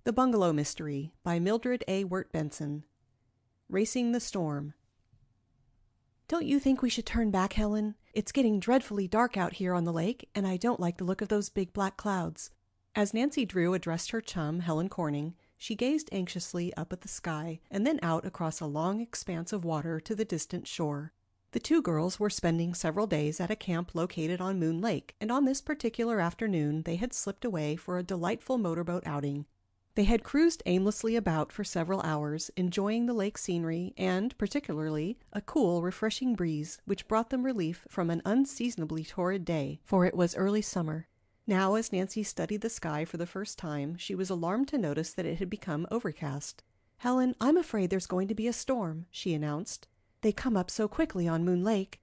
The Bungalow Mystery by Mildred A. Wirt Benson. Racing the Storm. Don't you think we should turn back, Helen? It's getting dreadfully dark out here on the lake, and I don't like the look of those big black clouds. As Nancy Drew addressed her chum, Helen Corning, she gazed anxiously up at the sky and then out across a long expanse of water to the distant shore. The two girls were spending several days at a camp located on Moon Lake, and on this particular afternoon they had slipped away for a delightful motorboat outing. They had cruised aimlessly about for several hours, enjoying the lake scenery and, particularly, a cool, refreshing breeze which brought them relief from an unseasonably torrid day, for it was early summer. Now, as Nancy studied the sky for the first time, she was alarmed to notice that it had become overcast. "Helen, I'm afraid there's going to be a storm," she announced. "They come up so quickly on Moon Lake."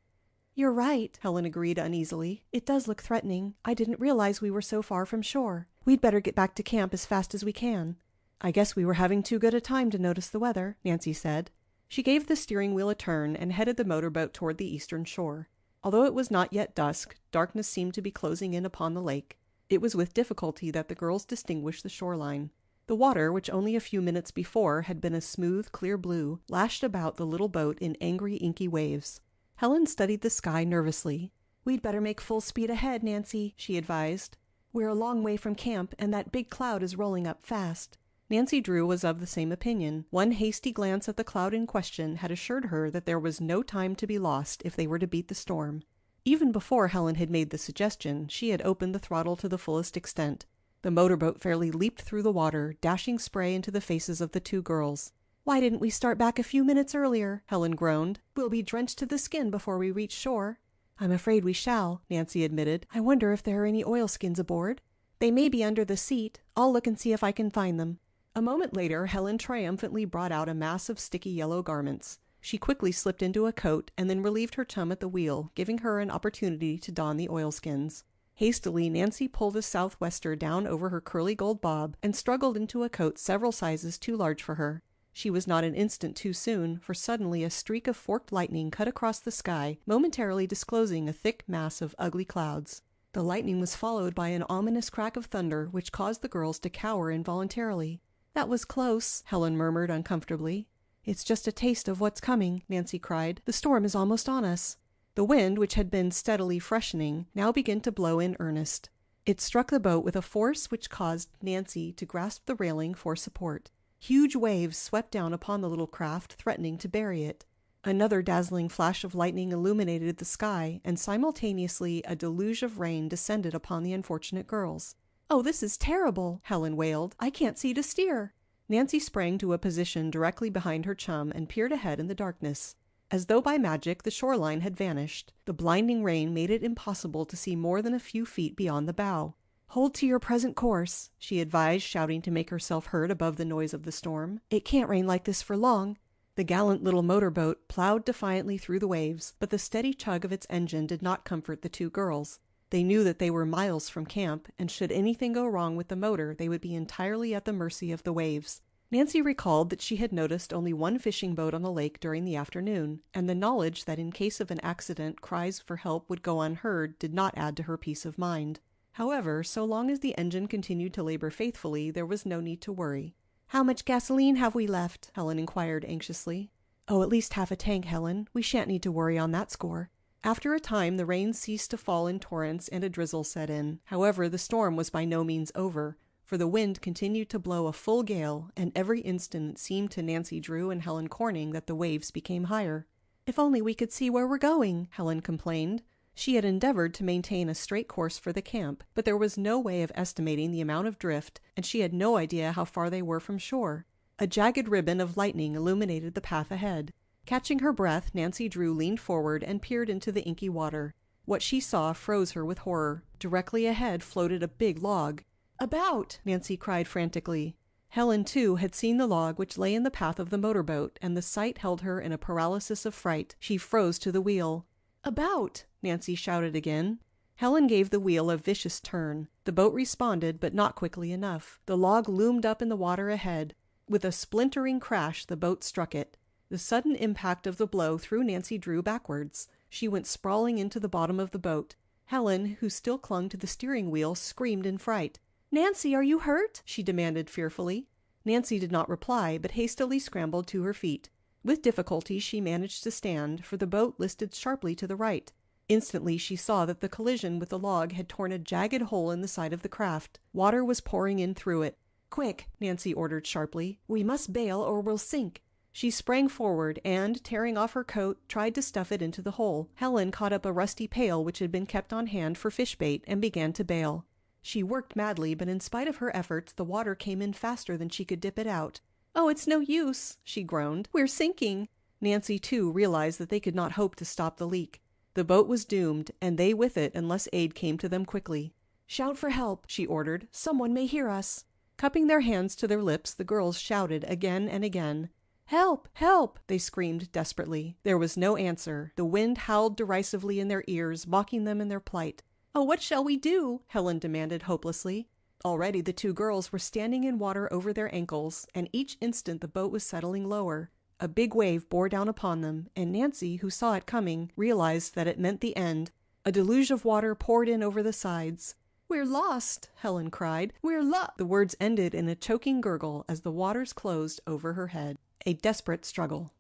"You're right," Helen agreed uneasily. "It does look threatening. I didn't realize we were so far from shore. We'd better get back to camp as fast as we can." "I guess we were having too good a time to notice the weather," Nancy said. She gave the steering wheel a turn and headed the motorboat toward the eastern shore. Although it was not yet dusk, darkness seemed to be closing in upon the lake. It was with difficulty that the girls distinguished the shoreline. The water, which only a few minutes before had been a smooth, clear blue, lashed about the little boat in angry, inky waves. Helen studied the sky nervously. "We'd better make full speed ahead, Nancy," she advised. "We're a long way from camp, and that big cloud is rolling up fast." Nancy Drew was of the same opinion. One hasty glance at the cloud in question had assured her that there was no time to be lost if they were to beat the storm. Even before Helen had made the suggestion, she had opened the throttle to the fullest extent. The motorboat fairly leaped through the water, dashing spray into the faces of the two girls. "Why didn't we start back a few minutes earlier?" Helen groaned. "We'll be drenched to the skin before we reach shore." "I'm afraid we shall," Nancy admitted. "I wonder if there are any oilskins aboard." "They may be under the seat. I'll look and see if I can find them." A moment later, Helen triumphantly brought out a mass of sticky yellow garments. She quickly slipped into a coat and then relieved her chum at the wheel, giving her an opportunity to don the oilskins. Hastily, Nancy pulled a southwester down over her curly gold bob and struggled into a coat several sizes too large for her. She was not an instant too soon, for suddenly a streak of forked lightning cut across the sky, momentarily disclosing a thick mass of ugly clouds. The lightning was followed by an ominous crack of thunder which caused the girls to cower involuntarily. "That was close," Helen murmured uncomfortably. "It's just a taste of what's coming," Nancy cried. "The storm is almost on us." The wind, which had been steadily freshening, now began to blow in earnest. It struck the boat with a force which caused Nancy to grasp the railing for support. Huge waves swept down upon the little craft, threatening to bury it. Another dazzling flash of lightning illuminated the sky, and simultaneously a deluge of rain descended upon the unfortunate girls. "Oh, this is terrible!" Helen wailed. "I can't see to steer." Nancy sprang to a position directly behind her chum and peered ahead in the darkness. As though by magic, the shoreline had vanished. The blinding rain made it impossible to see more than a few feet beyond the bow. "Hold to your present course," she advised, shouting to make herself heard above the noise of the storm. "It can't rain like this for long." The gallant little motorboat plowed defiantly through the waves, but the steady chug of its engine did not comfort the two girls. They knew that they were miles from camp, and should anything go wrong with the motor, they would be entirely at the mercy of the waves. Nancy recalled that she had noticed only one fishing boat on the lake during the afternoon, and the knowledge that in case of an accident cries for help would go unheard did not add to her peace of mind. However, so long as the engine continued to labor faithfully, there was no need to worry. "How much gasoline have we left?" Helen inquired anxiously. "Oh, at least half a tank, Helen. We shan't need to worry on that score." After a time, the rain ceased to fall in torrents and a drizzle set in. However, the storm was by no means over, for the wind continued to blow a full gale, and every instant it seemed to Nancy Drew and Helen Corning that the waves became higher. "If only we could see where we're going," Helen complained. She had endeavored to maintain a straight course for the camp, but there was no way of estimating the amount of drift, and she had no idea how far they were from shore. A jagged ribbon of lightning illuminated the path ahead. Catching her breath, Nancy Drew leaned forward and peered into the inky water. What she saw froze her with horror. Directly ahead floated a big log. "About!" Nancy cried frantically. Helen, too, had seen the log which lay in the path of the motorboat, and the sight held her in a paralysis of fright. She froze to the wheel. "About!" Nancy shouted again. Helen gave the wheel a vicious turn. The boat responded, but not quickly enough. The log loomed up in the water ahead. With a splintering crash, the boat struck it. The sudden impact of the blow threw Nancy Drew backwards. She went sprawling into the bottom of the boat. Helen, who still clung to the steering wheel, screamed in fright. "Nancy, are you hurt?" she demanded fearfully. Nancy did not reply, but hastily scrambled to her feet. With difficulty she managed to stand, for the boat listed sharply to the right. Instantly she saw that the collision with the log had torn a jagged hole in the side of the craft. Water was pouring in through it. "Quick!" Nancy ordered sharply. "We must bail or we'll sink." She sprang forward and, tearing off her coat, tried to stuff it into the hole. Helen caught up a rusty pail which had been kept on hand for fish bait and began to bail. She worked madly, but in spite of her efforts the water came in faster than she could dip it out. "Oh, it's no use," she groaned. "We're sinking." Nancy, too, realized that they could not hope to stop the leak. The boat was doomed, and they with it unless aid came to them quickly. "Shout for help," she ordered. "Someone may hear us." Cupping their hands to their lips, the girls shouted again and again. "Help! Help!" they screamed desperately. There was no answer. The wind howled derisively in their ears, mocking them in their plight. "Oh, what shall we do?" Helen demanded hopelessly. Already the two girls were standing in water over their ankles, and each instant the boat was settling lower. A big wave bore down upon them, and Nancy, who saw it coming, realized that it meant the end. A deluge of water poured in over the sides. "We're lost!" Helen cried. "We're The words ended in a choking gurgle as the waters closed over her head. A desperate struggle.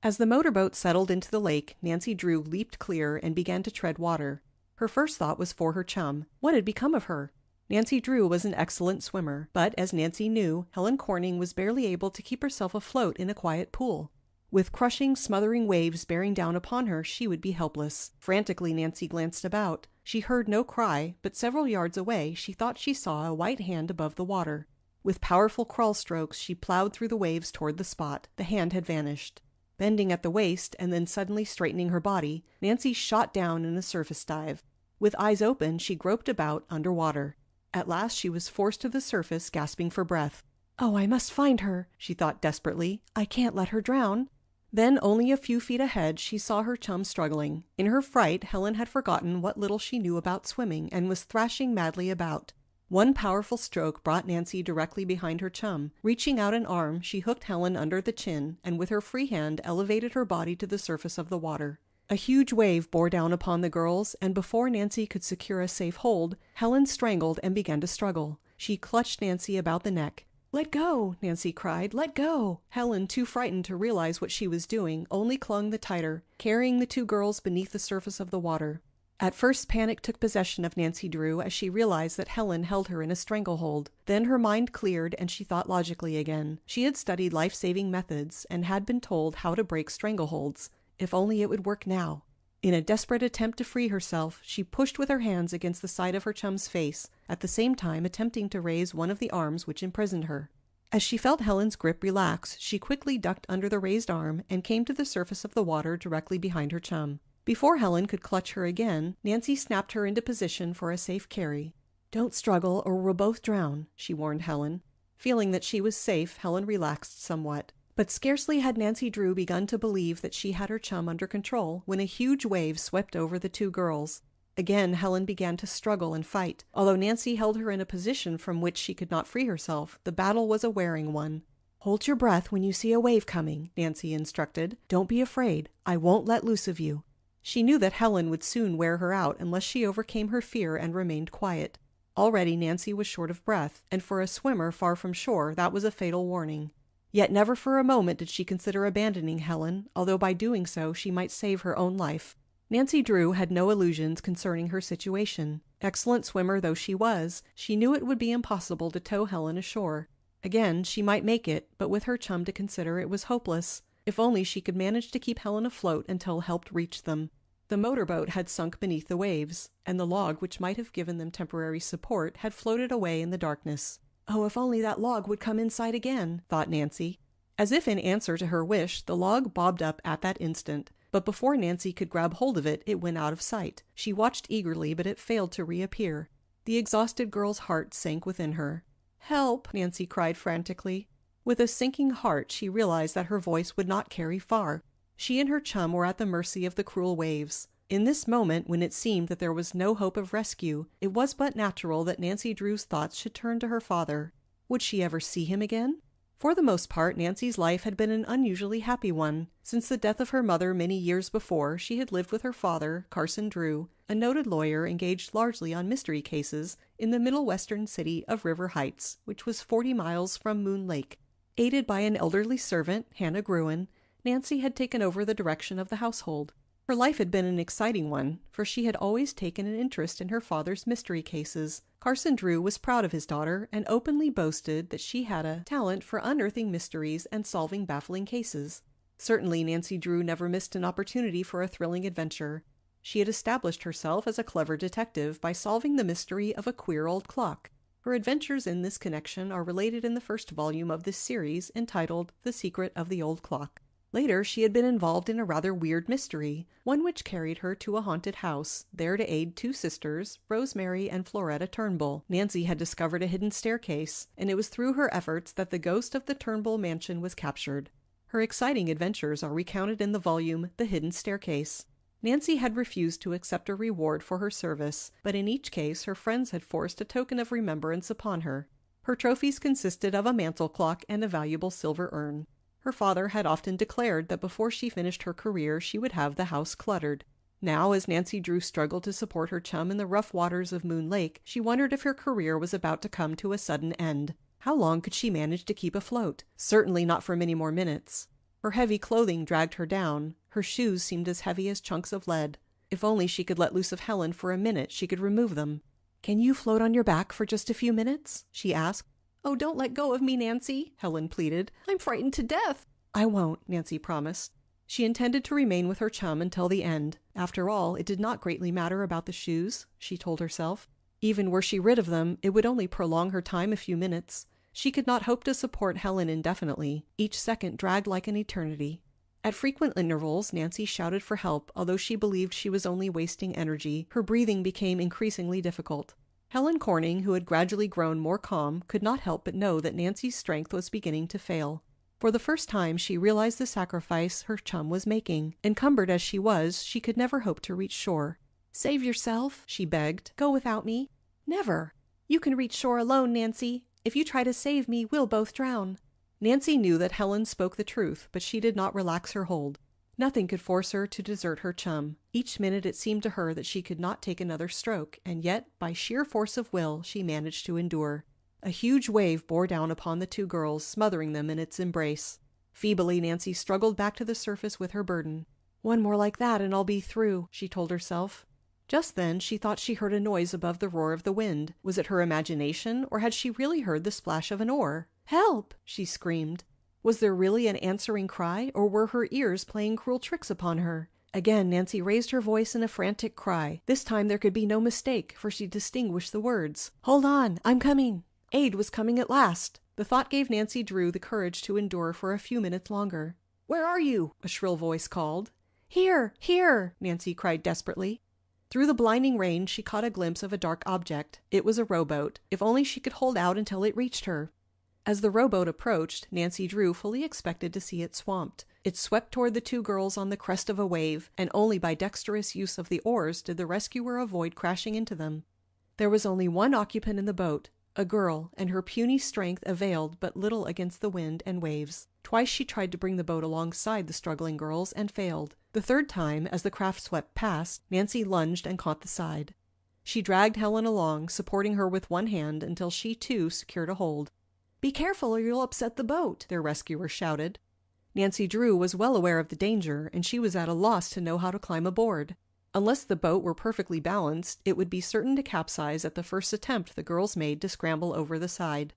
As the motorboat settled into the lake, Nancy Drew leaped clear and began to tread water. Her first thought was for her chum. What had become of her? Nancy Drew was an excellent swimmer, but as Nancy knew, Helen Corning was barely able to keep herself afloat in a quiet pool. With crushing, smothering waves bearing down upon her, she would be helpless. Frantically Nancy glanced about. She heard no cry, but several yards away she thought she saw a white hand above the water. With powerful crawl strokes she plowed through the waves toward the spot. The hand had vanished. Bending at the waist and then suddenly straightening her body, Nancy shot down in a surface dive. With eyes open she groped about underwater. At last she was forced to the surface, gasping for breath. "Oh, I must find her," she thought desperately. "I can't let her drown." Then, only a few feet ahead, she saw her chum struggling. In her fright, Helen had forgotten what little she knew about swimming and was thrashing madly about. One powerful stroke brought Nancy directly behind her chum. Reaching out an arm, she hooked Helen under the chin and with her free hand elevated her body to the surface of the water. A huge wave bore down upon the girls, and before Nancy could secure a safe hold, Helen strangled and began to struggle. She clutched Nancy about the neck. "Let go!" Nancy cried. "Let go!" Helen, too frightened to realize what she was doing, only clung the tighter, carrying the two girls beneath the surface of the water. At first panic took possession of Nancy Drew as she realized that Helen held her in a stranglehold. Then her mind cleared and she thought logically again. She had studied life-saving methods and had been told how to break strangleholds. If only it would work now. In a desperate attempt to free herself, she pushed with her hands against the side of her chum's face, at the same time attempting to raise one of the arms which imprisoned her. As she felt Helen's grip relax, she quickly ducked under the raised arm and came to the surface of the water directly behind her chum. Before Helen could clutch her again, Nancy snapped her into position for a safe carry. "Don't struggle or we'll both drown," she warned Helen. Feeling that she was safe, Helen relaxed somewhat. But scarcely had Nancy Drew begun to believe that she had her chum under control when a huge wave swept over the two girls. Again Helen began to struggle and fight. Although Nancy held her in a position from which she could not free herself, the battle was a wearing one. "Hold your breath when you see a wave coming," Nancy instructed. "Don't be afraid. I won't let loose of you." She knew that Helen would soon wear her out unless she overcame her fear and remained quiet. Already Nancy was short of breath, and for a swimmer far from shore that was a fatal warning. Yet never for a moment did she consider abandoning Helen, although by doing so she might save her own life. Nancy Drew had no illusions concerning her situation. Excellent swimmer though she was, she knew it would be impossible to tow Helen ashore. Again, she might make it, but with her chum to consider it was hopeless. If only she could manage to keep Helen afloat until help reached them. The motorboat had sunk beneath the waves, and the log which might have given them temporary support had floated away in the darkness. "Oh, if only that log would come inside again," thought Nancy. As if in answer to her wish, the log bobbed up at that instant. But before Nancy could grab hold of it, it went out of sight. She watched eagerly, but it failed to reappear. The exhausted girl's heart sank within her. "Help!" Nancy cried frantically. With a sinking heart, she realized that her voice would not carry far. She and her chum were at the mercy of the cruel waves. In this moment, when it seemed that there was no hope of rescue, it was but natural that Nancy Drew's thoughts should turn to her father. Would she ever see him again? For the most part, Nancy's life had been an unusually happy one. Since the death of her mother many years before, she had lived with her father, Carson Drew, a noted lawyer engaged largely on mystery cases in the middle western city of River Heights, which was 40 miles from Moon Lake. Aided by an elderly servant, Hannah Gruen, Nancy had taken over the direction of the household. Her life had been an exciting one, for she had always taken an interest in her father's mystery cases. Carson Drew was proud of his daughter and openly boasted that she had a talent for unearthing mysteries and solving baffling cases. Certainly Nancy Drew never missed an opportunity for a thrilling adventure. She had established herself as a clever detective by solving the mystery of a queer old clock. Her adventures in this connection are related in the first volume of this series, entitled The Secret of the Old Clock. Later, she had been involved in a rather weird mystery, one which carried her to a haunted house, there to aid two sisters, Rosemary and Floretta Turnbull. Nancy had discovered a hidden staircase, and it was through her efforts that the ghost of the Turnbull mansion was captured. Her exciting adventures are recounted in the volume The Hidden Staircase. Nancy had refused to accept a reward for her service, but in each case her friends had forced a token of remembrance upon her. Her trophies consisted of a mantel clock and a valuable silver urn. Her father had often declared that before she finished her career she would have the house cluttered. Now, as Nancy Drew struggled to support her chum in the rough waters of Moon Lake, she wondered if her career was about to come to a sudden end. How long could she manage to keep afloat? Certainly not for many more minutes. Her heavy clothing dragged her down. Her shoes seemed as heavy as chunks of lead. If only she could let loose of Helen for a minute, she could remove them. "Can you float on your back for just a few minutes?" she asked. "Oh, don't let go of me, Nancy," Helen pleaded. "I'm frightened to death." "I won't," Nancy promised. She intended to remain with her chum until the end. After all, it did not greatly matter about the shoes, she told herself. Even were she rid of them, it would only prolong her time a few minutes. She could not hope to support Helen indefinitely. Each second dragged like an eternity. At frequent intervals, Nancy shouted for help, although she believed she was only wasting energy. Her breathing became increasingly difficult. Helen Corning, who had gradually grown more calm, could not help but know that Nancy's strength was beginning to fail. For the first time she realized the sacrifice her chum was making. Encumbered as she was, she could never hope to reach shore. "Save yourself," she begged. "Go without me." "Never." "You can reach shore alone, Nancy. If you try to save me, we'll both drown." Nancy knew that Helen spoke the truth, but she did not relax her hold. Nothing could force her to desert her chum. Each minute it seemed to her that she could not take another stroke, and yet, by sheer force of will, she managed to endure. A huge wave bore down upon the two girls, smothering them in its embrace. Feebly, Nancy struggled back to the surface with her burden. "One more like that and I'll be through," she told herself. Just then she thought she heard a noise above the roar of the wind. Was it her imagination, or had she really heard the splash of an oar? "Help!" she screamed. Was there really an answering cry, or were her ears playing cruel tricks upon her? Again Nancy raised her voice in a frantic cry. This time there could be no mistake, for she distinguished the words. "Hold on, I'm coming." Aid was coming at last. The thought gave Nancy Drew the courage to endure for a few minutes longer. "Where are you?" a shrill voice called. "Here, here!" Nancy cried desperately. Through the blinding rain she caught a glimpse of a dark object. It was a rowboat. If only she could hold out until it reached her. As the rowboat approached, Nancy Drew fully expected to see it swamped. It swept toward the two girls on the crest of a wave, and only by dexterous use of the oars did the rescuer avoid crashing into them. There was only one occupant in the boat, a girl, and her puny strength availed but little against the wind and waves. Twice she tried to bring the boat alongside the struggling girls and failed. The third time, as the craft swept past, Nancy lunged and caught the side. She dragged Helen along, supporting her with one hand until she too secured a hold. "Be careful or you'll upset the boat," their rescuer shouted. Nancy Drew was well aware of the danger, and she was at a loss to know how to climb aboard. Unless the boat were perfectly balanced, it would be certain to capsize at the first attempt the girls made to scramble over the side.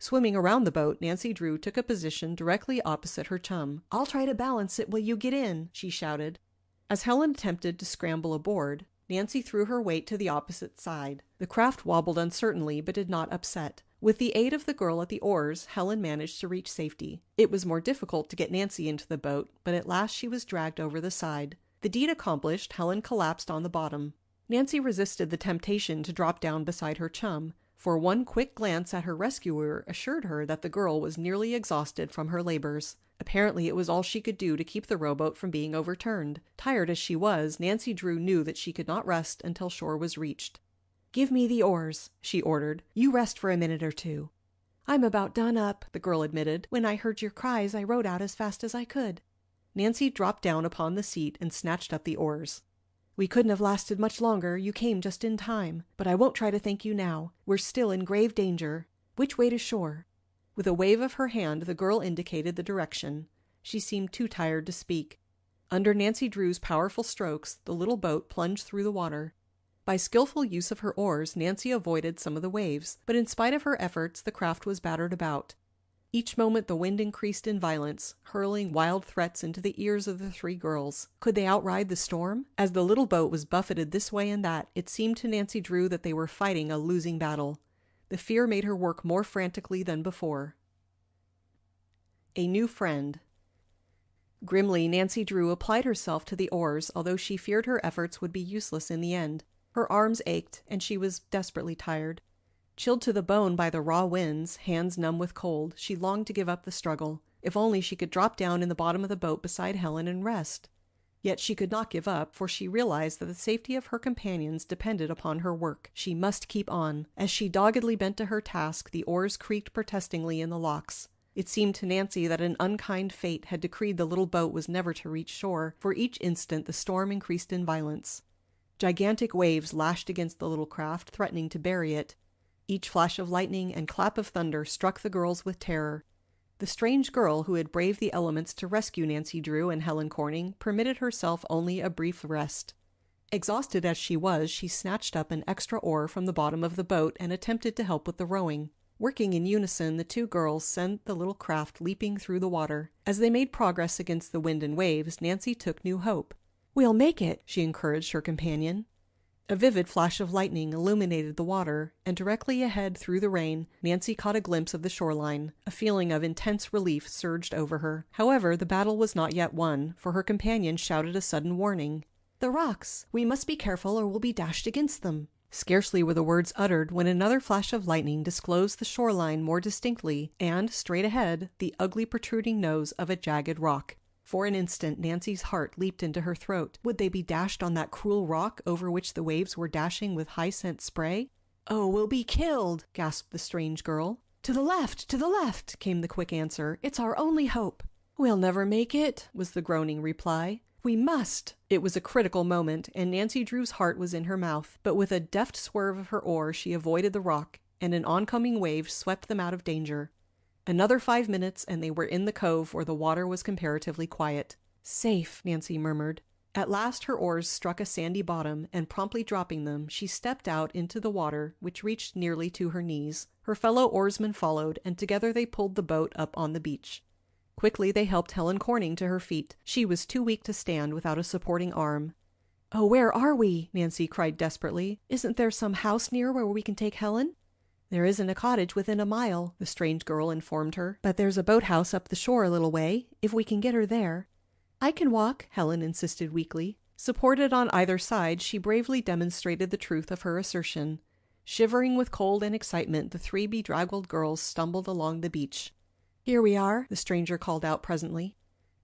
Swimming around the boat, Nancy Drew took a position directly opposite her chum. "I'll try to balance it while you get in," she shouted. As Helen attempted to scramble aboard, Nancy threw her weight to the opposite side. The craft wobbled uncertainly but did not upset. With the aid of the girl at the oars, Helen managed to reach safety. It was more difficult to get Nancy into the boat, but at last she was dragged over the side. The deed accomplished, Helen collapsed on the bottom. Nancy resisted the temptation to drop down beside her chum, for one quick glance at her rescuer assured her that the girl was nearly exhausted from her labors. Apparently it was all she could do to keep the rowboat from being overturned. Tired as she was, Nancy Drew knew that she could not rest until shore was reached. "Give me the oars," she ordered. "You rest for a minute or two." "I'm about done up," the girl admitted. "When I heard your cries, I rowed out as fast as I could." Nancy dropped down upon the seat and snatched up the oars. We couldn't have lasted much longer. You came just in time. But I won't try to thank you now. We're still in grave danger. Which way to shore?" With a wave of her hand, the girl indicated the direction. She seemed too tired to speak. Under Nancy Drew's powerful strokes, the little boat plunged through the water. By skillful use of her oars, Nancy avoided some of the waves, but in spite of her efforts, the craft was battered about. Each moment the wind increased in violence, hurling wild threats into the ears of the three girls. Could they outride the storm? As the little boat was buffeted this way and that, it seemed to Nancy Drew that they were fighting a losing battle. The fear made her work more frantically than before. A new friend. Grimly, Nancy Drew applied herself to the oars, although she feared her efforts would be useless in the end. Her arms ached, and she was desperately tired. Chilled to the bone by the raw winds, hands numb with cold, she longed to give up the struggle. If only she could drop down in the bottom of the boat beside Helen and rest. Yet she could not give up, for she realized that the safety of her companions depended upon her work. She must keep on. As she doggedly bent to her task, the oars creaked protestingly in the locks. It seemed to Nancy that an unkind fate had decreed the little boat was never to reach shore, for each instant the storm increased in violence. Gigantic waves lashed against the little craft, threatening to bury it. Each flash of lightning and clap of thunder struck the girls with terror. The strange girl who had braved the elements to rescue Nancy Drew and Helen Corning permitted herself only a brief rest. Exhausted as she was, she snatched up an extra oar from the bottom of the boat and attempted to help with the rowing. Working in unison, the two girls sent the little craft leaping through the water. As they made progress against the wind and waves, Nancy took new hope. "We'll make it," she encouraged her companion. A vivid flash of lightning illuminated the water, and directly ahead through the rain, Nancy caught a glimpse of the shoreline. A feeling of intense relief surged over her. However, the battle was not yet won, for her companion shouted a sudden warning. "The rocks! We must be careful or we'll be dashed against them." Scarcely were the words uttered when another flash of lightning disclosed the shoreline more distinctly, and, straight ahead, the ugly protruding nose of a jagged rock. For an instant Nancy's heart leaped into her throat. Would they be dashed on that cruel rock over which the waves were dashing with high-scent spray? "Oh, we'll be killed!" gasped the strange girl. To the left!" came the quick answer. "It's our only hope." "We'll never make it," was the groaning reply. "We must!" It was a critical moment, and Nancy Drew's heart was in her mouth, but with a deft swerve of her oar she avoided the rock, and an oncoming wave swept them out of danger. Another 5 minutes, and they were in the cove where the water was comparatively quiet. "Safe," Nancy murmured. At last her oars struck a sandy bottom, and promptly dropping them, she stepped out into the water, which reached nearly to her knees. Her fellow oarsmen followed, and together they pulled the boat up on the beach. Quickly they helped Helen Corning to her feet. She was too weak to stand without a supporting arm. "Oh, where are we?" Nancy cried desperately. "Isn't there some house near where we can take Helen?" "There isn't a cottage within a mile," the strange girl informed her, "but there's a boathouse up the shore a little way, if we can get her there." "I can walk," Helen insisted weakly. Supported on either side, she bravely demonstrated the truth of her assertion. Shivering with cold and excitement, the three bedraggled girls stumbled along the beach. "Here we are," the stranger called out presently.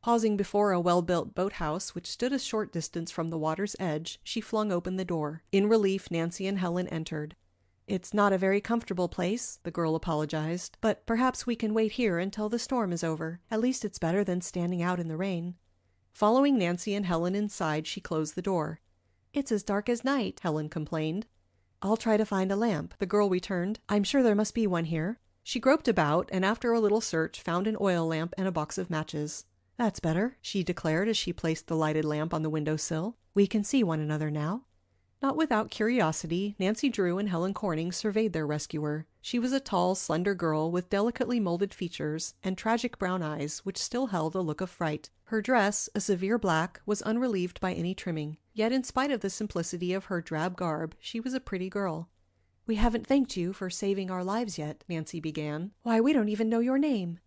Pausing before a well-built boathouse, which stood a short distance from the water's edge, she flung open the door. In relief, Nancy and Helen entered. "It's not a very comfortable place," the girl apologized, "but perhaps we can wait here until the storm is over. At least it's better than standing out in the rain." Following Nancy and Helen inside, she closed the door. "It's as dark as night," Helen complained. "I'll try to find a lamp," the girl returned. "I'm sure there must be one here." She groped about, and after a little search found an oil lamp and a box of matches. "That's better," she declared as she placed the lighted lamp on the windowsill. "We can see one another now." Not without curiosity, Nancy Drew and Helen Corning surveyed their rescuer. She was a tall, slender girl with delicately molded features and tragic brown eyes, which still held a look of fright. Her dress, a severe black, was unrelieved by any trimming. Yet in spite of the simplicity of her drab garb, she was a pretty girl. "We haven't thanked you for saving our lives yet," Nancy began. "Why, we don't even know your name."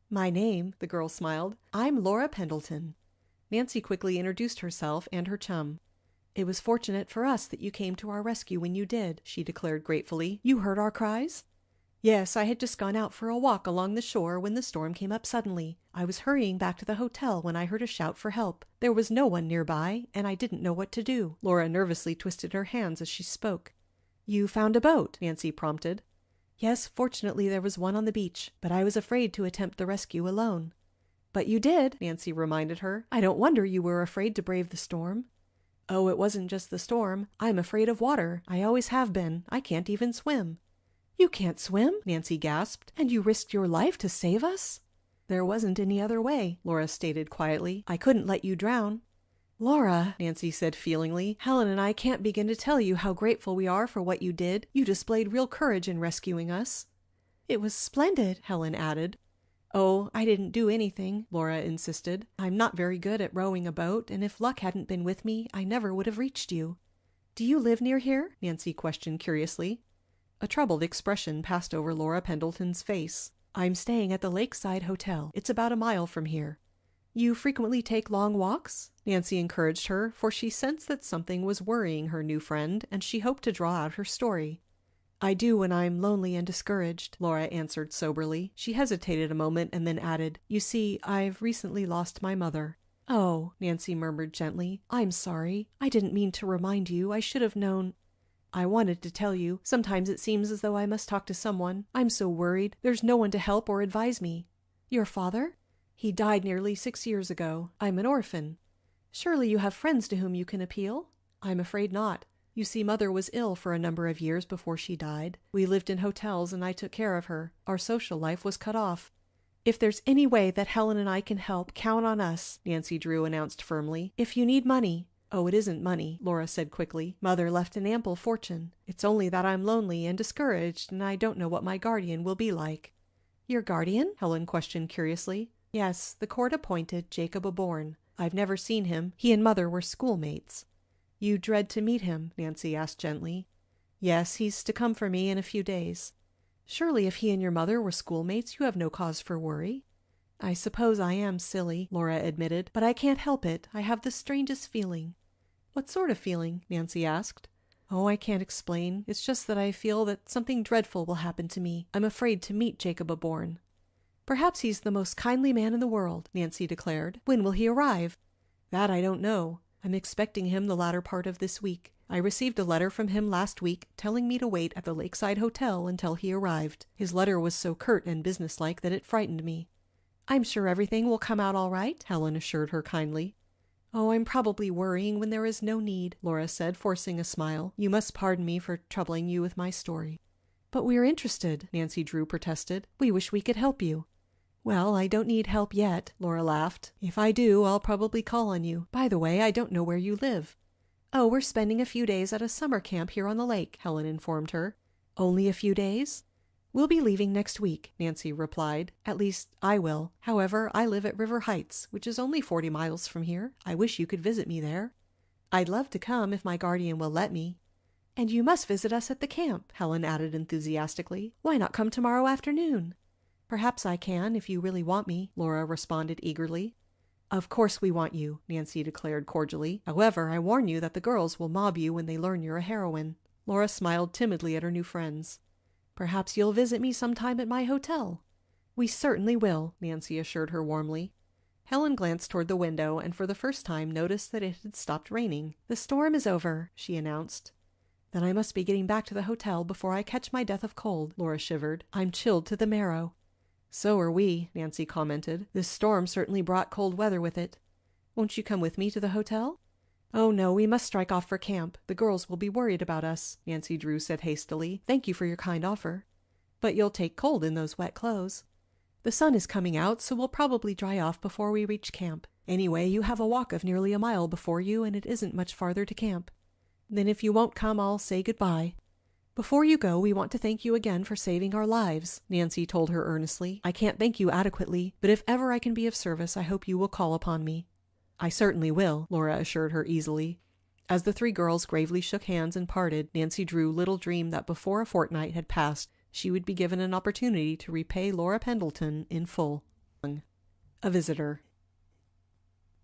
"My name," the girl smiled. "I'm Laura Pendleton." Nancy quickly introduced herself and her chum. "It was fortunate for us that you came to our rescue when you did," she declared gratefully. "You heard our cries?" "Yes, I had just gone out for a walk along the shore when the storm came up suddenly. I was hurrying back to the hotel when I heard a shout for help. There was no one nearby, and I didn't know what to do." Laura nervously twisted her hands as she spoke. "You found a boat?" Nancy prompted. "Yes, fortunately there was one on the beach, but I was afraid to attempt the rescue alone." "But you did," Nancy reminded her. "I don't wonder you were afraid to brave the storm." Oh, it wasn't just the storm. I'm afraid of water. I always have been. I can't even swim." "You can't swim?" Nancy gasped. "And you risked your life to save us?" "There wasn't any other way," Laura stated quietly. "I couldn't let you drown." "Laura," Nancy said feelingly, "Helen and I can't begin to tell you how grateful we are for what you did. You displayed real courage in rescuing us." "It was splendid," Helen added. "Oh, I didn't do anything," Laura insisted. "I'm not very good at rowing a boat, and if luck hadn't been with me, I never would have reached you." "Do you live near here?" Nancy questioned curiously. A troubled expression passed over Laura Pendleton's face. "I'm staying at the Lakeside Hotel. It's about a mile from here." "You frequently take long walks?" Nancy encouraged her, for she sensed that something was worrying her new friend, and she hoped to draw out her story. "I do when I'm lonely and discouraged," Laura answered soberly. She hesitated a moment and then added, "You see, I've recently lost my mother." "Oh," Nancy murmured gently, "I'm sorry. I didn't mean to remind you. I should have known." "I wanted to tell you. Sometimes it seems as though I must talk to someone. I'm so worried. There's no one to help or advise me." "Your father?" "He died nearly 6 years ago. I'm an orphan." "Surely you have friends to whom you can appeal?" "I'm afraid not. You see, Mother was ill for a number of years before she died. We lived in hotels and I took care of her. Our social life was cut off." "If there's any way that Helen and I can help, count on us," Nancy Drew announced firmly. "If you need money—" "Oh, it isn't money," Laura said quickly. "Mother left an ample fortune. It's only that I'm lonely and discouraged and I don't know what my guardian will be like." "Your guardian?" Helen questioned curiously. "Yes, the court appointed Jacob Aborn. I've never seen him. He and Mother were schoolmates." "You dread to meet him?" Nancy asked gently. "Yes, he's to come for me in a few days." "Surely if he and your mother were schoolmates, you have no cause for worry." "I suppose I am silly," Laura admitted, "but I can't help it. I have the strangest feeling." "What sort of feeling?" Nancy asked. "Oh, I can't explain. It's just that I feel that something dreadful will happen to me. I'm afraid to meet Jacob Aborn." "Perhaps he's the most kindly man in the world," Nancy declared. "When will he arrive?" "That I don't know. I'm expecting him the latter part of this week. I received a letter from him last week telling me to wait at the Lakeside Hotel until he arrived. His letter was so curt and businesslike that it frightened me." "I'm sure everything will come out all right," Helen assured her kindly. "Oh, I'm probably worrying when there is no need," Laura said, forcing a smile. "You must pardon me for troubling you with my story." "But we're interested," Nancy Drew protested. "We wish we could help you." "Well, I don't need help yet," Laura laughed. "If I do, I'll probably call on you. By the way, I don't know where you live." "Oh, we're spending a few days at a summer camp here on the lake," Helen informed her. "Only a few days?" "We'll be leaving next week," Nancy replied. "At least, I will. However, I live at River Heights, which is only 40 miles from here. I wish you could visit me there." "I'd love to come if my guardian will let me." "And you must visit us at the camp," Helen added enthusiastically. "Why not come tomorrow afternoon?" "Perhaps I can, if you really want me," Laura responded eagerly. "Of course we want you," Nancy declared cordially. "However, I warn you that the girls will mob you when they learn you're a heroine." Laura smiled timidly at her new friends. "Perhaps you'll visit me sometime at my hotel." "We certainly will," Nancy assured her warmly. Helen glanced toward the window and for the first time noticed that it had stopped raining. "The storm is over," she announced. "Then I must be getting back to the hotel before I catch my death of cold," Laura shivered. "I'm chilled to the marrow." "So are we," Nancy commented. "This storm certainly brought cold weather with it." "Won't you come with me to the hotel?" "Oh, no, we must strike off for camp. The girls will be worried about us," Nancy Drew said hastily. "Thank you for your kind offer." "But you'll take cold in those wet clothes." "The sun is coming out, so we'll probably dry off before we reach camp. Anyway, you have a walk of nearly a mile before you, and it isn't much farther to camp." "Then if you won't come, I'll say goodbye." "Before you go, we want to thank you again for saving our lives," Nancy told her earnestly. "I can't thank you adequately, but if ever I can be of service, I hope you will call upon me." "I certainly will," Laura assured her easily. As the three girls gravely shook hands and parted, Nancy Drew little dreamed that before a fortnight had passed, she would be given an opportunity to repay Laura Pendleton in full. A visitor.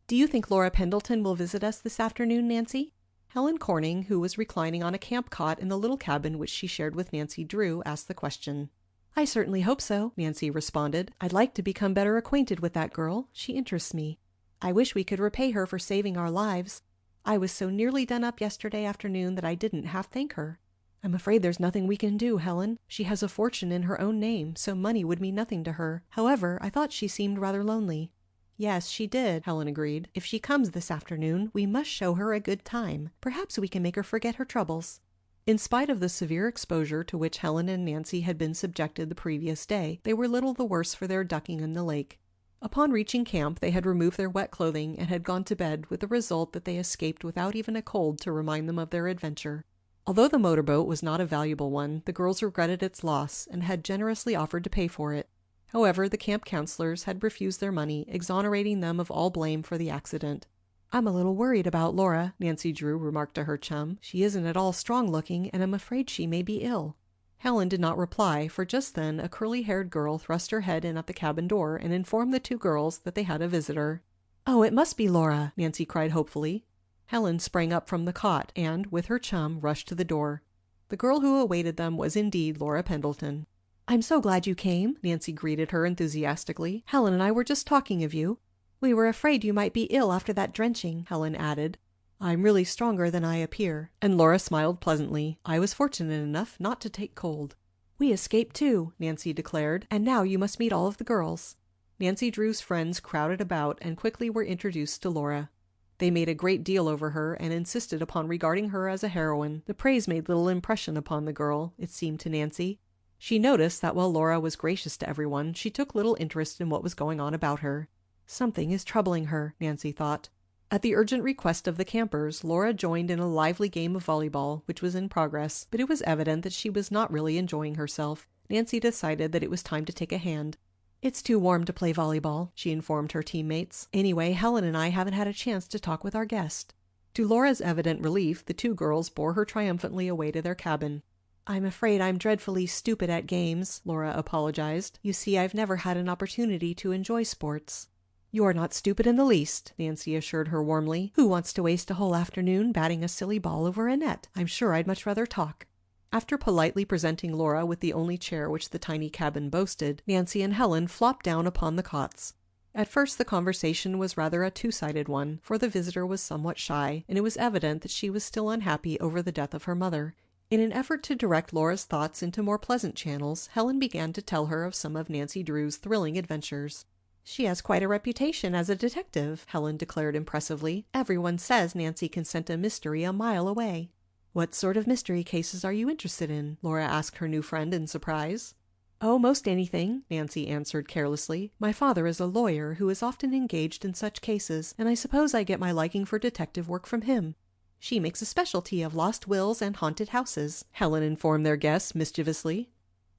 "Do you think Laura Pendleton will visit us this afternoon, Nancy?" Helen Corning, who was reclining on a camp cot in the little cabin which she shared with Nancy Drew, asked the question. "I certainly hope so," Nancy responded. "I'd like to become better acquainted with that girl. She interests me. I wish we could repay her for saving our lives. I was so nearly done up yesterday afternoon that I didn't half thank her." "I'm afraid there's nothing we can do, Helen. She has a fortune in her own name, so money would mean nothing to her. However, I thought she seemed rather lonely." Yes, she did, Helen agreed. If she comes this afternoon, we must show her a good time. Perhaps we can make her forget her troubles. In spite of the severe exposure to which Helen and Nancy had been subjected the previous day, they were little the worse for their ducking in the lake. Upon reaching camp, they had removed their wet clothing and had gone to bed, with the result that they escaped without even a cold to remind them of their adventure. Although the motorboat was not a valuable one, the girls regretted its loss and had generously offered to pay for it. However, the camp counselors had refused their money, exonerating them of all blame for the accident. "I'm a little worried about Laura," Nancy Drew remarked to her chum. "She isn't at all strong-looking, and I'm afraid she may be ill." Helen did not reply, for just then a curly-haired girl thrust her head in at the cabin door and informed the two girls that they had a visitor. "Oh, it must be Laura!" Nancy cried hopefully. Helen sprang up from the cot and, with her chum, rushed to the door. The girl who awaited them was indeed Laura Pendleton. "I'm so glad you came," Nancy greeted her enthusiastically. "Helen and I were just talking of you. We were afraid you might be ill after that drenching," Helen added. "I'm really stronger than I appear," and Laura smiled pleasantly. "I was fortunate enough not to take cold." "We escaped too," Nancy declared, "and now you must meet all of the girls." Nancy Drew's friends crowded about and quickly were introduced to Laura. They made a great deal over her and insisted upon regarding her as a heroine. The praise made little impression upon the girl, it seemed to Nancy. She noticed that while Laura was gracious to everyone, she took little interest in what was going on about her. "Something is troubling her," Nancy thought. At the urgent request of the campers, Laura joined in a lively game of volleyball, which was in progress, but it was evident that she was not really enjoying herself. Nancy decided that it was time to take a hand. "It's too warm to play volleyball," she informed her teammates. "Anyway, Helen and I haven't had a chance to talk with our guest." To Laura's evident relief, the two girls bore her triumphantly away to their cabin. "I'm afraid I'm dreadfully stupid at games," Laura apologized. "You see, I've never had an opportunity to enjoy sports." "You're not stupid in the least," Nancy assured her warmly. "Who wants to waste a whole afternoon batting a silly ball over a net? I'm sure I'd much rather talk." After politely presenting Laura with the only chair which the tiny cabin boasted, Nancy and Helen flopped down upon the cots. At first the conversation was rather a two-sided one, for the visitor was somewhat shy, and it was evident that she was still unhappy over the death of her mother. In an effort to direct Laura's thoughts into more pleasant channels, Helen began to tell her of some of Nancy Drew's thrilling adventures. "She has quite a reputation as a detective," Helen declared impressively. "Everyone says Nancy can scent a mystery a mile away." "What sort of mystery cases are you interested in?" Laura asked her new friend in surprise. "Oh, most anything," Nancy answered carelessly. "My father is a lawyer who is often engaged in such cases, and I suppose I get my liking for detective work from him." "She makes a specialty of lost wills and haunted houses," Helen informed their guests mischievously.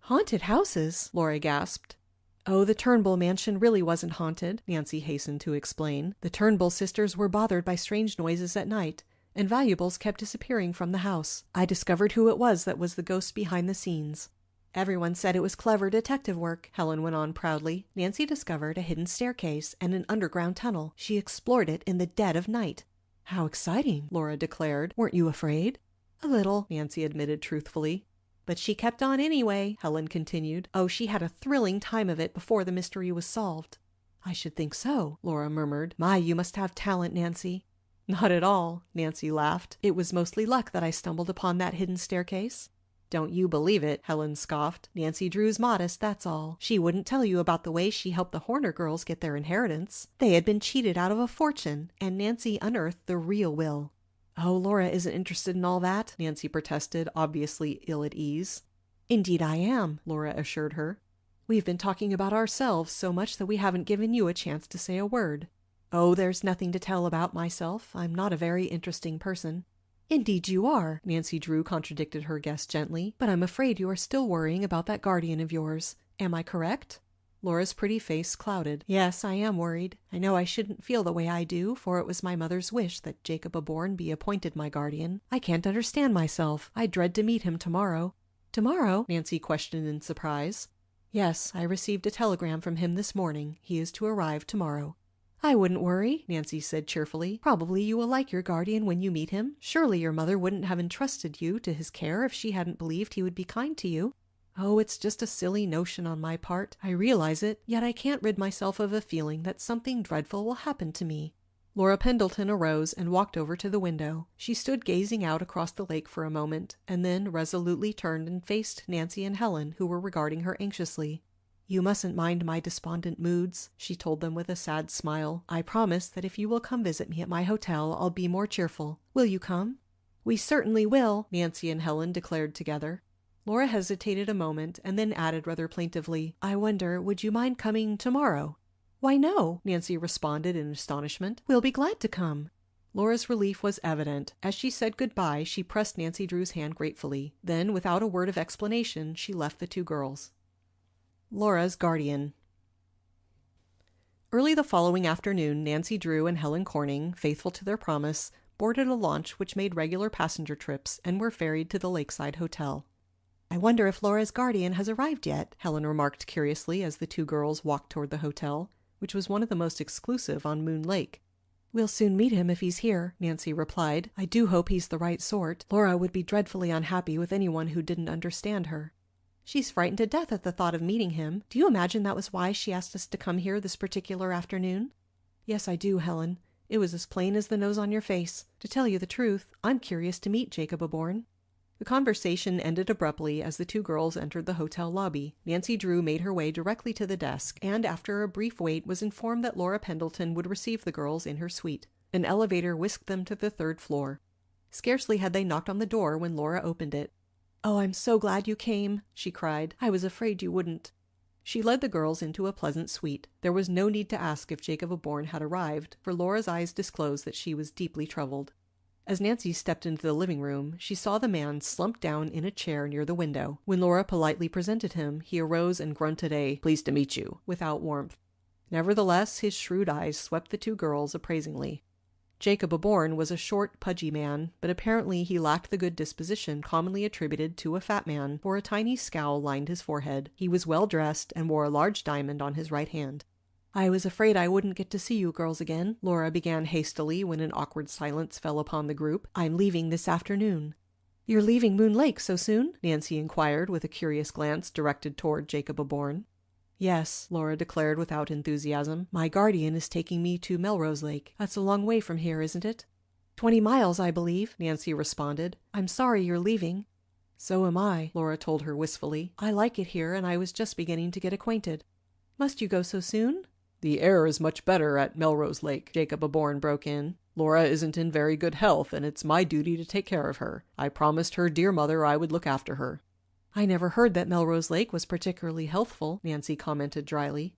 "Haunted houses?" Laura gasped. "Oh, the Turnbull mansion really wasn't haunted," Nancy hastened to explain. "The Turnbull sisters were bothered by strange noises at night, and valuables kept disappearing from the house. I discovered who it was that was the ghost behind the scenes." "Everyone said it was clever detective work," Helen went on proudly. "Nancy discovered a hidden staircase and an underground tunnel. She explored it in the dead of night." "How exciting," Laura declared. "Weren't you afraid?" "A little," Nancy admitted truthfully. "But she kept on anyway," Helen continued. "Oh, she had a thrilling time of it before the mystery was solved." "I should think so," Laura murmured. "My, you must have talent, Nancy." "Not at all," Nancy laughed. "It was mostly luck that I stumbled upon that hidden staircase." "Don't you believe it," Helen scoffed. "Nancy Drew's modest, that's all. She wouldn't tell you about the way she helped the Horner girls get their inheritance. They had been cheated out of a fortune, and Nancy unearthed the real will." "Oh, Laura isn't interested in all that," Nancy protested, obviously ill at ease. "Indeed I am," Laura assured her. "We've been talking about ourselves so much that we haven't given you a chance to say a word." "Oh, there's nothing to tell about myself. I'm not a very interesting person." "Indeed you are," Nancy Drew contradicted her guest gently. "But I'm afraid you are still worrying about that guardian of yours. Am I correct?" Laura's pretty face clouded. "Yes, I am worried. I know I shouldn't feel the way I do, for it was my mother's wish that Jacob Aborn be appointed my guardian. I can't understand myself. I dread to meet him tomorrow." "Tomorrow?" Nancy questioned in surprise. "Yes, I received a telegram from him this morning. He is to arrive tomorrow." "I wouldn't worry," Nancy said cheerfully. "Probably you will like your guardian when you meet him. Surely your mother wouldn't have entrusted you to his care if she hadn't believed he would be kind to you." "Oh, it's just a silly notion on my part. I realize it, yet I can't rid myself of a feeling that something dreadful will happen to me." Laura Pendleton arose and walked over to the window. She stood gazing out across the lake for a moment, and then resolutely turned and faced Nancy and Helen, who were regarding her anxiously. "You mustn't mind my despondent moods," she told them with a sad smile. "I promise that if you will come visit me at my hotel, I'll be more cheerful. Will you come?" "We certainly will," Nancy and Helen declared together. Laura hesitated a moment and then added rather plaintively, "I wonder, would you mind coming tomorrow?" "Why, no," Nancy responded in astonishment. "We'll be glad to come." Laura's relief was evident. As she said goodbye, she pressed Nancy Drew's hand gratefully. Then, without a word of explanation, she left the two girls. Laura's guardian. Early the following afternoon, Nancy Drew and Helen Corning, faithful to their promise, boarded a launch which made regular passenger trips and were ferried to the Lakeside Hotel. "I wonder if Laura's guardian has arrived yet," Helen remarked curiously as the two girls walked toward the hotel, which was one of the most exclusive on Moon Lake. "We'll soon meet him if he's here," Nancy replied. "I do hope he's the right sort. Laura would be dreadfully unhappy with anyone who didn't understand her. She's frightened to death at the thought of meeting him. Do you imagine that was why she asked us to come here this particular afternoon?" "Yes, I do, Helen. It was as plain as the nose on your face. To tell you the truth, I'm curious to meet Jacob Aborn." The conversation ended abruptly as the two girls entered the hotel lobby. Nancy Drew made her way directly to the desk, and after a brief wait was informed that Laura Pendleton would receive the girls in her suite. An elevator whisked them to the third floor. Scarcely had they knocked on the door when Laura opened it. "Oh, I'm so glad you came," she cried. "I was afraid you wouldn't." She led the girls into a pleasant suite. There was no need to ask if Jacob Aborn had arrived, for Laura's eyes disclosed that she was deeply troubled. As Nancy stepped into the living room, she saw the man slumped down in a chair near the window. When Laura politely presented him, he arose and grunted a "pleased to meet you" without warmth. Nevertheless, his shrewd eyes swept the two girls appraisingly. Jacob Aborn was a short, pudgy man, but apparently he lacked the good disposition commonly attributed to a fat man, for a tiny scowl lined his forehead. He was well dressed and wore a large diamond on his right hand. "I was afraid I wouldn't get to see you girls again," Laura began hastily when an awkward silence fell upon the group. "I'm leaving this afternoon." "You're leaving Moon Lake so soon?" Nancy inquired with a curious glance directed toward Jacob Aborn. "Yes," Laura declared without enthusiasm. "My guardian is taking me to Melrose Lake. That's a long way from here, isn't it?" 20 miles, I believe," Nancy responded. "I'm sorry you're leaving." "So am I," Laura told her wistfully. "I like it here, and I was just beginning to get acquainted." "Must you go so soon?" "The air is much better at Melrose Lake," Jacob Aborn broke in. "Laura isn't in very good health, and it's my duty to take care of her. I promised her dear mother I would look after her." "I never heard that Melrose Lake was particularly healthful," Nancy commented dryly.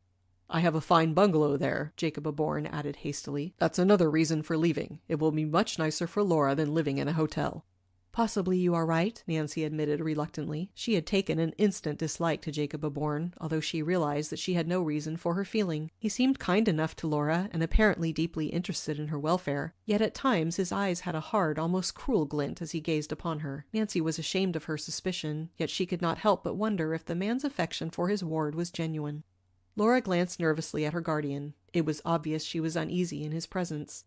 "I have a fine bungalow there," Jacob Aborn added hastily. "That's another reason for leaving. It will be much nicer for Laura than living in a hotel." "Possibly you are right," Nancy admitted reluctantly. She had taken an instant dislike to Jacob Aborn, although she realized that she had no reason for her feeling. He seemed kind enough to Laura and apparently deeply interested in her welfare, yet at times his eyes had a hard, almost cruel glint as he gazed upon her. Nancy was ashamed of her suspicion, yet she could not help but wonder if the man's affection for his ward was genuine. Laura glanced nervously at her guardian. It was obvious she was uneasy in his presence.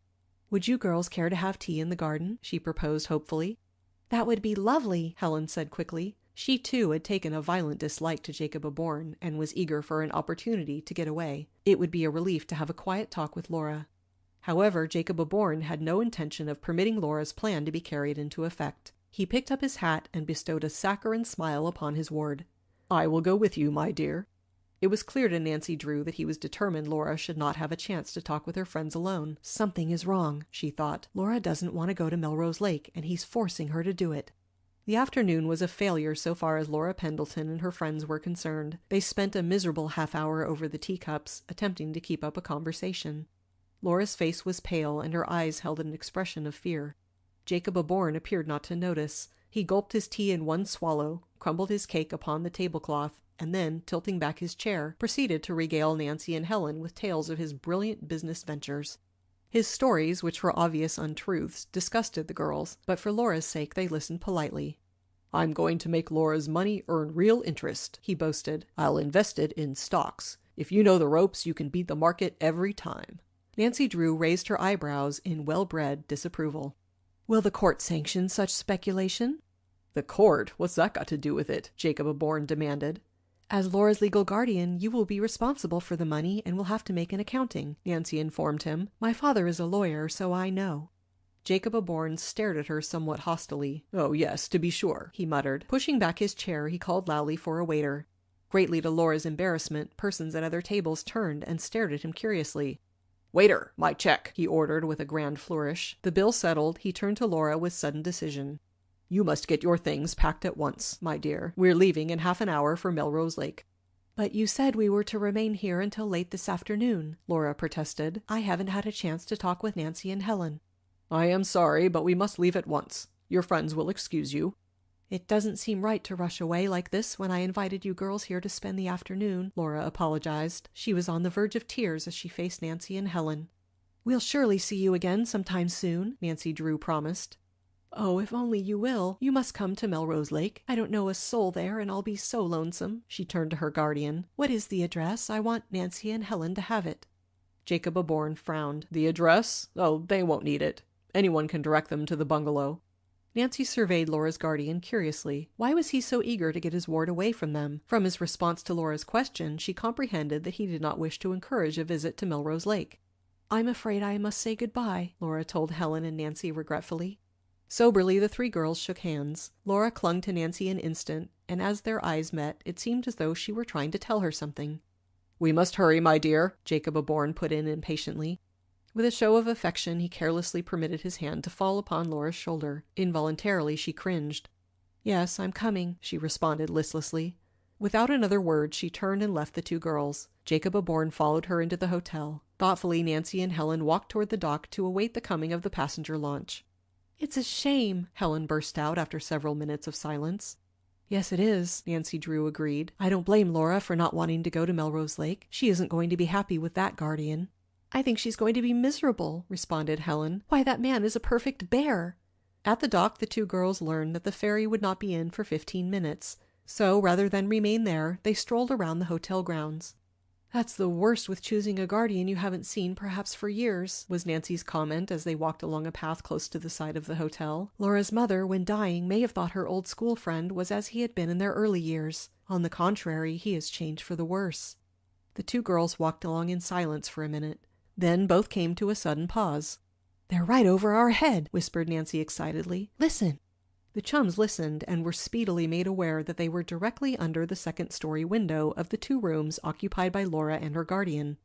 "Would you girls care to have tea in the garden?" she proposed hopefully. "That would be lovely," Helen said quickly. She too had taken a violent dislike to Jacob Aborn and was eager for an opportunity to get away. It would be a relief to have a quiet talk with Laura. However, Jacob Aborn had no intention of permitting Laura's plan to be carried into effect. He picked up his hat and bestowed a saccharine smile upon his ward. "I will go with you, my dear." It was clear to Nancy Drew that he was determined Laura should not have a chance to talk with her friends alone. Something is wrong, she thought. Laura doesn't want to go to Melrose Lake, and he's forcing her to do it. The afternoon was a failure so far as Laura Pendleton and her friends were concerned. They spent a miserable half-hour over the teacups, attempting to keep up a conversation. Laura's face was pale, and her eyes held an expression of fear. Jacob Aborn appeared not to notice. He gulped his tea in one swallow, crumbled his cake upon the tablecloth, and then, tilting back his chair, proceeded to regale Nancy and Helen with tales of his brilliant business ventures. His stories, which were obvious untruths, disgusted the girls, but for Laura's sake they listened politely. "I'm going to make Laura's money earn real interest," he boasted. "I'll invest it in stocks. If you know the ropes, you can beat the market every time." Nancy Drew raised her eyebrows in well-bred disapproval. "Will the court sanction such speculation?" "The court? What's that got to do with it?" Jacob Aborn demanded. "As Laura's legal guardian, you will be responsible for the money and will have to make an accounting," Nancy informed him. "My father is a lawyer, so I know." Jacob Aborn stared at her somewhat hostilely. "Oh yes, to be sure," he muttered. Pushing back his chair, he called loudly for a waiter. Greatly to Laura's embarrassment, persons at other tables turned and stared at him curiously. "Waiter, my check," he ordered with a grand flourish. The bill settled, he turned to Laura with sudden decision. "You must get your things packed at once, my dear. We're leaving in half an hour for Melrose Lake." "But you said we were to remain here until late this afternoon," Laura protested. "I haven't had a chance to talk with Nancy and Helen." "I am sorry, but we must leave at once. Your friends will excuse you." "It doesn't seem right to rush away like this when I invited you girls here to spend the afternoon," Laura apologized. She was on the verge of tears as she faced Nancy and Helen. "We'll surely see you again sometime soon," Nancy Drew promised. "Oh, if only you will. You must come to Melrose Lake. I don't know a soul there, and I'll be so lonesome." She turned to her guardian. "What is the address? I want Nancy and Helen to have it." Jacob Aborn frowned. "The address? Oh, they won't need it. Anyone can direct them to the bungalow." Nancy surveyed Laura's guardian curiously. Why was he so eager to get his ward away from them? From his response to Laura's question, she comprehended that he did not wish to encourage a visit to Melrose Lake. "I'm afraid I must say goodbye," Laura told Helen and Nancy regretfully. Soberly, the three girls shook hands. Laura clung to Nancy an instant, and as their eyes met, it seemed as though she were trying to tell her something. "We must hurry, my dear," Jacob Aborn put in impatiently. With a show of affection, he carelessly permitted his hand to fall upon Laura's shoulder. Involuntarily, she cringed. "Yes, I'm coming," she responded listlessly. Without another word, she turned and left the two girls. Jacob Aborn followed her into the hotel. Thoughtfully, Nancy and Helen walked toward the dock to await the coming of the passenger launch. "It's a shame," Helen burst out after several minutes of silence. "Yes, it is," Nancy Drew agreed. "I don't blame Laura for not wanting to go to Melrose Lake. She isn't going to be happy with that guardian." "I think she's going to be miserable," responded Helen. "Why, that man is a perfect bear." At the dock, the two girls learned that the ferry would not be in for 15 minutes. So, rather than remain there, they strolled around the hotel grounds. "That's the worst with choosing a guardian you haven't seen perhaps for years," was Nancy's comment as they walked along a path close to the side of the hotel. "Laura's mother, when dying, may have thought her old school friend was as he had been in their early years. On the contrary, he has changed for the worse." The two girls walked along in silence for a minute. Then both came to a sudden pause. "They're right over our head," whispered Nancy excitedly. "Listen." The chums listened and were speedily made aware that they were directly under the second-story window of the two rooms occupied by Laura and her guardian.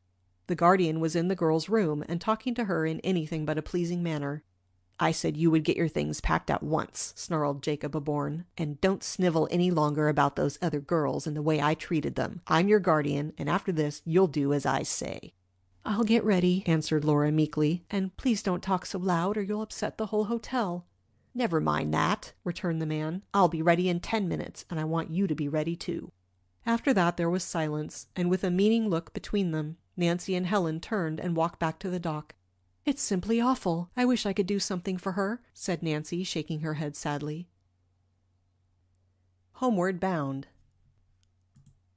The guardian was in the girl's room and talking to her in anything but a pleasing manner. "I said you would get your things packed at once," snarled Jacob Aborn. "And don't snivel any longer about those other girls and the way I treated them. I'm your guardian, and after this you'll do as I say." "I'll get ready," answered Laura meekly. "And please don't talk so loud or you'll upset the whole hotel." "Never mind that," returned the man. "I'll be ready in 10 minutes, and I want you to be ready too." After that there was silence, and with a meaning look between them, Nancy and Helen turned and walked back to the dock. "It's simply awful. I wish I could do something for her," said Nancy, shaking her head sadly. Homeward Bound.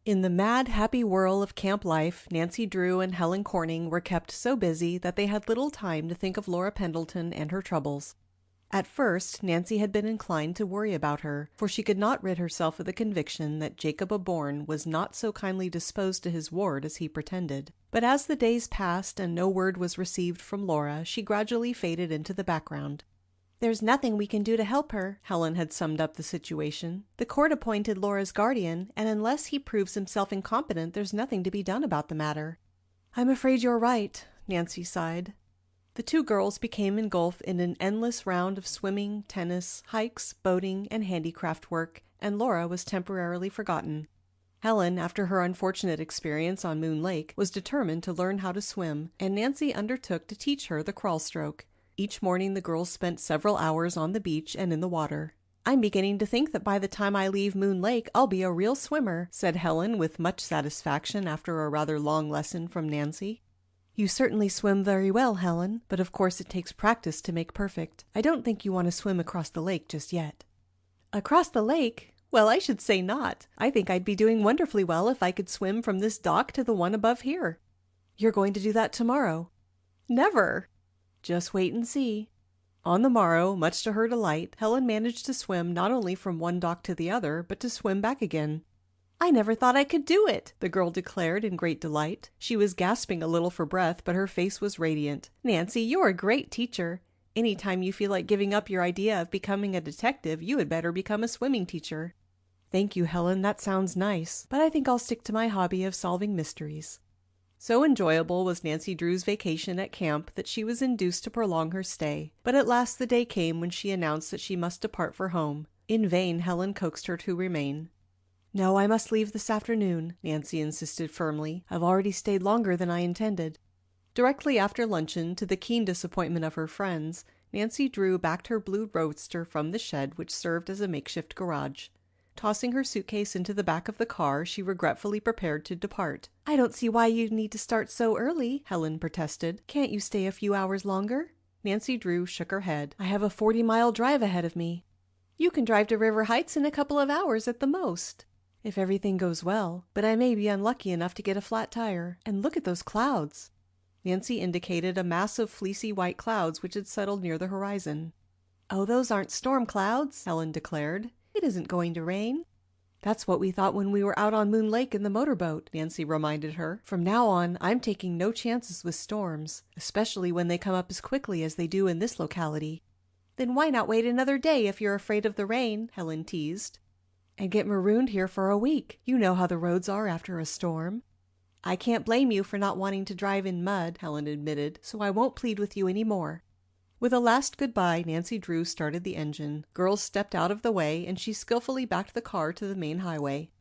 In the mad, happy whirl of camp life, Nancy Drew and Helen Corning were kept so busy that they had little time to think of Laura Pendleton and her troubles. At first, Nancy had been inclined to worry about her, for she could not rid herself of the conviction that Jacob Aborn was not so kindly disposed to his ward as he pretended. But as the days passed and no word was received from Laura, she gradually faded into the background. "There's nothing we can do to help her," Helen had summed up the situation. "The court appointed Laura's guardian, and unless he proves himself incompetent, there's nothing to be done about the matter." "I'm afraid you're right," Nancy sighed. The two girls became engulfed in an endless round of swimming, tennis, hikes, boating, and handicraft work, and Laura was temporarily forgotten. Helen, after her unfortunate experience on Moon Lake, was determined to learn how to swim, and Nancy undertook to teach her the crawl stroke. Each morning the girls spent several hours on the beach and in the water. "I'm beginning to think that by the time I leave Moon Lake I'll be a real swimmer," said Helen with much satisfaction after a rather long lesson from Nancy. "You certainly swim very well, Helen, but of course it takes practice to make perfect. I don't think you want to swim across the lake just yet." "Across the lake? Well, I should say not. I think I'd be doing wonderfully well if I could swim from this dock to the one above here." "You're going to do that tomorrow." "Never." "Just wait and see." On the morrow, much to her delight, Helen managed to swim not only from one dock to the other, but to swim back again. "I never thought I could do it," the girl declared in great delight. She was gasping a little for breath, but her face was radiant. "Nancy, you're a great teacher. Any time you feel like giving up your idea of becoming a detective, you had better become a swimming teacher." Thank you, Helen, that sounds nice, but I think I'll stick to my hobby of solving mysteries. So enjoyable was Nancy Drew's vacation at camp that she was induced to prolong her stay, but at last the day came when she announced that she must depart for home. In vain Helen coaxed her to remain. "No, I must leave this afternoon," Nancy insisted firmly. "I've already stayed longer than I intended." Directly after luncheon, to the keen disappointment of her friends, Nancy Drew backed her blue roadster from the shed which served as a makeshift garage. Tossing her suitcase into the back of the car, she regretfully prepared to depart. "I don't see why you need to start so early," Helen protested. "Can't you stay a few hours longer?" Nancy Drew shook her head. "I have a 40-mile drive ahead of me." "You can drive to River Heights in a couple of hours at the most." "If everything goes well, but I may be unlucky enough to get a flat tire. And look at those clouds." Nancy indicated a mass of fleecy white clouds which had settled near the horizon. "Oh, those aren't storm clouds," Helen declared. "It isn't going to rain." "That's what we thought when we were out on Moon Lake in the motorboat," Nancy reminded her. "From now on, I'm taking no chances with storms, especially when they come up as quickly as they do in this locality." "Then why not wait another day if you're afraid of the rain?" Helen teased. "And get marooned here for a week. You know how the roads are after a storm." "I can't blame you for not wanting to drive in mud," Helen admitted, "so I won't plead with you any more." With a last goodbye, Nancy Drew started the engine. Girls stepped out of the way, and she skillfully backed the car to the main highway.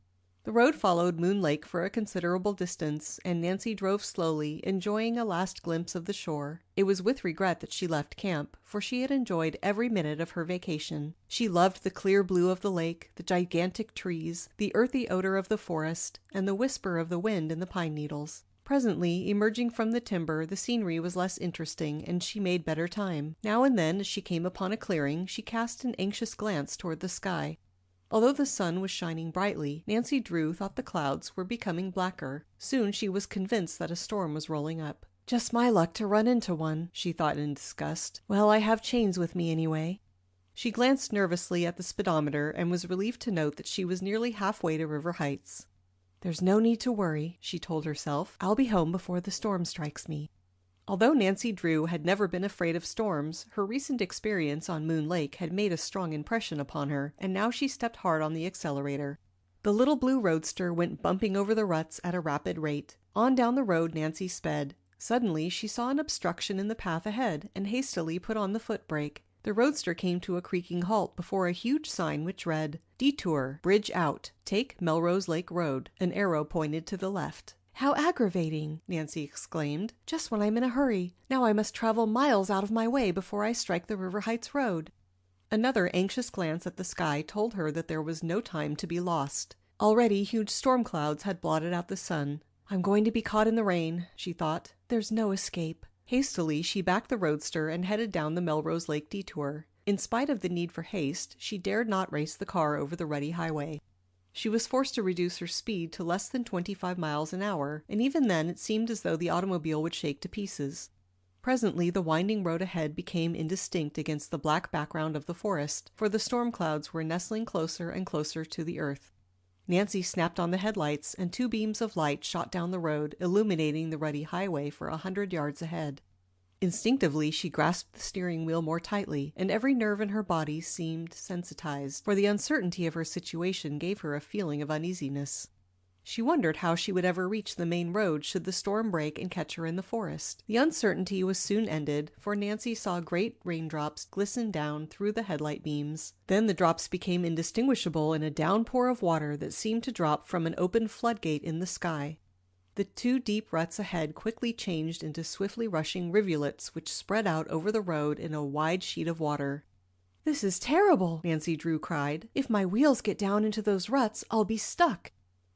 The road followed Moon Lake for a considerable distance, and Nancy drove slowly, enjoying a last glimpse of the shore. It was with regret that she left camp, for she had enjoyed every minute of her vacation. She loved the clear blue of the lake, the gigantic trees, the earthy odor of the forest, and the whisper of the wind in the pine needles. Presently, emerging from the timber, the scenery was less interesting, and she made better time. Now and then, as she came upon a clearing, she cast an anxious glance toward the sky. Although the sun was shining brightly, Nancy Drew thought the clouds were becoming blacker. Soon she was convinced that a storm was rolling up. "Just my luck to run into one," she thought in disgust. "Well, I have chains with me anyway." She glanced nervously at the speedometer and was relieved to note that she was nearly halfway to River Heights. "There's no need to worry," she told herself. "I'll be home before the storm strikes me." Although Nancy Drew had never been afraid of storms, her recent experience on Moon Lake had made a strong impression upon her, and now she stepped hard on the accelerator. The little blue roadster went bumping over the ruts at a rapid rate. On down the road Nancy sped. Suddenly she saw an obstruction in the path ahead and hastily put on the foot brake. The roadster came to a creaking halt before a huge sign which read, "Detour, bridge out, take Melrose Lake Road." An arrow pointed to the left. "How aggravating!" Nancy exclaimed. "Just when I'm in a hurry. Now I must travel miles out of my way before I strike the River Heights road." Another anxious glance at the sky told her that there was no time to be lost. Already huge storm clouds had blotted out the sun. "I'm going to be caught in the rain," she thought. "There's no escape." Hastily, she backed the roadster and headed down the Melrose Lake detour. In spite of the need for haste, she dared not race the car over the rutty highway. She was forced to reduce her speed to less than 25 miles an hour, and even then it seemed as though the automobile would shake to pieces. Presently the winding road ahead became indistinct against the black background of the forest, for the storm clouds were nestling closer and closer to the earth. Nancy snapped on the headlights, and 2 beams of light shot down the road, illuminating the ruddy highway for 100 yards ahead. Instinctively, she grasped the steering wheel more tightly, and every nerve in her body seemed sensitized, for the uncertainty of her situation gave her a feeling of uneasiness. She wondered how she would ever reach the main road should the storm break and catch her in the forest. The uncertainty was soon ended, for Nancy saw great raindrops glisten down through the headlight beams. Then the drops became indistinguishable in a downpour of water that seemed to drop from an open floodgate in the sky. The 2 deep ruts ahead quickly changed into swiftly rushing rivulets which spread out over the road in a wide sheet of water. "This is terrible!" Nancy Drew cried. "If my wheels get down into those ruts, I'll be stuck."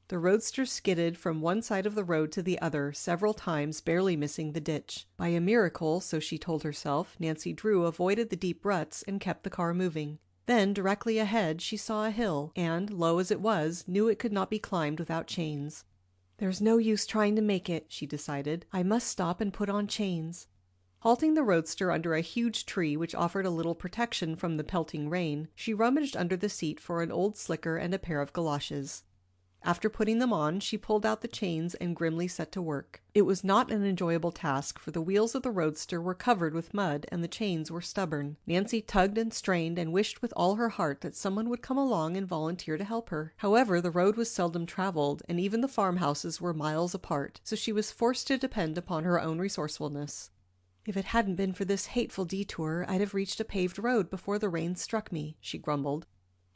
The roadster skidded from one side of the road to the other several times, barely missing the ditch. By a miracle, so she told herself, Nancy Drew avoided the deep ruts and kept the car moving. Then, directly ahead, she saw a hill, and, low as it was, knew it could not be climbed without chains. "There's no use trying to make it," she decided. "I must stop and put on chains." Halting the roadster under a huge tree which offered a little protection from the pelting rain, she rummaged under the seat for an old slicker and a pair of galoshes. After putting them on, she pulled out the chains and grimly set to work. It was not an enjoyable task, for the wheels of the roadster were covered with mud and the chains were stubborn. Nancy tugged and strained and wished with all her heart that someone would come along and volunteer to help her. However, the road was seldom traveled, and even the farmhouses were miles apart, so she was forced to depend upon her own resourcefulness. "If it hadn't been for this hateful detour, I'd have reached a paved road before the rain struck me," she grumbled.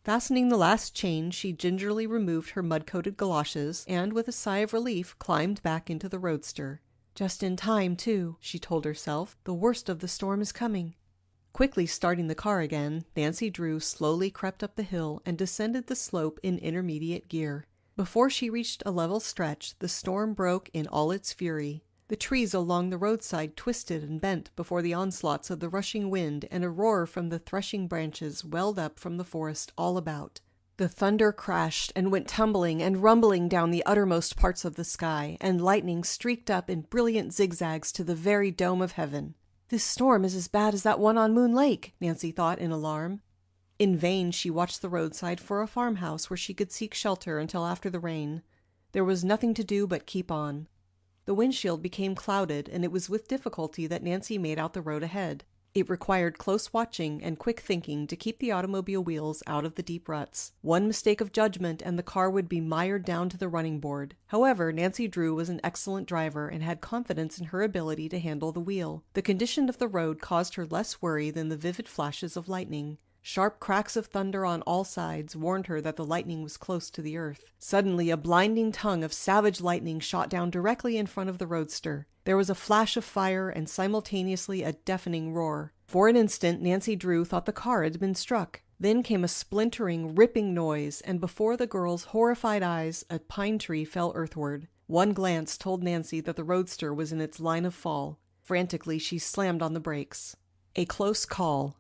Fastening the last chain, she gingerly removed her mud-coated galoshes and, with a sigh of relief, climbed back into the roadster. "Just in time, too," she told herself. "The worst of the storm is coming." Quickly starting the car again, Nancy Drew slowly crept up the hill and descended the slope in intermediate gear. Before she reached a level stretch, the storm broke in all its fury. The trees along the roadside twisted and bent before the onslaughts of the rushing wind, and a roar from the threshing branches welled up from the forest all about. The thunder crashed and went tumbling and rumbling down the uttermost parts of the sky, and lightning streaked up in brilliant zigzags to the very dome of heaven. "This storm is as bad as that one on Moon Lake," Nancy thought in alarm. In vain she watched the roadside for a farmhouse where she could seek shelter until after the rain. There was nothing to do but keep on. The windshield became clouded, and it was with difficulty that Nancy made out the road ahead. It required close watching and quick thinking to keep the automobile wheels out of the deep ruts. One mistake of judgment and the car would be mired down to the running board. However, Nancy Drew was an excellent driver and had confidence in her ability to handle the wheel. The condition of the road caused her less worry than the vivid flashes of lightning. Sharp cracks of thunder on all sides warned her that the lightning was close to the earth. Suddenly, a blinding tongue of savage lightning shot down directly in front of the roadster. There was a flash of fire and simultaneously a deafening roar. For an instant, Nancy Drew thought the car had been struck. Then came a splintering, ripping noise, and before the girl's horrified eyes, a pine tree fell earthward. One glance told Nancy that the roadster was in its line of fall. Frantically, she slammed on the brakes. A close call.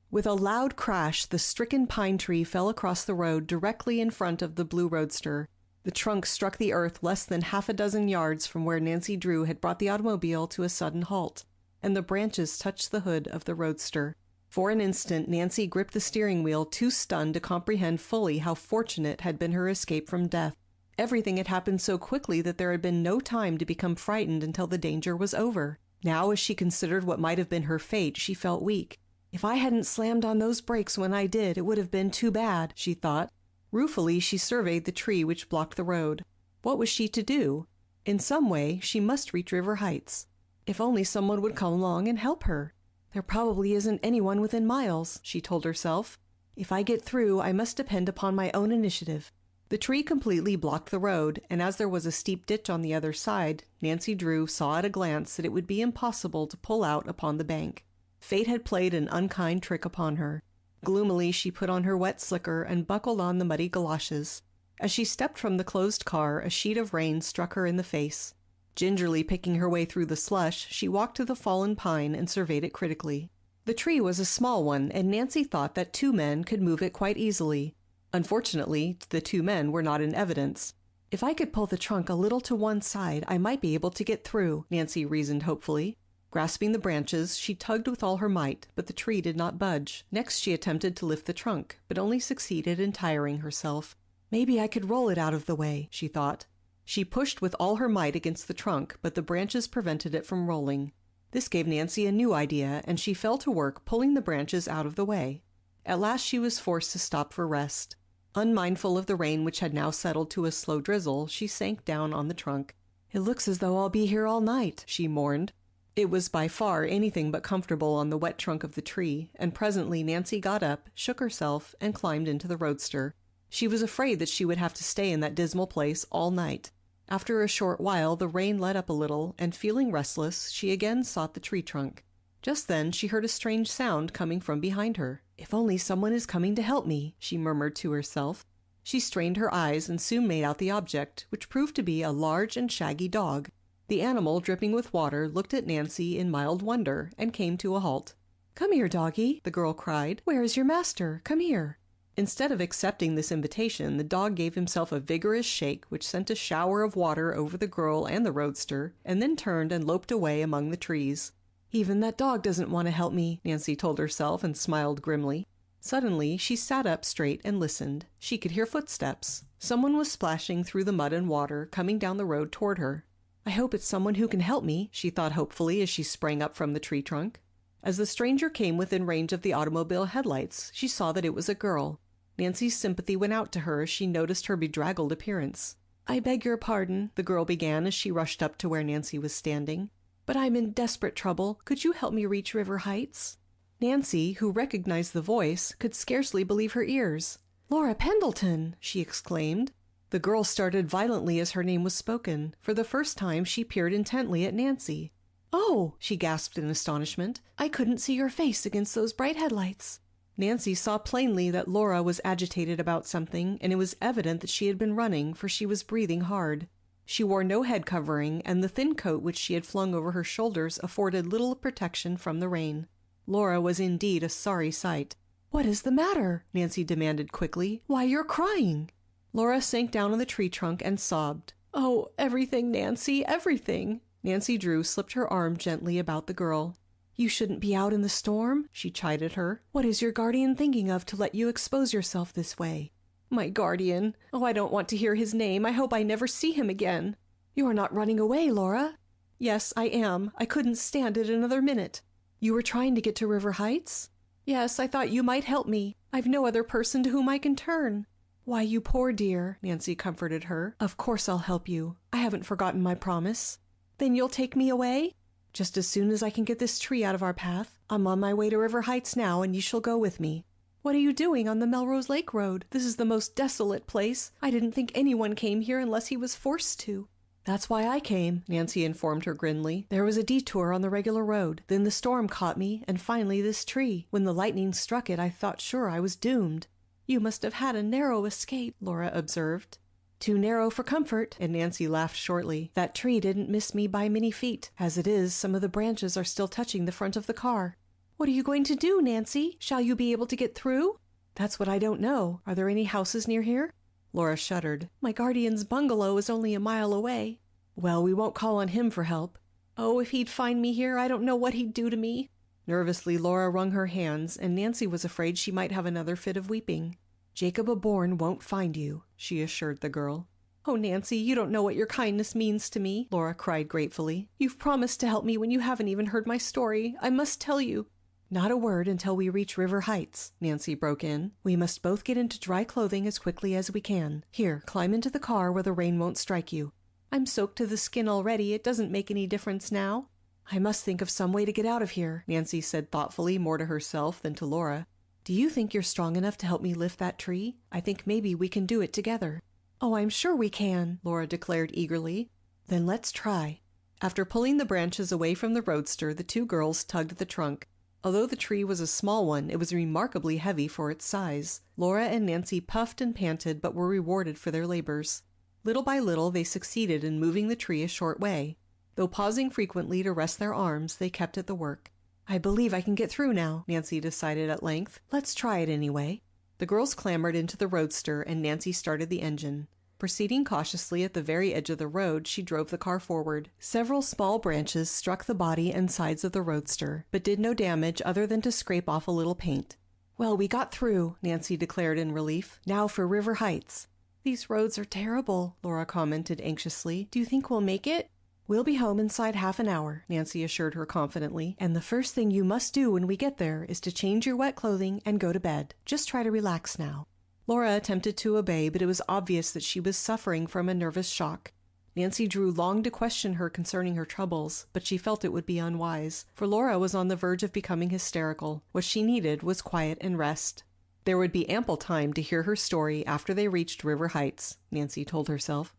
With a loud crash, the stricken pine tree fell across the road directly in front of the blue roadster. The trunk struck the earth less than half a dozen yards from where Nancy Drew had brought the automobile to a sudden halt, and the branches touched the hood of the roadster. For an instant, Nancy gripped the steering wheel, too stunned to comprehend fully how fortunate had been her escape from death. Everything had happened so quickly that there had been no time to become frightened until the danger was over. Now, as she considered what might have been her fate, she felt weak. "If I hadn't slammed on those brakes when I did, it would have been too bad," she thought. Ruefully, she surveyed the tree which blocked the road. What was she to do? In some way, she must reach River Heights. If only someone would come along and help her. "There probably isn't anyone within miles," she told herself. "If I get through, I must depend upon my own initiative." The tree completely blocked the road, and as there was a steep ditch on the other side, Nancy Drew saw at a glance that it would be impossible to pull out upon the bank. Fate had played an unkind trick upon her. Gloomily, she put on her wet slicker and buckled on the muddy galoshes. As she stepped from the closed car, a sheet of rain struck her in the face. Gingerly picking her way through the slush, she walked to the fallen pine and surveyed it critically. The tree was a small one, and Nancy thought that 2 men could move it quite easily. Unfortunately, the 2 men were not in evidence. "If I could pull the trunk a little to one side, I might be able to get through," Nancy reasoned hopefully. Grasping the branches, she tugged with all her might, but the tree did not budge. Next she attempted to lift the trunk, but only succeeded in tiring herself. "Maybe I could roll it out of the way," she thought. She pushed with all her might against the trunk, but the branches prevented it from rolling. This gave Nancy a new idea, and she fell to work pulling the branches out of the way. At last she was forced to stop for rest. Unmindful of the rain which had now settled to a slow drizzle, she sank down on the trunk. "It looks as though I'll be here all night," she mourned. It was by far anything but comfortable on the wet trunk of the tree, and presently Nancy got up, shook herself, and climbed into the roadster. She was afraid that she would have to stay in that dismal place all night. After a short while the rain let up a little, and feeling restless, she again sought the tree trunk. Just then she heard a strange sound coming from behind her. "If only someone is coming to help me," she murmured to herself. She strained her eyes and soon made out the object, which proved to be a large and shaggy dog. The animal, dripping with water, looked at Nancy in mild wonder and came to a halt. "Come here, doggie," the girl cried. "Where is your master? Come here." Instead of accepting this invitation, the dog gave himself a vigorous shake which sent a shower of water over the girl and the roadster, and then turned and loped away among the trees. "Even that dog doesn't want to help me," Nancy told herself and smiled grimly. Suddenly, she sat up straight and listened. She could hear footsteps. Someone was splashing through the mud and water, coming down the road toward her. I hope it's someone who can help me, she thought hopefully as she sprang up from the tree trunk. As the stranger came within range of the automobile headlights, she saw that it was a girl. Nancy's sympathy went out to her as she noticed her bedraggled appearance. I beg your pardon, the girl began as she rushed up to where Nancy was standing. But I'm in desperate trouble. Could you help me reach River Heights? Nancy, who recognized the voice, could scarcely believe her ears. Laura Pendleton! She exclaimed. The girl started violently as her name was spoken. For the first time, she peered intently at Nancy. Oh, she gasped in astonishment. I couldn't see your face against those bright headlights. Nancy saw plainly that Laura was agitated about something, and it was evident that she had been running, for she was breathing hard. She wore no head covering, and the thin coat which she had flung over her shoulders afforded little protection from the rain. Laura was indeed a sorry sight. What is the matter? Nancy demanded quickly. Why, you're crying. Laura sank down on the tree trunk and sobbed. Oh, everything, Nancy, everything. Nancy Drew slipped her arm gently about the girl. You shouldn't be out in the storm, she chided her. What is your guardian thinking of to let you expose yourself this way? My guardian? Oh, I don't want to hear his name. I hope I never see him again. You are not running away, Laura. Yes, I am. I couldn't stand it another minute. You were trying to get to River Heights? Yes, I thought you might help me. I've no other person to whom I can turn. Why, you poor dear, Nancy comforted her. Of course I'll help you. I haven't forgotten my promise. Then you'll take me away? Just as soon as I can get this tree out of our path. I'm on my way to River Heights now, and you shall go with me. What are you doing on the Melrose Lake Road? This is the most desolate place. I didn't think anyone came here unless he was forced to. That's why I came, Nancy informed her grimly. There was a detour on the regular road. Then the storm caught me, and finally this tree. When the lightning struck it, I thought sure I was doomed. You must have had a narrow escape, Laura observed. Too narrow for comfort, and Nancy laughed shortly. That tree didn't miss me by many feet. As it is, some of the branches are still touching the front of the car. What are you going to do, Nancy? Shall you be able to get through? That's what I don't know. Are there any houses near here? Laura shuddered. My guardian's bungalow is only a mile away. Well, we won't call on him for help. Oh, if he'd find me here, I don't know what he'd do to me. Nervously, Laura wrung her hands, and Nancy was afraid she might have another fit of weeping. Jacob O'Bourne won't find you, she assured the girl. Oh, Nancy, you don't know what your kindness means to me, Laura cried gratefully. You've promised to help me when you haven't even heard my story. I must tell you. Not a word until we reach River Heights, Nancy broke in. We must both get into dry clothing as quickly as we can. Here, climb into the car where the rain won't strike you. I'm soaked to the skin already. It doesn't make any difference now. I must think of some way to get out of here, Nancy said thoughtfully, more to herself than to Laura. Do you think you're strong enough to help me lift that tree? I think maybe we can do it together. Oh, I'm sure we can, Laura declared eagerly. Then let's try. After pulling the branches away from the roadster, the two girls tugged at the trunk. Although the tree was a small one, it was remarkably heavy for its size. Laura and Nancy puffed and panted, but were rewarded for their labors. Little by little, they succeeded in moving the tree a short way. Though pausing frequently to rest their arms, they kept at the work. I believe I can get through now, Nancy decided at length. Let's try it anyway. The girls clambered into the roadster, and Nancy started the engine. Proceeding cautiously at the very edge of the road, she drove the car forward. Several small branches struck the body and sides of the roadster, but did no damage other than to scrape off a little paint. Well, we got through, Nancy declared in relief. Now for River Heights. These roads are terrible, Laura commented anxiously. Do you think we'll make it? We'll be home inside half an hour, Nancy assured her confidently. And the first thing you must do when we get there is to change your wet clothing and go to bed. Just try to relax now. Laura attempted to obey, but it was obvious that she was suffering from a nervous shock. Nancy Drew longed to question her concerning her troubles, but she felt it would be unwise, for Laura was on the verge of becoming hysterical. What she needed was quiet and rest. There would be ample time to hear her story after they reached River Heights, Nancy told herself.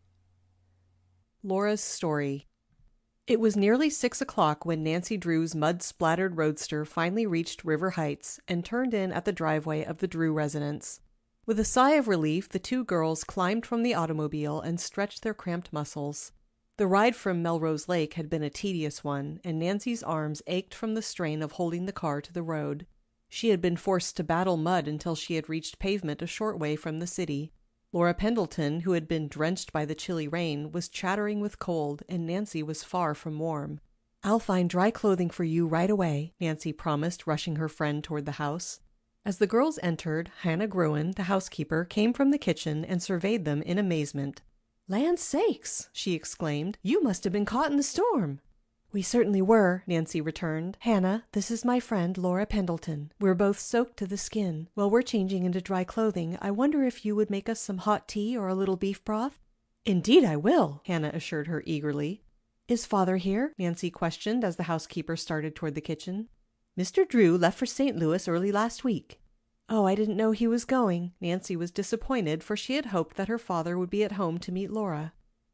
Laura's story. It was nearly 6 o'clock when Nancy Drew's mud-splattered roadster finally reached River Heights and turned in at the driveway of the Drew residence. With a sigh of relief, the two girls climbed from the automobile and stretched their cramped muscles. The ride from Melrose Lake had been a tedious one, and Nancy's arms ached from the strain of holding the car to the road. She had been forced to battle mud until she had reached pavement a short way from the city. Laura Pendleton, who had been drenched by the chilly rain, was chattering with cold, and Nancy was far from warm. "I'll find dry clothing for you right away," Nancy promised, rushing her friend toward the house. As the girls entered, Hannah Gruen, the housekeeper, came from the kitchen and surveyed them in amazement. "Land sakes!" she exclaimed. "You must have been caught in the storm." "We certainly were," Nancy returned. "Hannah, this is my friend Laura Pendleton. We're both soaked to the skin. While we're changing into dry clothing, I wonder if you would make us some hot tea or a little beef broth?" "Indeed I will," Hannah assured her eagerly. "Is Father here?" Nancy questioned as the housekeeper started toward the kitchen. "Mr. Drew left for St. Louis early last week." "Oh, I didn't know he was going." Nancy was disappointed, for she had hoped that her father would be at home to meet Laura.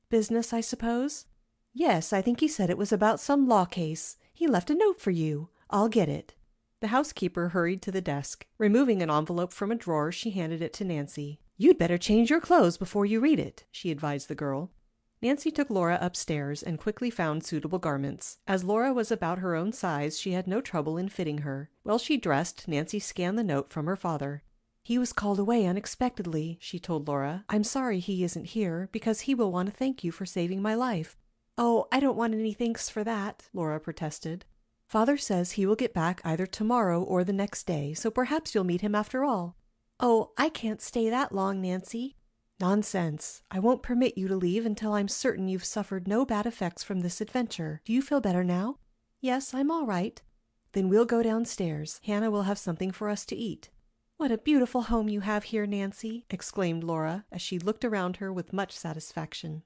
"Business, I suppose?" "Yes, I think he said it was about some law case. He left a note for you. I'll get it." The housekeeper hurried to the desk. Removing an envelope from a drawer, she handed it to Nancy. "You'd better change your clothes before you read it," she advised the girl. Nancy took Laura upstairs and quickly found suitable garments. As Laura was about her own size, she had no trouble in fitting her. While she dressed, Nancy scanned the note from her father. "He was called away unexpectedly," she told Laura. "I'm sorry he isn't here, because he will want to thank you for saving my life." "Oh, I don't want any thanks for that," Laura protested. "Father says he will get back either tomorrow or the next day, so perhaps you'll meet him after all." "Oh, I can't stay that long, Nancy." "Nonsense. I won't permit you to leave until I'm certain you've suffered no bad effects from this adventure. Do you feel better now?" "Yes, I'm all right." "Then we'll go downstairs. Hannah will have something for us to eat." "What a beautiful home you have here, Nancy," exclaimed Laura, as she looked around her with much satisfaction.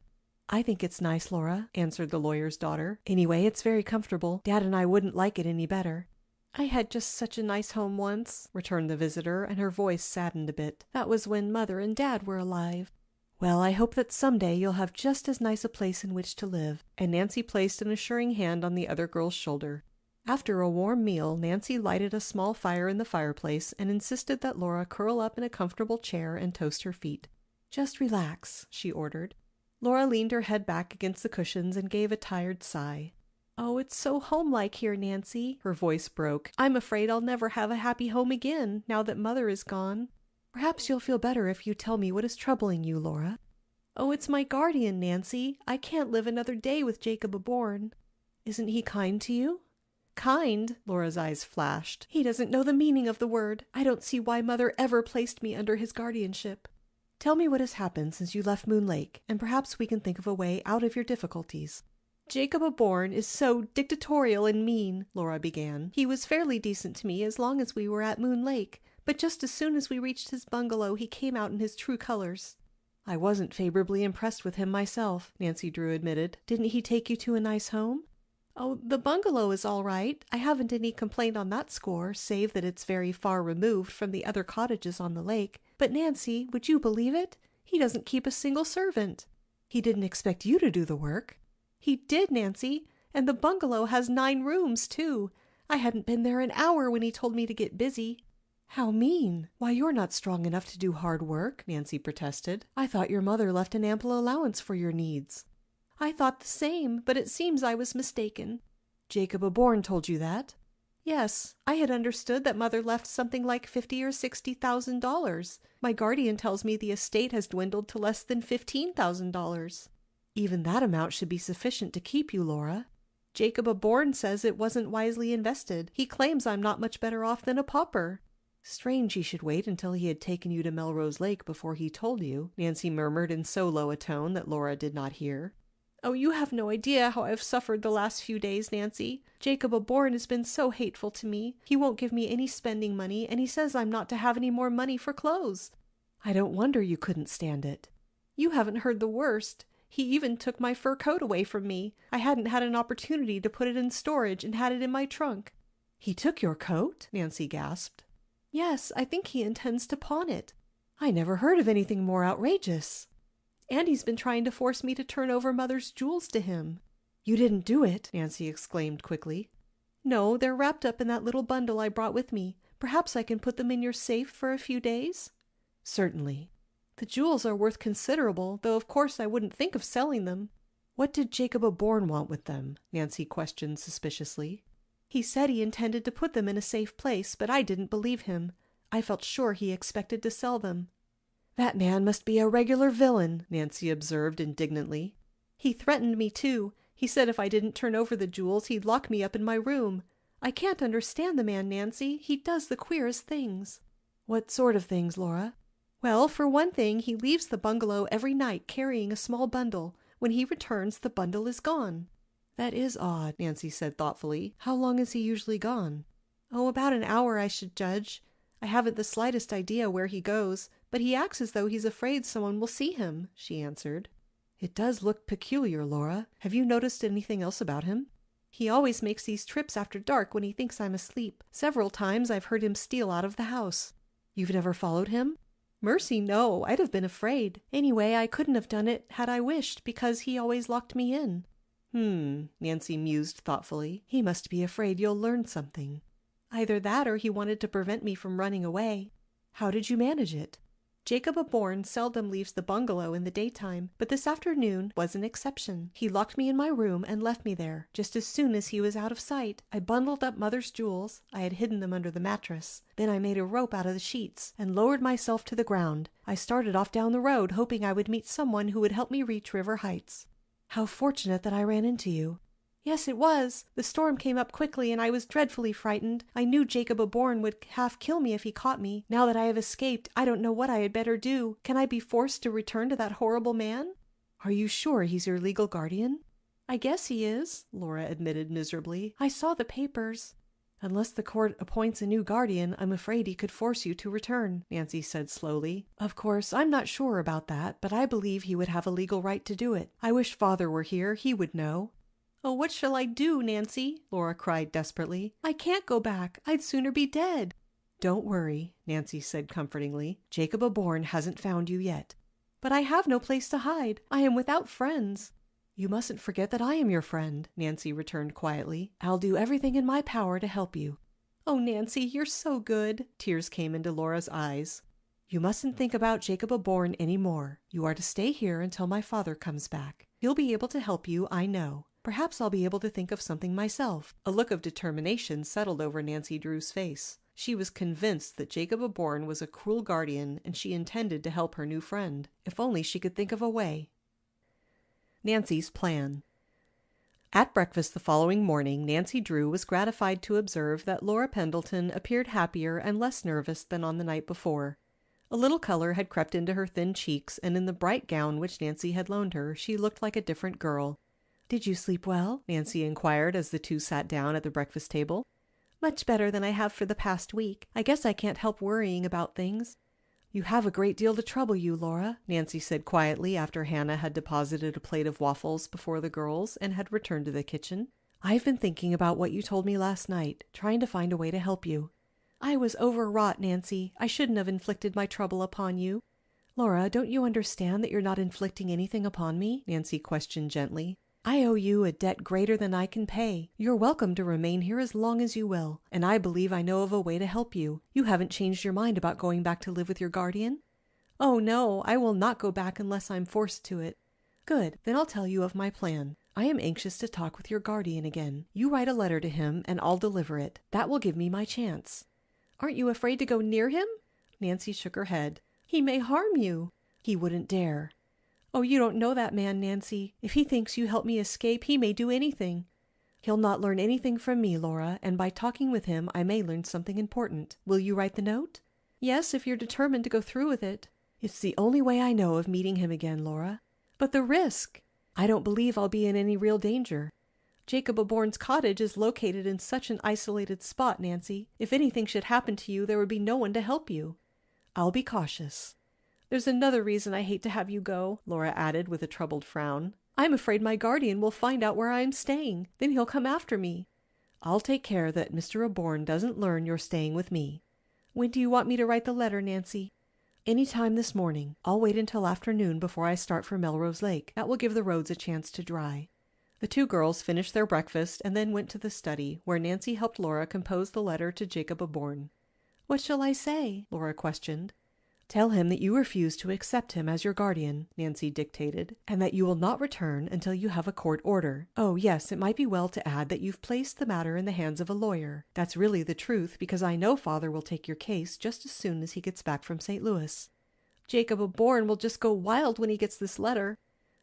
"I think it's nice, Laura," answered the lawyer's daughter. "Anyway, it's very comfortable. Dad and I wouldn't like it any better." "I had just such a nice home once," returned the visitor, and her voice saddened a bit. "That was when Mother and Dad were alive." "Well, I hope that someday you'll have just as nice a place in which to live," and Nancy placed an assuring hand on the other girl's shoulder. After a warm meal, Nancy lighted a small fire in the fireplace and insisted that Laura curl up in a comfortable chair and toast her feet. "Just relax," she ordered. Laura leaned her head back against the cushions and gave a tired sigh. "Oh, it's so homelike here, Nancy." Her voice broke. "I'm afraid I'll never have a happy home again, now that Mother is gone." "Perhaps you'll feel better if you tell me what is troubling you, Laura." "Oh, it's my guardian, Nancy. I can't live another day with Jacob Bourne." "Isn't he kind to you?" "Kind?" Laura's eyes flashed. "He doesn't know the meaning of the word. I don't see why Mother ever placed me under his guardianship." "Tell me what has happened since you left Moon Lake, and perhaps we can think of a way out of your difficulties." "Jacob Bourne is so dictatorial and mean," Laura began. "He was fairly decent to me as long as we were at Moon Lake, but just as soon as we reached his bungalow he came out in his true colors." "I wasn't favorably impressed with him myself," Nancy Drew admitted. "Didn't he take you to a nice home?" "Oh, the bungalow is all right. I haven't any complaint on that score, save that it's very far removed from the other cottages on the lake. But Nancy, would you believe it? He doesn't keep a single servant." "He didn't expect you to do the work." "He did, Nancy. And the bungalow has 9 rooms, too. I hadn't been there an hour when he told me to get busy." "How mean! Why, you're not strong enough to do hard work," Nancy protested. "I thought your mother left an ample allowance for your needs." "I thought the same, but it seems I was mistaken." "Jacob Bourne told you that?" "Yes. I had understood that Mother left something like $50,000 or $60,000. My guardian tells me the estate has dwindled to less than $15,000. "Even that amount should be sufficient to keep you, Laura." "Jacob Bourne says it wasn't wisely invested. He claims I'm not much better off than a pauper." "Strange he should wait until he had taken you to Melrose Lake before he told you," Nancy murmured in so low a tone that Laura did not hear. "Oh, you have no idea how I've suffered the last few days, Nancy. Jacob Bourne has been so hateful to me. He won't give me any spending money, and he says I'm not to have any more money for clothes." "I don't wonder you couldn't stand it." "You haven't heard the worst. He even took my fur coat away from me. I hadn't had an opportunity to put it in storage and had it in my trunk." "He took your coat?" Nancy gasped. "Yes, I think he intends to pawn it." "I never heard of anything more outrageous." "And he's been trying to force me to turn over Mother's jewels to him." "You didn't do it!" Nancy exclaimed quickly. "No, they're wrapped up in that little bundle I brought with me. Perhaps I can put them in your safe for a few days?" "Certainly." "The jewels are worth considerable, though of course I wouldn't think of selling them." "What did Jacob Bourne want with them?" Nancy questioned suspiciously. "He said he intended to put them in a safe place, but I didn't believe him. I felt sure he expected to sell them." "That man must be a regular villain," Nancy observed indignantly. "He threatened me, too. He said if I didn't turn over the jewels, he'd lock me up in my room. I can't understand the man, Nancy. He does the queerest things." What sort of things, Laura? Well, for one thing, he leaves the bungalow every night carrying a small bundle. When he returns, the bundle is gone. That is odd, Nancy said thoughtfully. How long is he usually gone? Oh, about an hour, I should judge. I haven't the slightest idea where he goes, but he acts as though he's afraid someone will see him, she answered. It does look peculiar, Laura. Have you noticed anything else about him? He always makes these trips after dark when he thinks I'm asleep. Several times I've heard him steal out of the house. You've never followed him? Mercy, no. I'd have been afraid. Anyway, I couldn't have done it had I wished, because he always locked me in. Nancy mused thoughtfully. He must be afraid you'll learn something. Either that or he wanted to prevent me from running away. How did you manage it? Jacob O'Born seldom leaves the bungalow in the daytime, but this afternoon was an exception. He locked me in my room and left me there. Just as soon as he was out of sight, I bundled up Mother's jewels. I had hidden them under the mattress. Then I made a rope out of the sheets and lowered myself to the ground. I started off down the road, hoping I would meet someone who would help me reach River Heights. How fortunate that I ran into you. Yes, it was. The storm came up quickly, and I was dreadfully frightened. I knew Jacob O'Born would half kill me if he caught me. Now that I have escaped, I don't know what I had better do. Can I be forced to return to that horrible man? Are you sure he's your legal guardian? I guess he is, Laura admitted miserably. I saw the papers. Unless the court appoints a new guardian, I'm afraid he could force you to return, Nancy said slowly. Of course, I'm not sure about that, but I believe he would have a legal right to do it. I wish Father were here. He would know. Oh, what shall I do, Nancy? Laura cried desperately. I can't go back. I'd sooner be dead. Don't worry, Nancy said comfortingly. Jacob O'Born hasn't found you yet. But I have no place to hide. I am without friends. You mustn't forget that I am your friend, Nancy returned quietly. I'll do everything in my power to help you. Oh, Nancy, you're so good. Tears came into Laura's eyes. You mustn't think about Jacob O'Born any more. You are to stay here until my father comes back. He'll be able to help you, I know. Perhaps I'll be able to think of something myself. A look of determination settled over Nancy Drew's face. She was convinced that Jacob O'Born was a cruel guardian, and she intended to help her new friend. If only she could think of a way. Nancy's plan. At breakfast the following morning, Nancy Drew was gratified to observe that Laura Pendleton appeared happier and less nervous than on the night before. A little color had crept into her thin cheeks, and in the bright gown which Nancy had loaned her, she looked like a different girl. Did you sleep well? Nancy inquired as the two sat down at the breakfast table. Much better than I have for the past week. I guess I can't help worrying about things. You have a great deal to trouble you, Laura, Nancy said quietly after Hannah had deposited a plate of waffles before the girls and had returned to the kitchen. I've been thinking about what you told me last night, trying to find a way to help you. I was overwrought, Nancy. I shouldn't have inflicted my trouble upon you. Laura, don't you understand that you're not inflicting anything upon me? Nancy questioned gently. I owe you a debt greater than I can pay. You're welcome to remain here as long as you will, and I believe I know of a way to help you. You haven't changed your mind about going back to live with your guardian? Oh, no, I will not go back unless I'm forced to it. Good, then I'll tell you of my plan. I am anxious to talk with your guardian again. You write a letter to him, and I'll deliver it. That will give me my chance. Aren't you afraid to go near him? Nancy shook her head. He may harm you. He wouldn't dare. Oh, you don't know that man, Nancy. If he thinks you help me escape, he may do anything. He'll not learn anything from me, Laura, and by talking with him, I may learn something important. Will you write the note? Yes, if you're determined to go through with it. It's the only way I know of meeting him again, Laura. But the risk! I don't believe I'll be in any real danger. Jacob O'Born's cottage is located in such an isolated spot, Nancy. If anything should happen to you, there would be no one to help you. I'll be cautious. There's another reason I hate to have you go, Laura added with a troubled frown. I'm afraid my guardian will find out where I am staying. Then he'll come after me. I'll take care that Mr. O'Born doesn't learn you're staying with me. When do you want me to write the letter, Nancy? Any time this morning. I'll wait until afternoon before I start for Melrose Lake. That will give the roads a chance to dry. The two girls finished their breakfast and then went to the study, where Nancy helped Laura compose the letter to Jacob O'Born. What shall I say? Laura questioned. Tell him that you refuse to accept him as your guardian, Nancy dictated, and that you will not return until you have a court order. Oh, yes, it might be well to add that you've placed the matter in the hands of a lawyer. That's really the truth, because I know Father will take your case just as soon as he gets back from St. Louis. Jacob O'Born will just go wild when he gets this letter.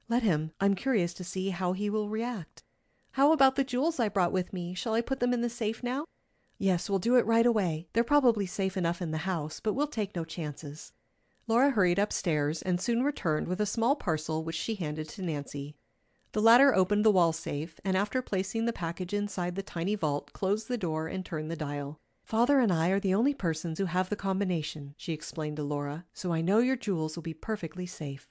Let him. I'm curious to see how he will react. How about the jewels I brought with me? Shall I put them in the safe now? Yes, we'll do it right away. They're probably safe enough in the house, but we'll take no chances. Laura hurried upstairs and soon returned with a small parcel which she handed to Nancy. The latter opened the wall safe, and after placing the package inside the tiny vault, closed the door and turned the dial. "Father and I are the only persons who have the combination," she explained to Laura, "so I know your jewels will be perfectly safe."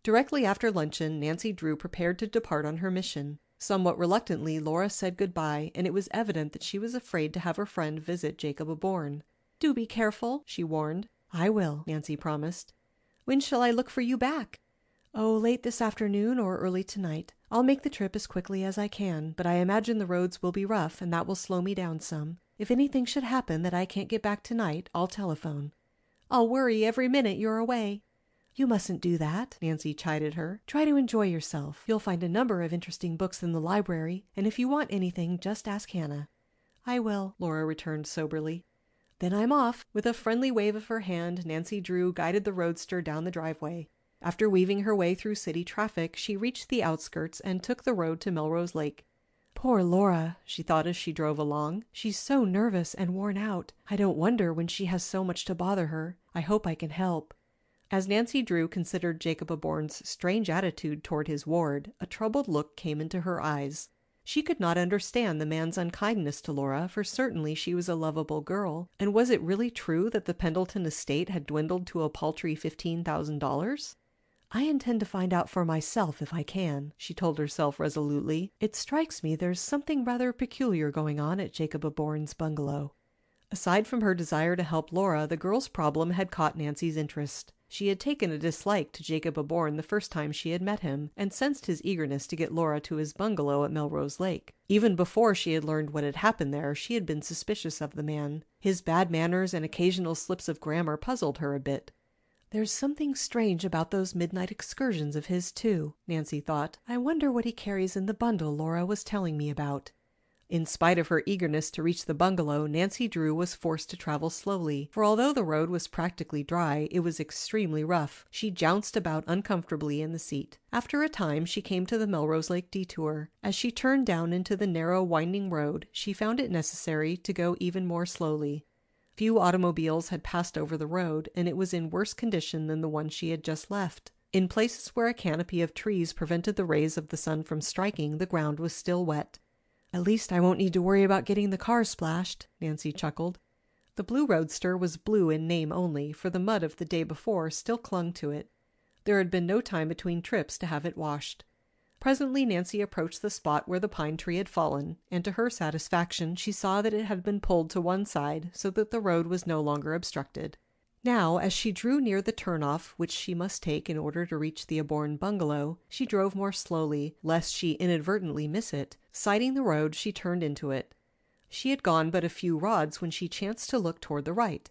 Directly after luncheon, Nancy Drew prepared to depart on her mission. Somewhat reluctantly, Laura said goodbye, and it was evident that she was afraid to have her friend visit Jacob Bourne. "Do be careful," she warned. "I will," Nancy promised. "When shall I look for you back?" "Oh, late this afternoon or early tonight. I'll make the trip as quickly as I can, but I imagine the roads will be rough, and that will slow me down some. If anything should happen that I can't get back tonight, I'll telephone." "I'll worry every minute you're away." "You mustn't do that," Nancy chided her. "Try to enjoy yourself. You'll find a number of interesting books in the library, and if you want anything, just ask Hannah." "I will," Laura returned soberly. "Then I'm off." With a friendly wave of her hand, Nancy Drew guided the roadster down the driveway. After weaving her way through city traffic, she reached the outskirts and took the road to Melrose Lake. "Poor Laura," she thought as she drove along. "She's so nervous and worn out. I don't wonder when she has so much to bother her. I hope I can help." As Nancy Drew considered Jacob Bourne's strange attitude toward his ward, a troubled look came into her eyes. She could not understand the man's unkindness to Laura, for certainly she was a lovable girl, and was it really true that the Pendleton estate had dwindled to a paltry $15,000? "I intend to find out for myself if I can," she told herself resolutely. "It strikes me there's something rather peculiar going on at Jacob Bourne's bungalow." Aside from her desire to help Laura, the girl's problem had caught Nancy's interest. She had taken a dislike to Jacob Bourne the first time she had met him, and sensed his eagerness to get Laura to his bungalow at Melrose Lake. Even before she had learned what had happened there, she had been suspicious of the man. His bad manners and occasional slips of grammar puzzled her a bit. "There's something strange about those midnight excursions of his, too," Nancy thought. "I wonder what he carries in the bundle Laura was telling me about." In spite of her eagerness to reach the bungalow, Nancy Drew was forced to travel slowly, for although the road was practically dry, it was extremely rough. She jounced about uncomfortably in the seat. After a time, she came to the Melrose Lake detour. As she turned down into the narrow, winding road, she found it necessary to go even more slowly. Few automobiles had passed over the road, and it was in worse condition than the one she had just left. In places where a canopy of trees prevented the rays of the sun from striking, the ground was still wet. "At least I won't need to worry about getting the car splashed," Nancy chuckled. The blue roadster was blue in name only, for the mud of the day before still clung to it. There had been no time between trips to have it washed. Presently Nancy approached the spot where the pine tree had fallen, and to her satisfaction she saw that it had been pulled to one side so that the road was no longer obstructed. Now, as she drew near the turnoff which she must take in order to reach the Bourne bungalow, she drove more slowly, lest she inadvertently miss it. Sighting the road, she turned into it. She had gone but a few rods when she chanced to look toward the right.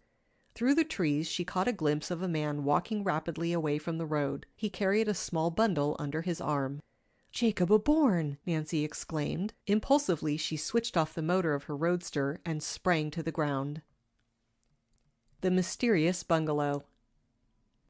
Through the trees she caught a glimpse of a man walking rapidly away from the road. He carried a small bundle under his arm. "Jacob Bourne!" Nancy exclaimed. Impulsively she switched off the motor of her roadster and sprang to the ground. The Mysterious Bungalow.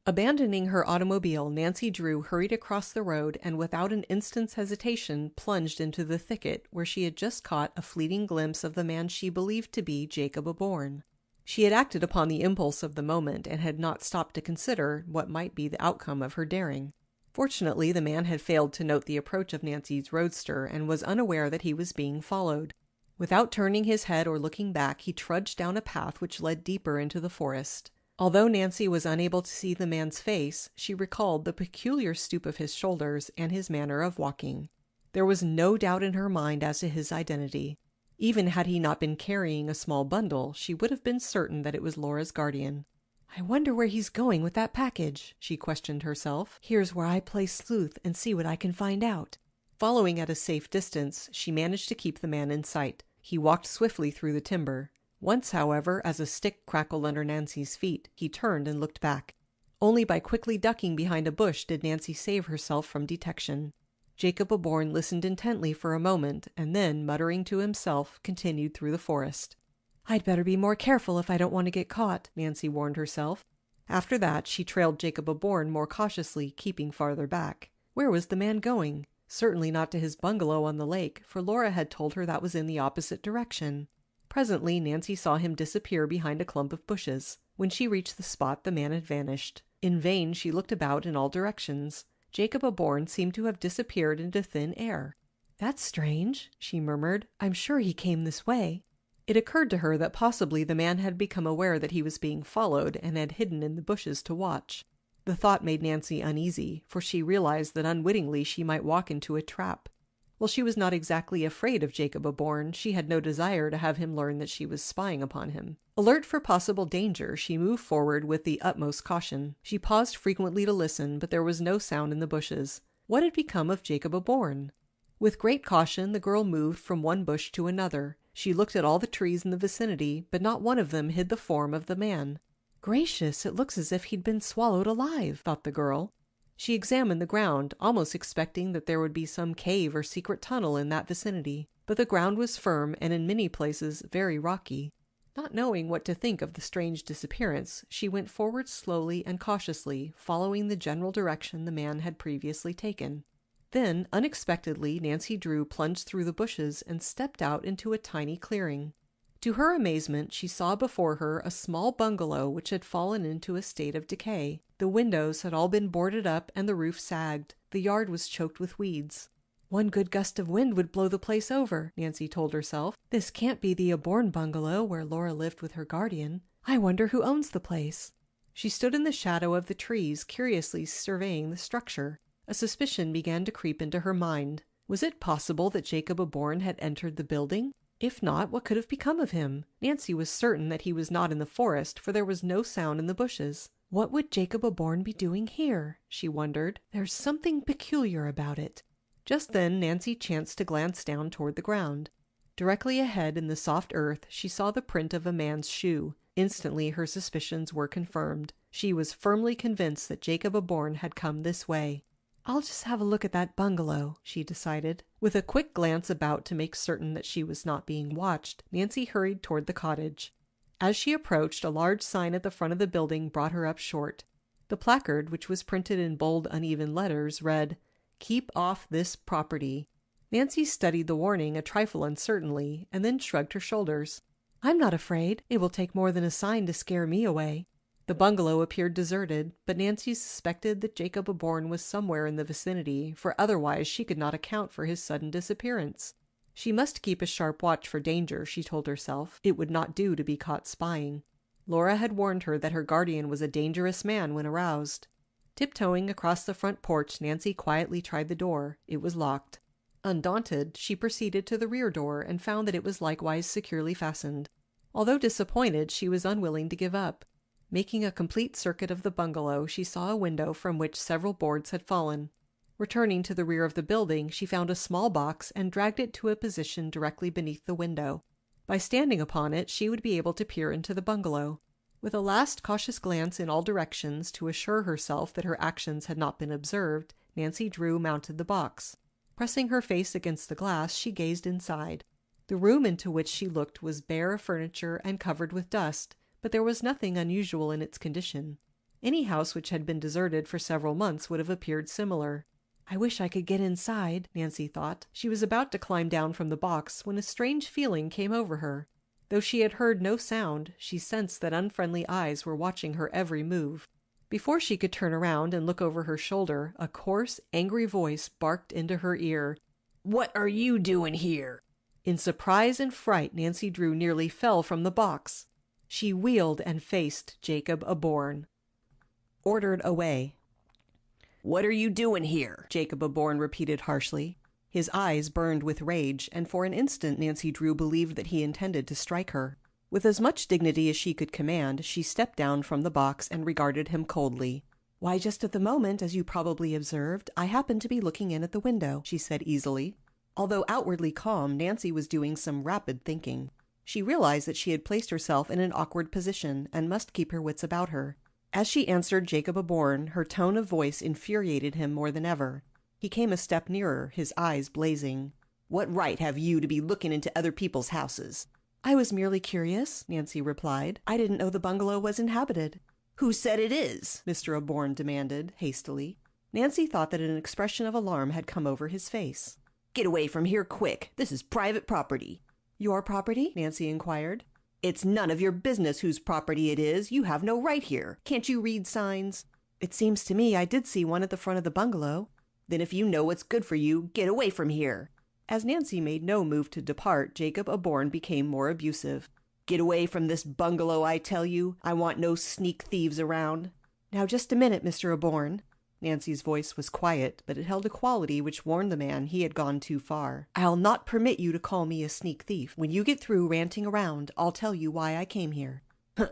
Abandoning her automobile, Nancy Drew hurried across the road and without an instant's hesitation plunged into the thicket where she had just caught a fleeting glimpse of the man she believed to be Jacob Bourne. She had acted upon the impulse of the moment and had not stopped to consider what might be the outcome of her daring. Fortunately, the man had failed to note the approach of Nancy's roadster and was unaware that he was being followed. Without turning his head or looking back, he trudged down a path which led deeper into the forest. Although Nancy was unable to see the man's face, she recalled the peculiar stoop of his shoulders and his manner of walking. There was no doubt in her mind as to his identity. Even had he not been carrying a small bundle, she would have been certain that it was Laura's guardian. "I wonder where he's going with that package," she questioned herself. "Here's where I play sleuth and see what I can find out." Following at a safe distance, she managed to keep the man in sight. He walked swiftly through the timber. Once, however, as a stick crackled under Nancy's feet, he turned and looked back. Only by quickly ducking behind a bush did Nancy save herself from detection. Jacob Bourne listened intently for a moment, and then, muttering to himself, continued through the forest. "I'd better be more careful if I don't want to get caught," Nancy warned herself. After that, she trailed Jacob Bourne more cautiously, keeping farther back. Where was the man going? Certainly not to his bungalow on the lake, for Laura had told her that was in the opposite direction. Presently Nancy saw him disappear behind a clump of bushes. When she reached the spot, the man had vanished. In vain she looked about in all directions. Jacob Aborn seemed to have disappeared into thin air. "That's strange," she murmured. "I'm sure he came this way." It occurred to her that possibly the man had become aware that he was being followed and had hidden in the bushes to watch. The thought made Nancy uneasy, for she realized that unwittingly she might walk into a trap. While she was not exactly afraid of Jacob Aborn, she had no desire to have him learn that she was spying upon him. Alert for possible danger, she moved forward with the utmost caution. She paused frequently to listen, but there was no sound in the bushes. What had become of Jacob Aborn? With great caution, the girl moved from one bush to another. She looked at all the trees in the vicinity, but not one of them hid the form of the man. "Gracious, it looks as if he'd been swallowed alive," thought the girl. She examined the ground, almost expecting that there would be some cave or secret tunnel in that vicinity, but the ground was firm and in many places very rocky. Not knowing what to think of the strange disappearance, she went forward slowly and cautiously, following the general direction the man had previously taken. Then, unexpectedly, Nancy Drew plunged through the bushes and stepped out into a tiny clearing. To her amazement, she saw before her a small bungalow which had fallen into a state of decay. The windows had all been boarded up and the roof sagged. The yard was choked with weeds. "One good gust of wind would blow the place over," Nancy told herself. "This can't be the Aborn bungalow where Laura lived with her guardian. I wonder who owns the place." She stood in the shadow of the trees, curiously surveying the structure. A suspicion began to creep into her mind. Was it possible that Jacob Aborn had entered the building? If not, what could have become of him? Nancy was certain that he was not in the forest, for there was no sound in the bushes. What would Jacob Aborn be doing here? She wondered. There's something peculiar about it. Just then Nancy chanced to glance down toward the ground. Directly ahead in the soft earth she saw the print of a man's shoe. Instantly her suspicions were confirmed. She was firmly convinced that Jacob Aborn had come this way. "I'll just have a look at that bungalow," she decided. With a quick glance about to make certain that she was not being watched, Nancy hurried toward the cottage. As she approached, a large sign at the front of the building brought her up short. The placard, which was printed in bold, uneven letters, read, "Keep off this property." Nancy studied the warning a trifle uncertainly, and then shrugged her shoulders. "I'm not afraid. It will take more than a sign to scare me away." The bungalow appeared deserted, but Nancy suspected that Jacob Aborn was somewhere in the vicinity, for otherwise she could not account for his sudden disappearance. She must keep a sharp watch for danger, she told herself. It would not do to be caught spying. Laura had warned her that her guardian was a dangerous man when aroused. Tiptoeing across the front porch, Nancy quietly tried the door. It was locked. Undaunted, she proceeded to the rear door and found that it was likewise securely fastened. Although disappointed, she was unwilling to give up. Making a complete circuit of the bungalow, she saw a window from which several boards had fallen. Returning to the rear of the building, she found a small box and dragged it to a position directly beneath the window. By standing upon it, she would be able to peer into the bungalow. With a last cautious glance in all directions to assure herself that her actions had not been observed, Nancy Drew mounted the box. Pressing her face against the glass, she gazed inside. The room into which she looked was bare of furniture and covered with dust, but there was nothing unusual in its condition. Any house which had been deserted for several months would have appeared similar. "I wish I could get inside," Nancy thought. She was about to climb down from the box when a strange feeling came over her. Though she had heard no sound, she sensed that unfriendly eyes were watching her every move. Before she could turn around and look over her shoulder, a coarse, angry voice barked into her ear. "What are you doing here?" In surprise and fright, Nancy Drew nearly fell from the box. She wheeled and faced Jacob Aborn. Ordered away. "What are you doing here?" Jacob Aborn repeated harshly. His eyes burned with rage, and for an instant Nancy Drew believed that he intended to strike her. With as much dignity as she could command, she stepped down from the box and regarded him coldly. "Why, just at the moment, as you probably observed, I happened to be looking in at the window," she said easily. Although outwardly calm, Nancy was doing some rapid thinking. She realized that she had placed herself in an awkward position and must keep her wits about her. As she answered Jacob Aborn, her tone of voice infuriated him more than ever. He came a step nearer, his eyes blazing. "What right have you to be looking into other people's houses?" "I was merely curious," Nancy replied. "I didn't know the bungalow was inhabited." "Who said it is?" Mr. Aborn demanded, hastily. Nancy thought that an expression of alarm had come over his face. "Get away from here quick. This is private property." Your property? Nancy inquired. It's none of your business whose property it is. You have no right here. Can't you read signs? It seems to me I did see one at the front of the bungalow. Then if you know what's good for you, get away from here. As Nancy made no move to depart, Jacob Aborn became more abusive. Get away from this bungalow, I tell you. I want no sneak thieves around. Now just a minute, Mr. Aborn. Nancy's voice was quiet, but it held a quality which warned the man he had gone too far. I'll not permit you to call me a sneak thief. When you get through ranting around, I'll tell you why I came here.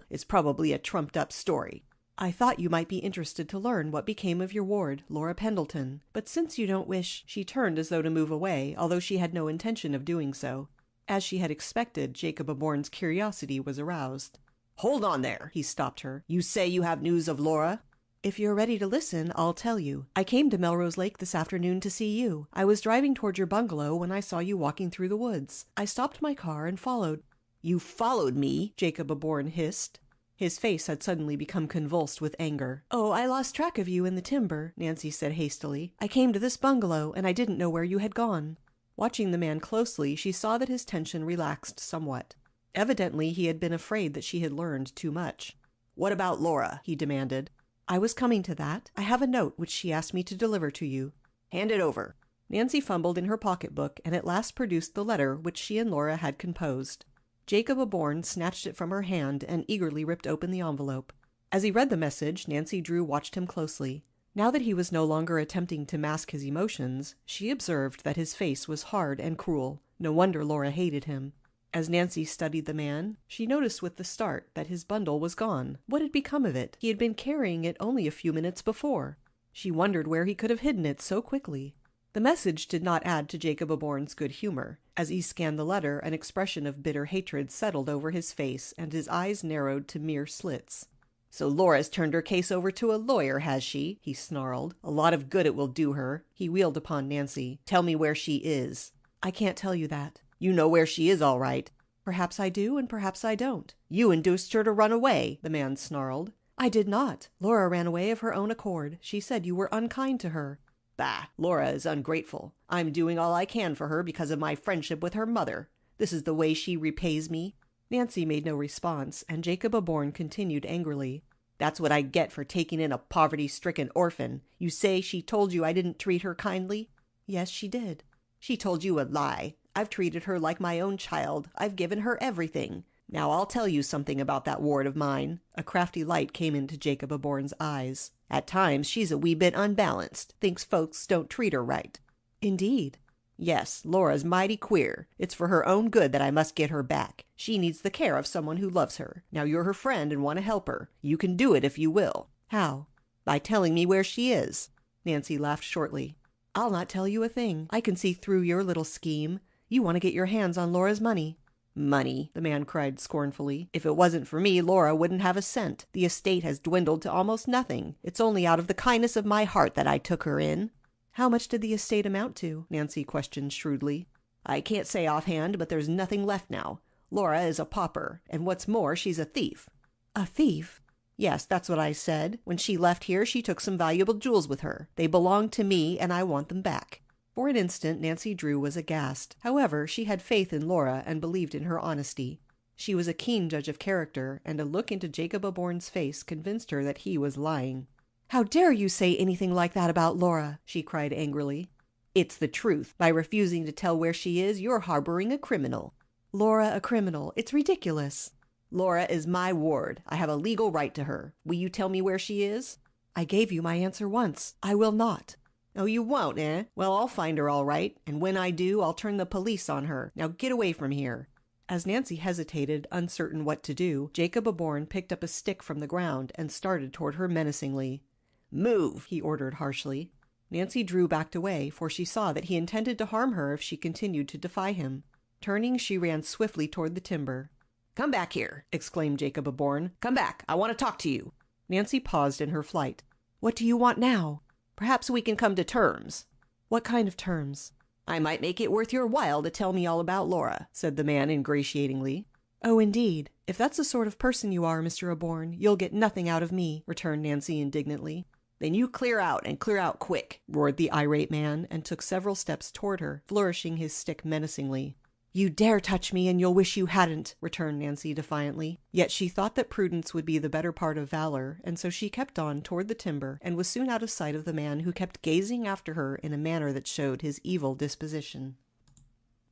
It's probably a trumped-up story. I thought you might be interested to learn what became of your ward, Laura Pendleton. But since you don't wish— She turned as though to move away, although she had no intention of doing so. As she had expected, Jacob Aborn's curiosity was aroused. Hold on there, he stopped her. You say you have news of Laura? If you're ready to listen, I'll tell you. I came to Melrose Lake this afternoon to see you. I was driving toward your bungalow when I saw you walking through the woods. I stopped my car and followed. You followed me? Jacob Aborn hissed. His face had suddenly become convulsed with anger. Oh, I lost track of you in the timber, Nancy said hastily. I came to this bungalow, and I didn't know where you had gone. Watching the man closely, she saw that his tension relaxed somewhat. Evidently, he had been afraid that she had learned too much. What about Laura? He demanded. I was coming to that. I have a note which she asked me to deliver to you. Hand it over. Nancy fumbled in her pocketbook and at last produced the letter which she and Laura had composed. Jacob Aborn snatched it from her hand and eagerly ripped open the envelope. As he read the message, Nancy Drew watched him closely. Now that he was no longer attempting to mask his emotions, she observed that his face was hard and cruel. No wonder Laura hated him. As Nancy studied the man, she noticed with a start that his bundle was gone. What had become of it? He had been carrying it only a few minutes before. She wondered where he could have hidden it so quickly. The message did not add to Jacob Aborn's good humor. As he scanned the letter, an expression of bitter hatred settled over his face, and his eyes narrowed to mere slits. So Laura's turned her case over to a lawyer, has she? He snarled. A lot of good it will do her. He wheeled upon Nancy. Tell me where she is. I can't tell you that. You know where she is, all right. Perhaps I do, and perhaps I don't. You induced her to run away, the man snarled. I did not. Laura ran away of her own accord. She said you were unkind to her. Bah, Laura is ungrateful. I'm doing all I can for her because of my friendship with her mother. This is the way she repays me. Nancy made no response, and Jacob Aborn continued angrily. That's what I get for taking in a poverty-stricken orphan. You say she told you I didn't treat her kindly? Yes, she did. She told you a lie. I've treated her like my own child. I've given her everything. Now I'll tell you something about that ward of mine. A crafty light came into Jacob Aborn's eyes. At times she's a wee bit unbalanced. Thinks folks don't treat her right. Indeed. Yes, Laura's mighty queer. It's for her own good that I must get her back. She needs the care of someone who loves her. Now you're her friend and want to help her. You can do it if you will. How? By telling me where she is. Nancy laughed shortly. I'll not tell you a thing. I can see through your little scheme. You want to get your hands on Laura's money. Money, the man cried scornfully. If it wasn't for me, Laura wouldn't have a cent. The estate has dwindled to almost nothing. It's only out of the kindness of my heart that I took her in. How much did the estate amount to? Nancy questioned shrewdly. I can't say offhand, but there's nothing left now. Laura is a pauper, and what's more, she's a thief. A thief? Yes, that's what I said. When she left here, she took some valuable jewels with her. They belong to me, and I want them back. For an instant, Nancy Drew was aghast. However, she had faith in Laura and believed in her honesty. She was a keen judge of character, and a look into Jacob Aborn's face convinced her that he was lying. How dare you say anything like that about Laura? She cried angrily. It's the truth. By refusing to tell where she is, you're harboring a criminal. Laura a criminal? It's ridiculous. Laura is my ward. I have a legal right to her. Will you tell me where she is? I gave you my answer once. I will not. Oh, you won't, eh? Well, I'll find her all right, and when I do, I'll turn the police on her. Now get away from here. As Nancy hesitated, uncertain what to do, Jacob Aborn picked up a stick from the ground and started toward her menacingly. Move, he ordered harshly. Nancy Drew backed away, for she saw that he intended to harm her if she continued to defy him. Turning, she ran swiftly toward the timber. Come back here, exclaimed Jacob Aborn. Come back. I want to talk to you. Nancy paused in her flight. What do you want now? Perhaps we can come to terms. What kind of terms? I might make it worth your while to tell me all about Laura, said the man ingratiatingly. Oh, indeed. If that's the sort of person you are, Mr. Aborn, you'll get nothing out of me, returned Nancy indignantly. Then you clear out, and clear out quick, roared the irate man, and took several steps toward her, flourishing his stick menacingly. "You dare touch me, and you'll wish you hadn't," returned Nancy defiantly. Yet she thought that prudence would be the better part of valor, and so she kept on toward the timber, and was soon out of sight of the man who kept gazing after her in a manner that showed his evil disposition.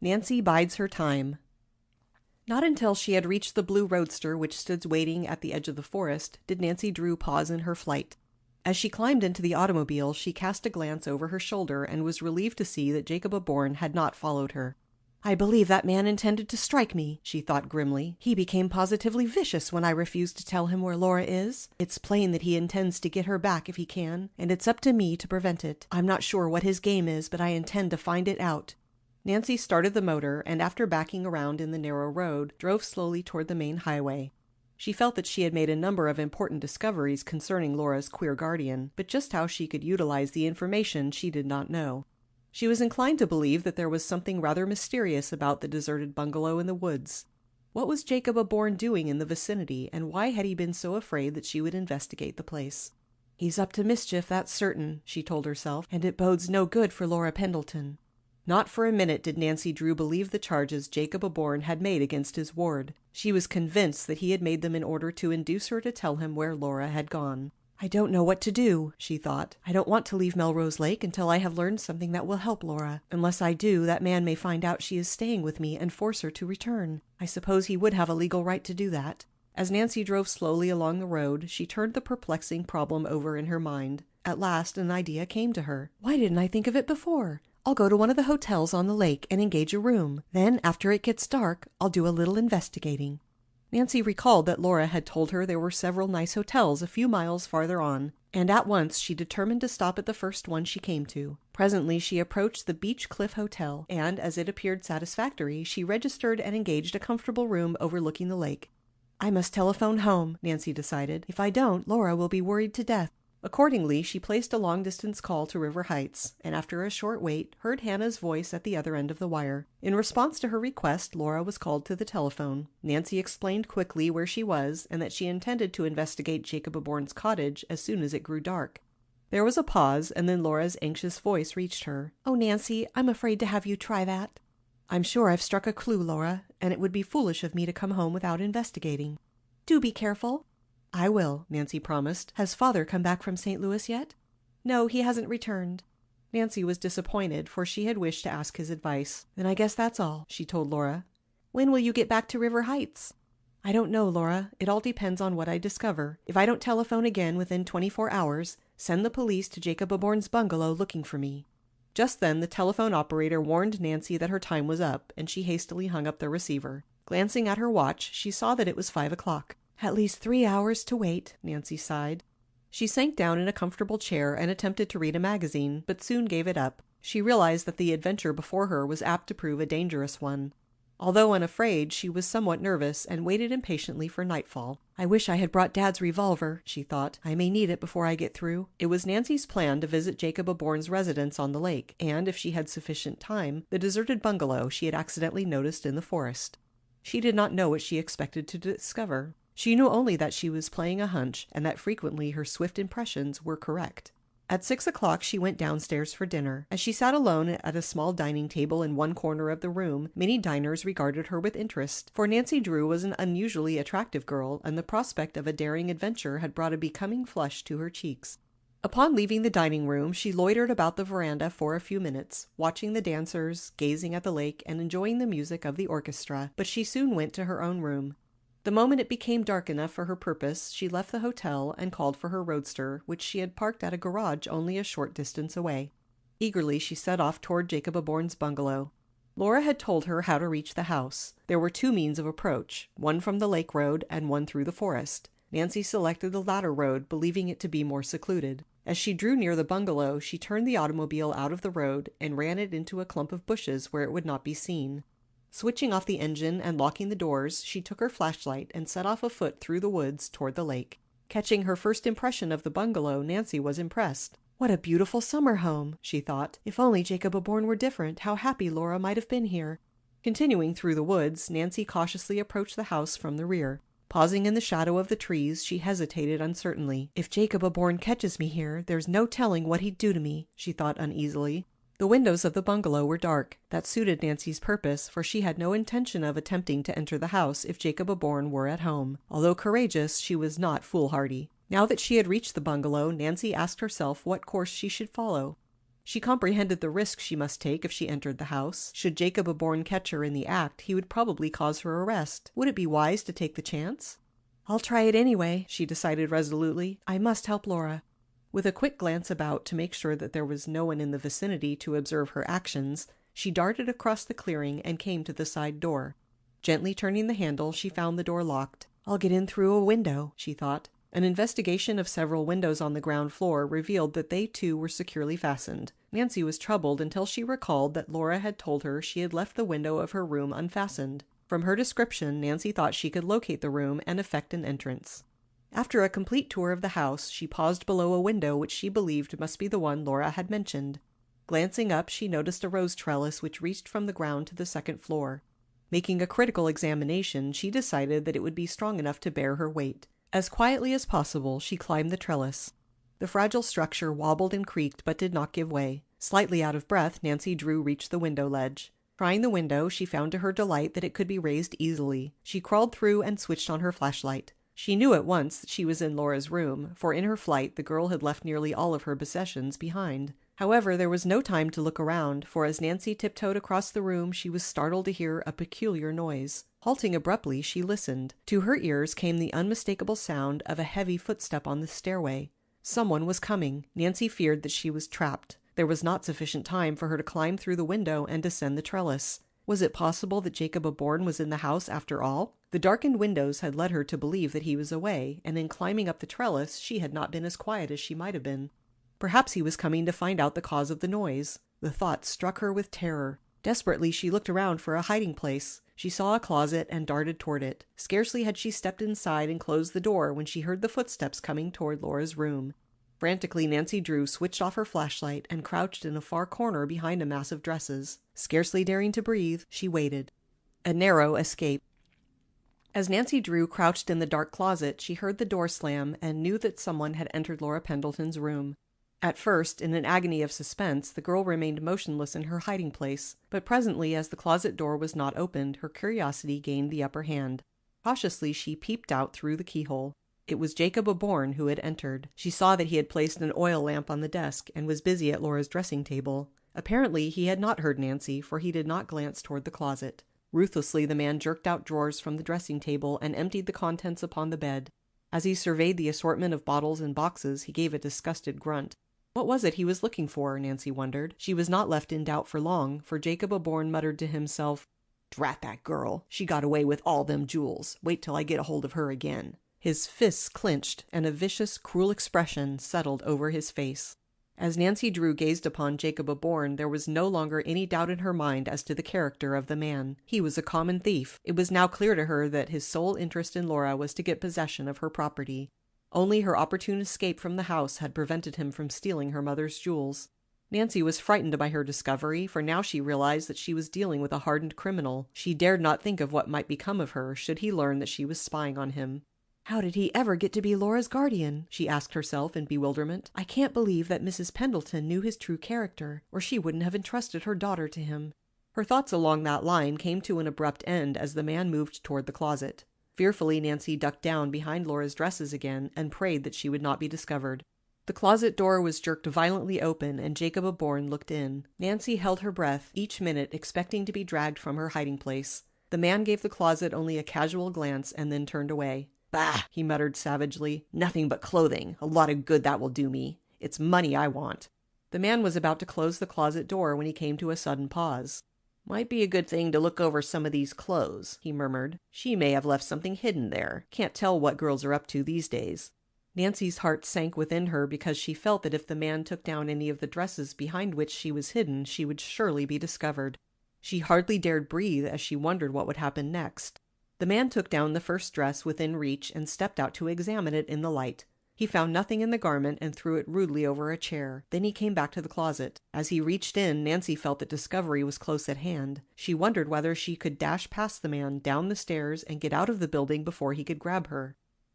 Nancy bides her time. Not until she had reached the blue roadster which stood waiting at the edge of the forest did Nancy Drew pause in her flight. As she climbed into the automobile, she cast a glance over her shoulder and was relieved to see that Jacob Aborn had not followed her. "I believe that man intended to strike me," she thought grimly. "He became positively vicious when I refused to tell him where Laura is. It's plain that he intends to get her back if he can, and it's up to me to prevent it. I'm not sure what his game is, but I intend to find it out." Nancy started the motor, and after backing around in the narrow road, drove slowly toward the main highway. She felt that she had made a number of important discoveries concerning Laura's queer guardian, but just how she could utilize the information she did not know. She was inclined to believe that there was something rather mysterious about the deserted bungalow in the woods. What was Jacob Aborn doing in the vicinity, and why had he been so afraid that she would investigate the place? "He's up to mischief, that's certain," she told herself, "and it bodes no good for Laura Pendleton." Not for a minute did Nancy Drew believe the charges Jacob Aborn had made against his ward. She was convinced that he had made them in order to induce her to tell him where Laura had gone. "I don't know what to do," she thought. "I don't want to leave Melrose Lake until I have learned something that will help Laura. Unless I do, that man may find out she is staying with me and force her to return. I suppose he would have a legal right to do that." As Nancy drove slowly along the road, she turned the perplexing problem over in her mind. At last an idea came to her. "Why didn't I think of it before? I'll go to one of the hotels on the lake and engage a room. Then, after it gets dark, I'll do a little investigating." Nancy recalled that Laura had told her there were several nice hotels a few miles farther on, and at once she determined to stop at the first one she came to. Presently she approached the Beach Cliff Hotel, and as it appeared satisfactory, she registered and engaged a comfortable room overlooking the lake. "I must telephone home," Nancy decided. "If I don't, Laura will be worried to death." Accordingly, she placed a long-distance call to River Heights, and after a short wait, heard Hannah's voice at the other end of the wire. In response to her request, Laura was called to the telephone. Nancy explained quickly where she was, and that she intended to investigate Jacob Aborn's cottage as soon as it grew dark. There was a pause, and then Laura's anxious voice reached her. "Oh, Nancy, I'm afraid to have you try that." "I'm sure I've struck a clue, Laura, and it would be foolish of me to come home without investigating." "Do be careful." "I will," Nancy promised. "Has Father come back from St. Louis yet?" "No, he hasn't returned." Nancy was disappointed, for she had wished to ask his advice. "Then I guess that's all," she told Laura. "When will you get back to River Heights?" "I don't know, Laura. It all depends on what I discover. If I don't telephone again within 24 hours, send the police to Jacob Aborn's bungalow looking for me." Just then the telephone operator warned Nancy that her time was up, and she hastily hung up the receiver. Glancing at her watch, she saw that it was 5 o'clock. "At least 3 hours to wait," Nancy sighed. She sank down in a comfortable chair and attempted to read a magazine, but soon gave it up. She realized that the adventure before her was apt to prove a dangerous one. Although unafraid, she was somewhat nervous and waited impatiently for nightfall. "I wish I had brought Dad's revolver," she thought. "I may need it before I get through." It was Nancy's plan to visit Jacob Aborn's residence on the lake, and, if she had sufficient time, the deserted bungalow she had accidentally noticed in the forest. She did not know what she expected to discover. She knew only that she was playing a hunch, and that frequently her swift impressions were correct. At 6 o'clock she went downstairs for dinner. As she sat alone at a small dining table in one corner of the room, many diners regarded her with interest, for Nancy Drew was an unusually attractive girl, and the prospect of a daring adventure had brought a becoming flush to her cheeks. Upon leaving the dining room, she loitered about the veranda for a few minutes, watching the dancers, gazing at the lake, and enjoying the music of the orchestra, but she soon went to her own room. The moment it became dark enough for her purpose, she left the hotel and called for her roadster, which she had parked at a garage only a short distance away. Eagerly she set off toward Jacob Aborn's bungalow. Laura had told her how to reach the house. There were 2 means of approach, one from the lake road and one through the forest. Nancy selected the latter road, believing it to be more secluded. As she drew near the bungalow, she turned the automobile out of the road and ran it into a clump of bushes where it would not be seen. Switching off the engine and locking the doors, she took her flashlight and set off afoot through the woods toward the lake. Catching her first impression of the bungalow, Nancy was impressed. "What a beautiful summer home," she thought. "If only Jacob Aborn were different, how happy Laura might have been here." Continuing through the woods, Nancy cautiously approached the house from the rear. Pausing in the shadow of the trees, she hesitated uncertainly. "If Jacob Aborn catches me here, there's no telling what he'd do to me," she thought uneasily. The windows of the bungalow were dark. That suited Nancy's purpose, for she had no intention of attempting to enter the house if Jacob Aborn were at home. Although courageous, she was not foolhardy. Now that she had reached the bungalow, Nancy asked herself what course she should follow. She comprehended the risk she must take if she entered the house. Should Jacob Aborn catch her in the act, he would probably cause her arrest. Would it be wise to take the chance? "I'll try it anyway," she decided resolutely. "I must help Laura." With a quick glance about to make sure that there was no one in the vicinity to observe her actions, she darted across the clearing and came to the side door. Gently turning the handle, she found the door locked. "I'll get in through a window," she thought. An investigation of several windows on the ground floor revealed that they too were securely fastened. Nancy was troubled until she recalled that Laura had told her she had left the window of her room unfastened. From her description, Nancy thought she could locate the room and effect an entrance. After a complete tour of the house, she paused below a window which she believed must be the one Laura had mentioned. Glancing up, she noticed a rose trellis which reached from the ground to the second floor. Making a critical examination, she decided that it would be strong enough to bear her weight. As quietly as possible, she climbed the trellis. The fragile structure wobbled and creaked but did not give way. Slightly out of breath, Nancy Drew reached the window ledge. Trying the window, she found to her delight that it could be raised easily. She crawled through and switched on her flashlight. She knew at once that she was in Laura's room, for in her flight the girl had left nearly all of her possessions behind. However, there was no time to look around, for as Nancy tiptoed across the room, she was startled to hear a peculiar noise. Halting abruptly, she listened. To her ears came the unmistakable sound of a heavy footstep on the stairway. Someone was coming. Nancy feared that she was trapped. There was not sufficient time for her to climb through the window and descend the trellis. Was it possible that Jacob Aborn was in the house after all? The darkened windows had led her to believe that he was away, and in climbing up the trellis she had not been as quiet as she might have been. Perhaps he was coming to find out the cause of the noise. The thought struck her with terror. Desperately she looked around for a hiding place. She saw a closet and darted toward it. Scarcely had she stepped inside and closed the door when she heard the footsteps coming toward Laura's room. Frantically, Nancy Drew switched off her flashlight and crouched in a far corner behind a mass of dresses. Scarcely daring to breathe, she waited. A narrow escape. As Nancy Drew crouched in the dark closet, she heard the door slam and knew that someone had entered Laura Pendleton's room. At first, in an agony of suspense, the girl remained motionless in her hiding place, but presently, as the closet door was not opened, her curiosity gained the upper hand. Cautiously, she peeped out through the keyhole. It was Jacob Aborn who had entered. She saw that he had placed an oil lamp on the desk and was busy at Laura's dressing table. Apparently, he had not heard Nancy, for he did not glance toward the closet. Ruthlessly, the man jerked out drawers from the dressing table and emptied the contents upon the bed. As he surveyed the assortment of bottles and boxes, he gave a disgusted grunt. What was it he was looking for, Nancy wondered. She was not left in doubt for long, for Jacob Aborn muttered to himself, "Drat that girl. She got away with all them jewels. Wait till I get a hold of her again." His fists clenched, and a vicious, cruel expression settled over his face. As Nancy Drew gazed upon Jacob Aborn, there was no longer any doubt in her mind as to the character of the man. He was a common thief. It was now clear to her that his sole interest in Laura was to get possession of her property. Only her opportune escape from the house had prevented him from stealing her mother's jewels. Nancy was frightened by her discovery, for now she realized that she was dealing with a hardened criminal. She dared not think of what might become of her should he learn that she was spying on him. "How did he ever get to be Laura's guardian?" she asked herself in bewilderment. "I can't believe that Mrs. Pendleton knew his true character, or she wouldn't have entrusted her daughter to him." Her thoughts along that line came to an abrupt end as the man moved toward the closet. Fearfully, Nancy ducked down behind Laura's dresses again and prayed that she would not be discovered. The closet door was jerked violently open and Jacob Aborn looked in. Nancy held her breath, each minute expecting to be dragged from her hiding place. The man gave the closet only a casual glance and then turned away. "Bah!" he muttered savagely. "Nothing but clothing. A lot of good that will do me. It's money I want." The man was about to close the closet door when he came to a sudden pause. "Might be a good thing to look over some of these clothes," he murmured. "She may have left something hidden there. Can't tell what girls are up to these days." Nancy's heart sank within her because she felt that if the man took down any of the dresses behind which she was hidden, she would surely be discovered. She hardly dared breathe as she wondered what would happen next. The man took down the first dress within reach and stepped out to examine it in the light. He found nothing in the garment and threw it rudely over a chair. Then he came back to the closet. As he reached in, Nancy felt that discovery was close at hand. She wondered whether she could dash past the man, down the stairs, and get out of the building before he could grab her.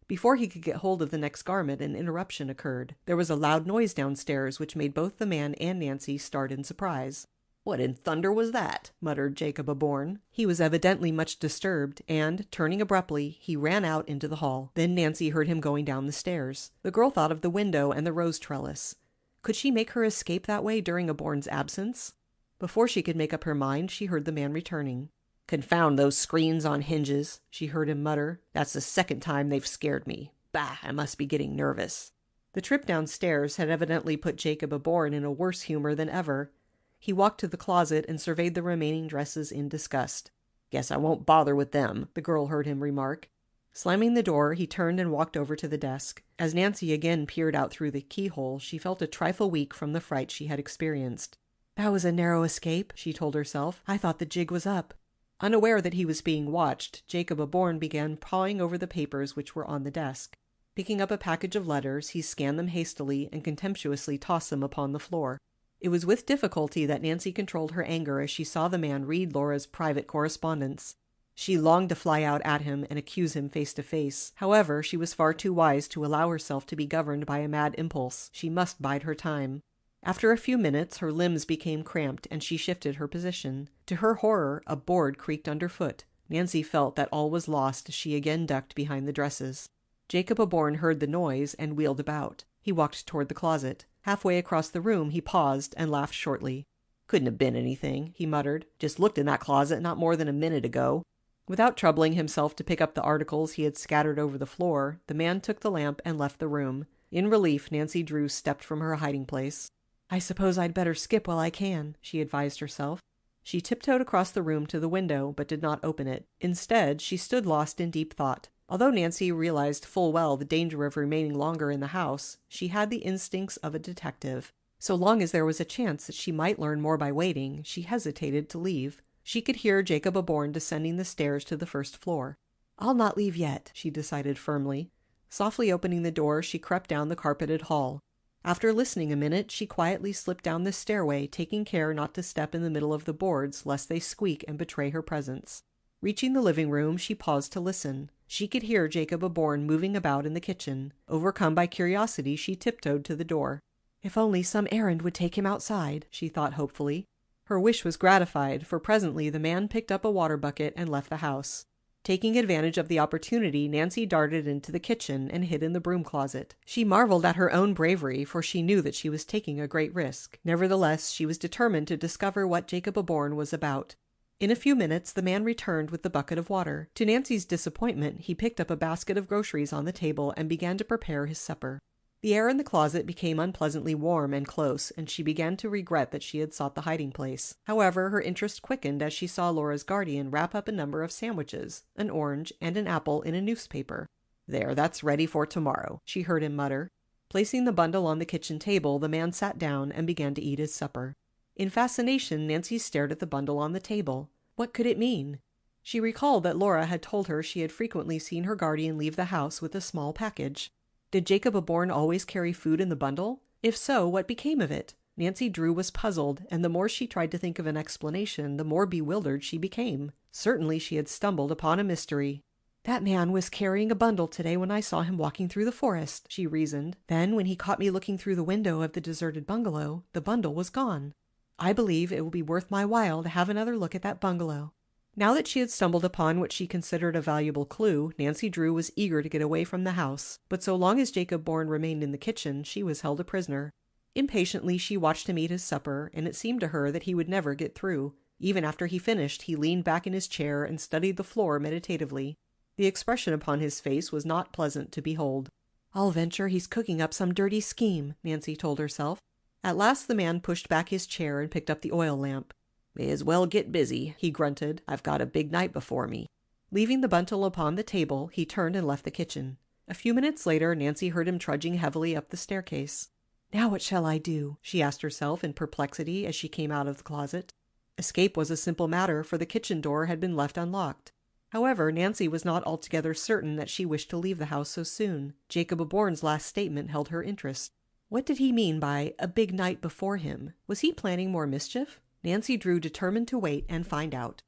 Before he could get hold of the next garment, an interruption occurred. There was a loud noise downstairs which made both the man and Nancy start in surprise. "What in thunder was that?" muttered Jacob Aborn. He was evidently much disturbed, and, turning abruptly, he ran out into the hall. Then Nancy heard him going down the stairs. The girl thought of the window and the rose trellis. Could she make her escape that way during Aborn's absence? Before she could make up her mind, she heard the man returning. "Confound those screens on hinges," she heard him mutter. "That's the second time they've scared me. Bah, I must be getting nervous." The trip downstairs had evidently put Jacob Aborn in a worse humor than ever. He walked to the closet and surveyed the remaining dresses in disgust. "Guess I won't bother with them," the girl heard him remark. Slamming the door, he turned and walked over to the desk. As Nancy again peered out through the keyhole, she felt a trifle weak from the fright she had experienced. "That was a narrow escape," she told herself. "I thought the jig was up." Unaware that he was being watched, Jacob Aborn began pawing over the papers which were on the desk. Picking up a package of letters, he scanned them hastily and contemptuously tossed them upon the floor. It was with difficulty that Nancy controlled her anger as she saw the man read Laura's private correspondence. She longed to fly out at him and accuse him face to face. However, she was far too wise to allow herself to be governed by a mad impulse. She must bide her time. After a few minutes, her limbs became cramped and she shifted her position. To her horror, a board creaked underfoot. Nancy felt that all was lost as she again ducked behind the dresses. Jacob Aborn heard the noise and wheeled about. He walked toward the closet. Halfway across the room, he paused and laughed shortly. "Couldn't have been anything," he muttered. "Just looked in that closet not more than a minute ago." Without troubling himself to pick up the articles he had scattered over the floor, the man took the lamp and left the room. In relief, Nancy Drew stepped from her hiding place. "I suppose I'd better skip while I can," she advised herself. She tiptoed across the room to the window, but did not open it. Instead, she stood lost in deep thought. Although Nancy realized full well the danger of remaining longer in the house, she had the instincts of a detective. So long as there was a chance that she might learn more by waiting, she hesitated to leave. She could hear Jacob Aborn descending the stairs to the first floor. "I'll not leave yet," she decided firmly. Softly opening the door, she crept down the carpeted hall. After listening a minute, she quietly slipped down the stairway, taking care not to step in the middle of the boards lest they squeak and betray her presence. Reaching the living room, she paused to listen. She could hear Jacob Aborn moving about in the kitchen. Overcome by curiosity, she tiptoed to the door. If only some errand would take him outside, she thought hopefully. Her wish was gratified, for presently the man picked up a water bucket and left the house. Taking advantage of the opportunity, Nancy darted into the kitchen and hid in the broom closet. She marveled at her own bravery, for she knew that she was taking a great risk. Nevertheless, she was determined to discover what Jacob Aborn was about. In a few minutes, the man returned with the bucket of water. To Nancy's disappointment, he picked up a basket of groceries on the table and began to prepare his supper. The air in the closet became unpleasantly warm and close, and she began to regret that she had sought the hiding place. However, her interest quickened as she saw Laura's guardian wrap up a number of sandwiches, an orange, and an apple in a newspaper. "There, that's ready for tomorrow," she heard him mutter. Placing the bundle on the kitchen table, the man sat down and began to eat his supper. In fascination, Nancy stared at the bundle on the table. What could it mean? She recalled that Laura had told her she had frequently seen her guardian leave the house with a small package. Did Jacob Aborn always carry food in the bundle? If so, what became of it? Nancy Drew was puzzled, and the more she tried to think of an explanation, the more bewildered she became. Certainly she had stumbled upon a mystery. "That man was carrying a bundle today when I saw him walking through the forest," she reasoned. "Then, when he caught me looking through the window of the deserted bungalow, the bundle was gone. I believe it will be worth my while to have another look at that bungalow." Now that she had stumbled upon what she considered a valuable clue, Nancy Drew was eager to get away from the house, but so long as Jacob Aborn remained in the kitchen, she was held a prisoner. Impatiently, she watched him eat his supper, and it seemed to her that he would never get through. Even after he finished, he leaned back in his chair and studied the floor meditatively. The expression upon his face was not pleasant to behold. "I'll venture he's cooking up some dirty scheme," Nancy told herself. At last the man pushed back his chair and picked up the oil lamp. "May as well get busy," he grunted. "I've got a big night before me." Leaving the bundle upon the table, he turned and left the kitchen. A few minutes later, Nancy heard him trudging heavily up the staircase. "Now what shall I do?" she asked herself in perplexity as she came out of the closet. Escape was a simple matter, for the kitchen door had been left unlocked. However, Nancy was not altogether certain that she wished to leave the house so soon. Jacob Aborn's last statement held her interest. What did he mean by a big night before him? Was he planning more mischief? Nancy Drew determined to wait and find out.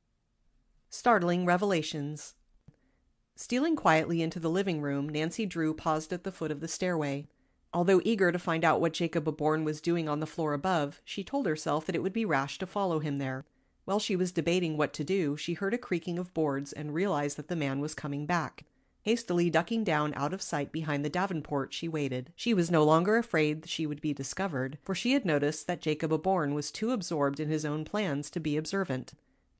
Startling revelations. Stealing quietly into the living room, Nancy Drew paused at the foot of the stairway. Although eager to find out what Jacob Aborn was doing on the floor above, she told herself that it would be rash to follow him there. While she was debating what to do, she heard a creaking of boards and realized that the man was coming back. Hastily ducking down out of sight behind the davenport, she waited. She was no longer afraid that she would be discovered, for she had noticed that Jacob Aborn was too absorbed in his own plans to be observant.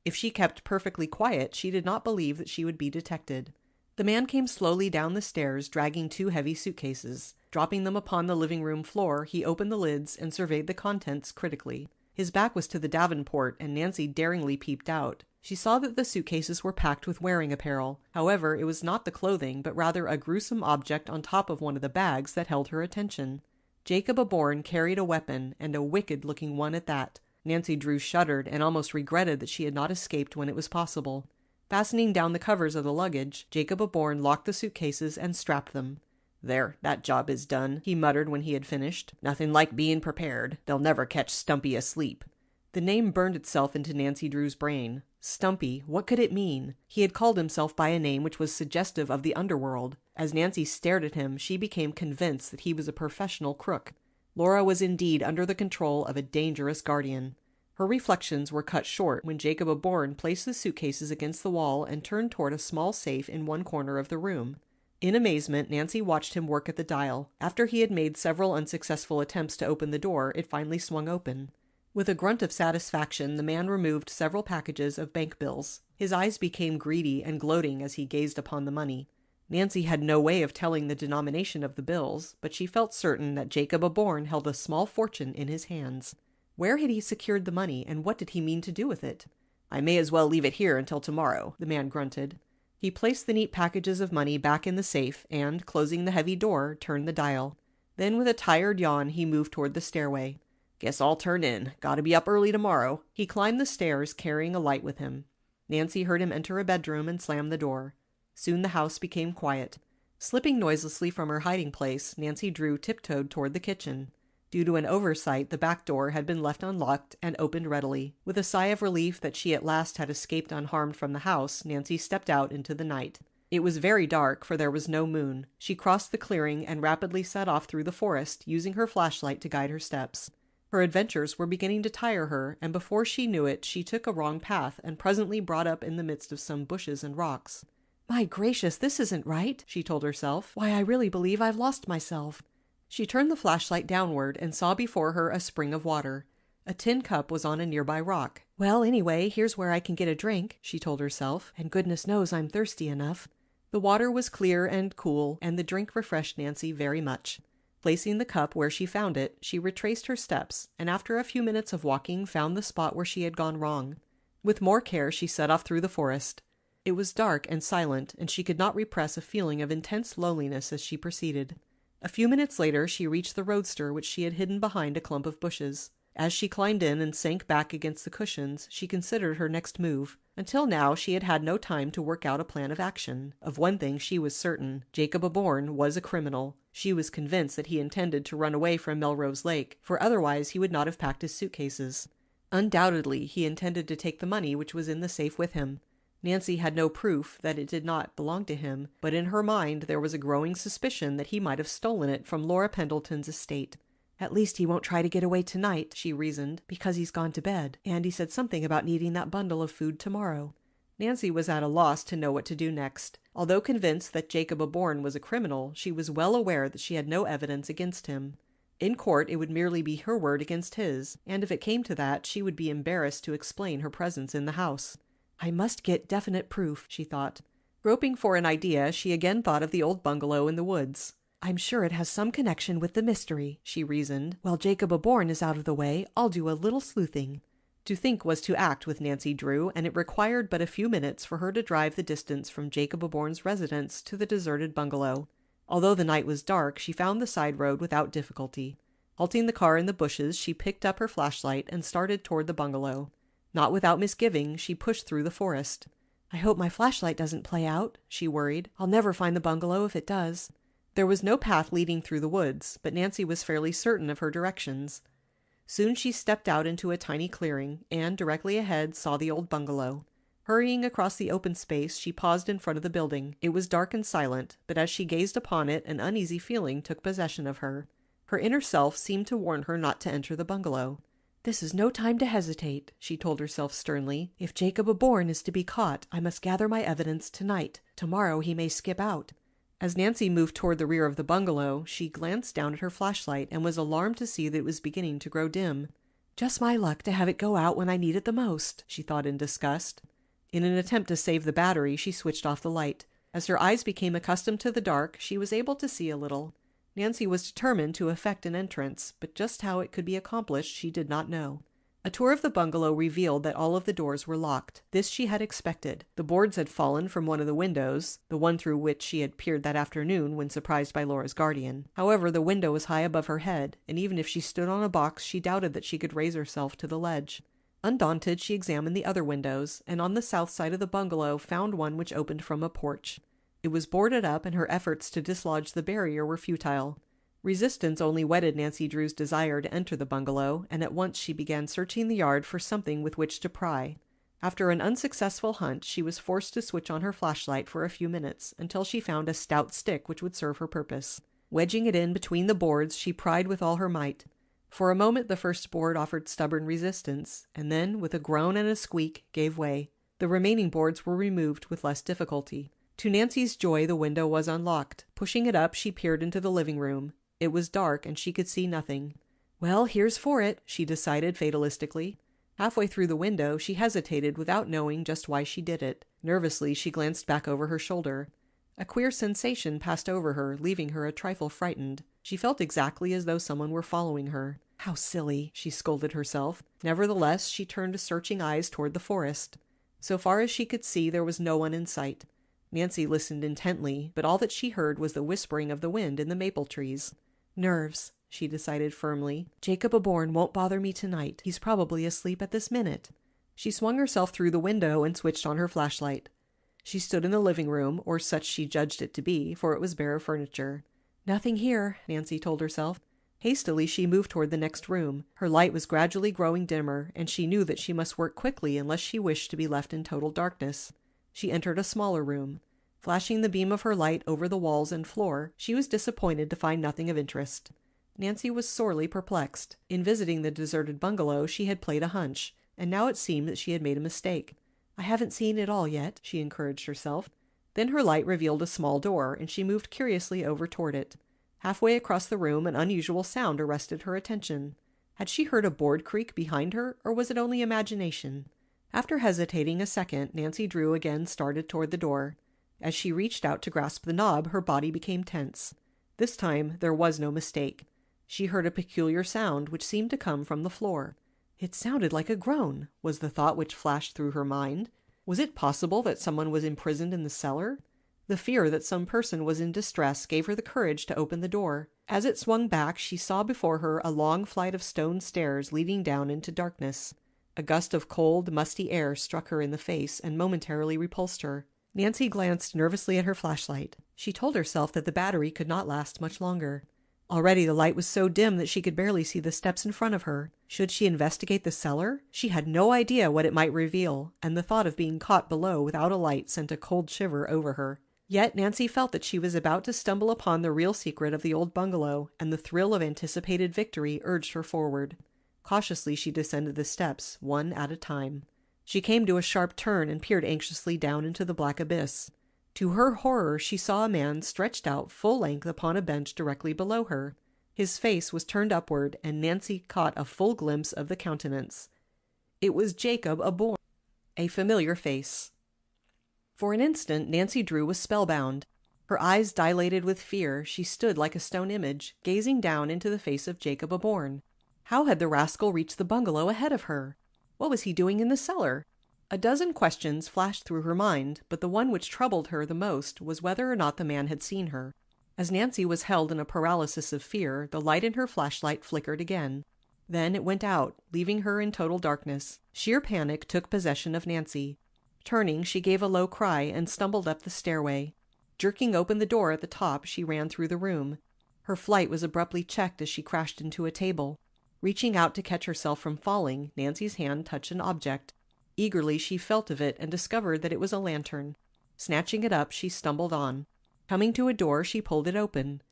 If she kept perfectly quiet, she did not believe that she would be detected. The man came slowly down the stairs, dragging 2 heavy suitcases. Dropping them upon the living room floor, he opened the lids and surveyed the contents critically. His back was to the davenport, and Nancy daringly peeped out. She saw that the suitcases were packed with wearing apparel. However, it was not the clothing, but rather a gruesome object on top of one of the bags that held her attention. Jacob Aborn carried a weapon, and a wicked-looking one at that. Nancy Drew shuddered and almost regretted that she had not escaped when it was possible. Fastening down the covers of the luggage, Jacob Aborn locked the suitcases and strapped them. "There, that job is done," he muttered when he had finished. "Nothing like being prepared. They'll never catch Stumpy asleep." The name burned itself into Nancy Drew's brain. Stumpy, what could it mean? He had called himself by a name which was suggestive of the underworld. As Nancy stared at him, she became convinced that he was a professional crook. Laura was indeed under the control of a dangerous guardian. Her reflections were cut short when Jacob Aborn placed the suitcases against the wall and turned toward a small safe in one corner of the room. In amazement, Nancy watched him work at the dial. After he had made several unsuccessful attempts to open the door, it finally swung open. With a grunt of satisfaction, the man removed several packages of bank bills. His eyes became greedy and gloating as he gazed upon the money. Nancy had no way of telling the denomination of the bills, but she felt certain that Jacob Aborn held a small fortune in his hands. Where had he secured the money, and what did he mean to do with it? "I may as well leave it here until tomorrow," the man grunted. He placed the neat packages of money back in the safe and, closing the heavy door, turned the dial. Then with a tired yawn he moved toward the stairway. "Guess I'll turn in. Gotta be up early tomorrow." He climbed the stairs, carrying a light with him. Nancy heard him enter a bedroom and slam the door. Soon the house became quiet. Slipping noiselessly from her hiding place, Nancy Drew tiptoed toward the kitchen. Due to an oversight, the back door had been left unlocked and opened readily. With a sigh of relief that she at last had escaped unharmed from the house, Nancy stepped out into the night. It was very dark, for there was no moon. She crossed the clearing and rapidly set off through the forest, using her flashlight to guide her steps. Her adventures were beginning to tire her, and before she knew it, she took a wrong path and presently brought up in the midst of some bushes and rocks. "My gracious, this isn't right," she told herself. "Why, I really believe I've lost myself." She turned the flashlight downward and saw before her a spring of water. A tin cup was on a nearby rock. "Well, anyway, here's where I can get a drink," she told herself, "and goodness knows I'm thirsty enough." The water was clear and cool, and the drink refreshed Nancy very much. Placing the cup where she found it, she retraced her steps, and after a few minutes of walking found the spot where she had gone wrong. With more care she set off through the forest. It was dark and silent, and she could not repress a feeling of intense loneliness as she proceeded. A few minutes later she reached the roadster which she had hidden behind a clump of bushes. As she climbed in and sank back against the cushions, she considered her next move. Until now she had had no time to work out a plan of action. Of one thing she was certain: Jacob Aborn was a criminal. She was convinced that he intended to run away from Melrose Lake, for otherwise he would not have packed his suitcases. Undoubtedly he intended to take the money which was in the safe with him. Nancy had no proof that it did not belong to him, but in her mind there was a growing suspicion that he might have stolen it from Laura Pendleton's estate. "At least he won't try to get away tonight," she reasoned, "because he's gone to bed, and he said something about needing that bundle of food tomorrow." Nancy was at a loss to know what to do next. Although convinced that Jacob Aborn was a criminal, she was well aware that she had no evidence against him. In court it would merely be her word against his, and if it came to that, she would be embarrassed to explain her presence in the house. "I must get definite proof," she thought. Groping for an idea, she again thought of the old bungalow in the woods. "I'm sure it has some connection with the mystery," she reasoned. "While Jacob Aborn is out of the way, I'll do a little sleuthing." To think was to act with Nancy Drew, and it required but a few minutes for her to drive the distance from Jacob Aborn's residence to the deserted bungalow. Although the night was dark, she found the side road without difficulty. Halting the car in the bushes, she picked up her flashlight and started toward the bungalow. Not without misgiving, she pushed through the forest. "I hope my flashlight doesn't play out," she worried. "I'll never find the bungalow if it does." There was no path leading through the woods, but Nancy was fairly certain of her directions. Soon she stepped out into a tiny clearing, and directly ahead saw the old bungalow. Hurrying across the open space, she paused in front of the building. It was dark and silent, but as she gazed upon it, an uneasy feeling took possession of her. Her inner self seemed to warn her not to enter the bungalow. "This is no time to hesitate," she told herself sternly. "If Jacob Aborn is to be caught, I must gather my evidence tonight. Tomorrow he may skip out." As Nancy moved toward the rear of the bungalow, she glanced down at her flashlight and was alarmed to see that it was beginning to grow dim. "Just my luck to have it go out when I need it the most," she thought in disgust. In an attempt to save the battery, she switched off the light. As her eyes became accustomed to the dark, she was able to see a little. Nancy was determined to effect an entrance, but just how it could be accomplished she did not know. A tour of the bungalow revealed that all of the doors were locked. This she had expected. The boards had fallen from one of the windows, the one through which she had peered that afternoon when surprised by Laura's guardian. However, the window was high above her head, and even if she stood on a box, she doubted that she could raise herself to the ledge. Undaunted, she examined the other windows, and on the south side of the bungalow found one which opened from a porch. It was boarded up, and her efforts to dislodge the barrier were futile. Resistance only whetted Nancy Drew's desire to enter the bungalow, and at once she began searching the yard for something with which to pry. After an unsuccessful hunt, she was forced to switch on her flashlight for a few minutes, until she found a stout stick which would serve her purpose. Wedging it in between the boards, she pried with all her might. For a moment the first board offered stubborn resistance, and then, with a groan and a squeak, gave way. The remaining boards were removed with less difficulty. To Nancy's joy, the window was unlocked. Pushing it up, she peered into the living room. It was dark, and she could see nothing. "Well, here's for it," she decided fatalistically. Halfway through the window, she hesitated without knowing just why she did it. Nervously, she glanced back over her shoulder. A queer sensation passed over her, leaving her a trifle frightened. She felt exactly as though someone were following her. "How silly," she scolded herself. Nevertheless, she turned searching eyes toward the forest. So far as she could see, there was no one in sight. Nancy listened intently, but all that she heard was the whispering of the wind in the maple trees. "Nerves," she decided firmly. "Jacob Aborn won't bother me tonight. He's probably asleep at this minute." She swung herself through the window and switched on her flashlight. She stood in the living room, or such she judged it to be, for it was bare of furniture. "Nothing here," Nancy told herself. Hastily, she moved toward the next room. Her light was gradually growing dimmer, and she knew that she must work quickly unless she wished to be left in total darkness. She entered a smaller room. Flashing the beam of her light over the walls and floor, she was disappointed to find nothing of interest. Nancy was sorely perplexed. In visiting the deserted bungalow, she had played a hunch, and now it seemed that she had made a mistake. "I haven't seen it all yet," she encouraged herself. Then her light revealed a small door, and she moved curiously over toward it. Halfway across the room, an unusual sound arrested her attention. Had she heard a board creak behind her, or was it only imagination? After hesitating a second, Nancy Drew again started toward the door. As she reached out to grasp the knob, her body became tense. This time there was no mistake. She heard a peculiar sound which seemed to come from the floor. It sounded like a groan, was the thought which flashed through her mind. Was it possible that someone was imprisoned in the cellar? The fear that some person was in distress gave her the courage to open the door. As it swung back, she saw before her a long flight of stone stairs leading down into darkness. A gust of cold, musty air struck her in the face and momentarily repulsed her. Nancy glanced nervously at her flashlight. She told herself that the battery could not last much longer. Already the light was so dim that she could barely see the steps in front of her. Should she investigate the cellar? She had no idea what it might reveal, and the thought of being caught below without a light sent a cold shiver over her. Yet Nancy felt that she was about to stumble upon the real secret of the old bungalow, and the thrill of anticipated victory urged her forward. Cautiously she descended the steps, one at a time. She came to a sharp turn and peered anxiously down into the black abyss. To her horror, she saw a man stretched out full length upon a bench directly below her. His face was turned upward, and Nancy caught a full glimpse of the countenance. It was Jacob Aborn, a familiar face. For an instant, Nancy Drew was spellbound. Her eyes dilated with fear, she stood like a stone image, gazing down into the face of Jacob Aborn. How had the rascal reached the bungalow ahead of her? What was he doing in the cellar? A dozen questions flashed through her mind, but the one which troubled her the most was whether or not the man had seen her. As Nancy was held in a paralysis of fear, the light in her flashlight flickered again. Then it went out, leaving her in total darkness. Sheer panic took possession of Nancy. Turning, she gave a low cry and stumbled up the stairway. Jerking open the door at the top, she ran through the room. Her flight was abruptly checked as she crashed into a table. Reaching out to catch herself from falling, Nancy's hand touched an object. Eagerly she felt of it and discovered that it was a lantern. Snatching it up, she stumbled on. Coming to a door, she pulled it open.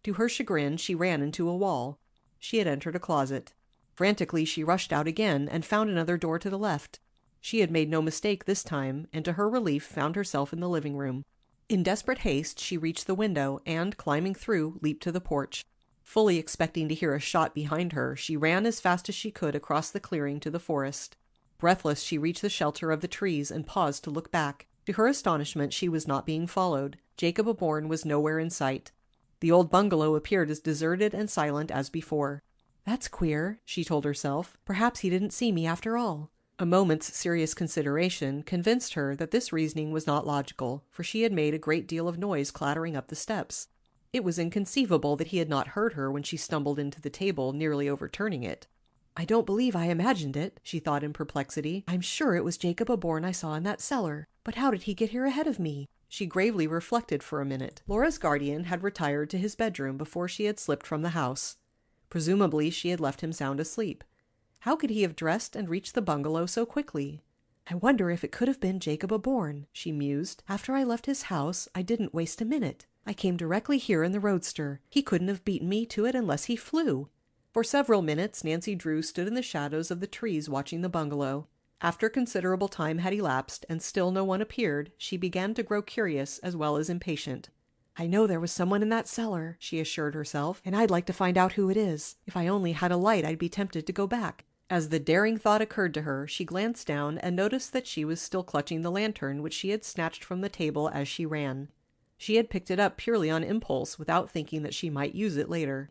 To her chagrin, she ran into a wall. She had entered a closet. Frantically, she rushed out again and found another door to the left. She had made no mistake this time, and to her relief found herself in the living room. In desperate haste, she reached the window and, climbing through, leaped to the porch. Fully expecting to hear a shot behind her, she ran as fast as she could across the clearing to the forest. Breathless, she reached the shelter of the trees and paused to look back. To her astonishment, she was not being followed. Jacob Aborn was nowhere in sight. The old bungalow appeared as deserted and silent as before. "That's queer," she told herself. "Perhaps he didn't see me after all." A moment's serious consideration convinced her that this reasoning was not logical, for she had made a great deal of noise clattering up the steps. It was inconceivable that he had not heard her when she stumbled into the table, nearly overturning it. "I don't believe I imagined it," she thought in perplexity. "I'm sure it was Jacob Aborn I saw in that cellar. But how did he get here ahead of me?" She gravely reflected for a minute. Laura's guardian had retired to his bedroom before she had slipped from the house. Presumably she had left him sound asleep. How could he have dressed and reached the bungalow so quickly? "I wonder if it could have been Jacob Aborn," she mused. "After I left his house, I didn't waste a minute. I came directly here in the roadster. He couldn't have beaten me to it unless he flew." For several minutes Nancy Drew stood in the shadows of the trees watching the bungalow. After considerable time had elapsed and still no one appeared, she began to grow curious as well as impatient. "I know there was someone in that cellar," she assured herself, "and I'd like to find out who it is. If I only had a light, I'd be tempted to go back." As the daring thought occurred to her, she glanced down and noticed that she was still clutching the lantern which she had snatched from the table as she ran. She had picked it up purely on impulse, without thinking that she might use it later.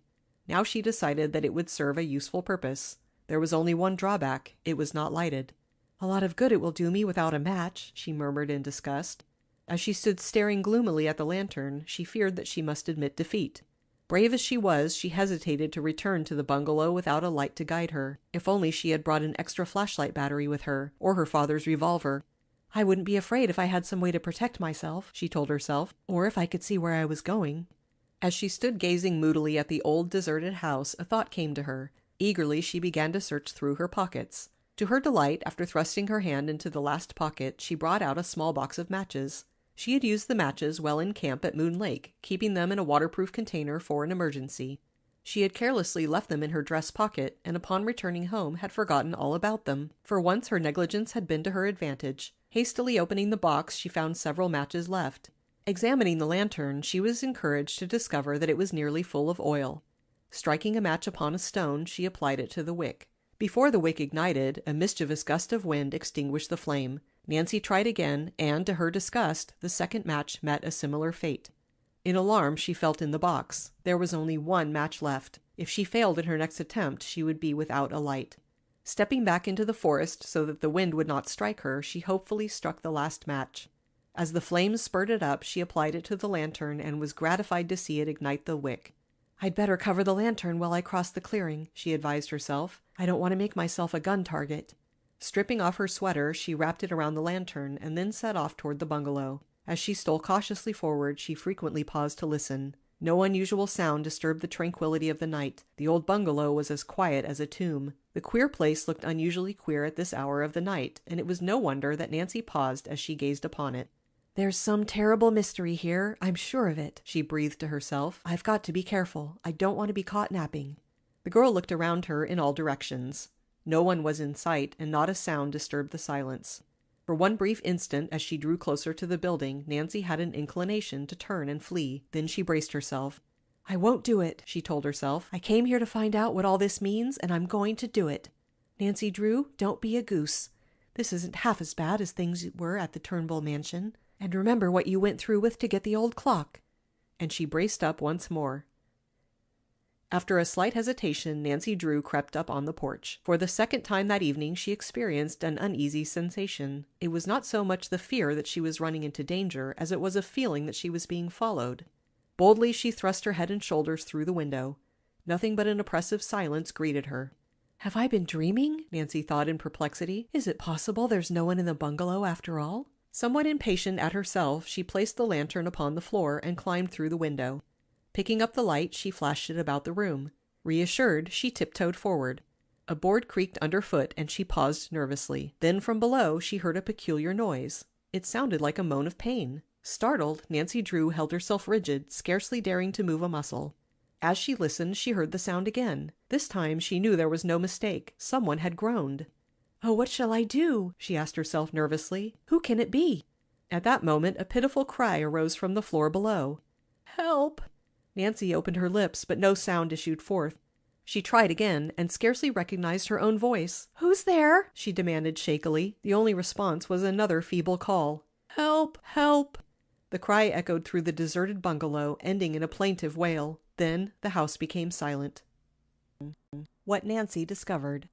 Now she decided that it would serve a useful purpose. There was only one drawback: it was not lighted. "A lot of good it will do me without a match," she murmured in disgust. As she stood staring gloomily at the lantern, she feared that she must admit defeat. Brave as she was, she hesitated to return to the bungalow without a light to guide her. If only she had brought an extra flashlight battery with her, or her father's revolver. "I wouldn't be afraid if I had some way to protect myself," she told herself, "or if I could see where I was going." As she stood gazing moodily at the old deserted house, a thought came to her. Eagerly she began to search through her pockets. To her delight, after thrusting her hand into the last pocket, she brought out a small box of matches. She had used the matches while in camp at Moon Lake, keeping them in a waterproof container for an emergency. She had carelessly left them in her dress pocket, and upon returning home had forgotten all about them. For once her negligence had been to her advantage. Hastily opening the box, she found several matches left. Examining the lantern, she was encouraged to discover that it was nearly full of oil. Striking a match upon a stone, she applied it to the wick. Before the wick ignited, a mischievous gust of wind extinguished the flame. Nancy tried again, and, to her disgust, the second match met a similar fate. In alarm, she felt in the box. There was only one match left. If she failed in her next attempt, she would be without a light. Stepping back into the forest so that the wind would not strike her, she hopefully struck the last match. As the flames spurted up, she applied it to the lantern and was gratified to see it ignite the wick. "I'd better cover the lantern while I cross the clearing," she advised herself. "I don't want to make myself a gun target." Stripping off her sweater, she wrapped it around the lantern and then set off toward the bungalow. As she stole cautiously forward, she frequently paused to listen. No unusual sound disturbed the tranquility of the night. The old bungalow was as quiet as a tomb. The queer place looked unusually queer at this hour of the night, and it was no wonder that Nancy paused as she gazed upon it. "There's some terrible mystery here, I'm sure of it," she breathed to herself. "I've got to be careful. I don't want to be caught napping." The girl looked around her in all directions. No one was in sight, and not a sound disturbed the silence. For one brief instant, as she drew closer to the building, Nancy had an inclination to turn and flee. Then she braced herself. "I won't do it," she told herself. "I came here to find out what all this means, and I'm going to do it. Nancy Drew, don't be a goose. This isn't half as bad as things were at the Turnbull mansion. And remember what you went through with to get the old clock." And she braced up once more. After a slight hesitation, Nancy Drew crept up on the porch. For the second time that evening she experienced an uneasy sensation. It was not so much the fear that she was running into danger as it was a feeling that she was being followed. Boldly she thrust her head and shoulders through the window. Nothing but an oppressive silence greeted her. "Have I been dreaming?" Nancy thought in perplexity. "Is it possible there's no one in the bungalow after all?" Somewhat impatient at herself, she placed the lantern upon the floor and climbed through the window. Picking up the light, she flashed it about the room. Reassured, she tiptoed forward. A board creaked underfoot and she paused nervously. Then from below she heard a peculiar noise. It sounded like a moan of pain. Startled, Nancy Drew held herself rigid, scarcely daring to move a muscle. As she listened, she heard the sound again. This time she knew there was no mistake. Someone had groaned. "Oh, what shall I do?" she asked herself nervously. "Who can it be?" At that moment a pitiful cry arose from the floor below. "Help!" Nancy opened her lips, but no sound issued forth. She tried again, and scarcely recognized her own voice. "Who's there?" she demanded shakily. The only response was another feeble call. "Help! Help!" The cry echoed through the deserted bungalow, ending in a plaintive wail. Then the house became silent. What Nancy discovered.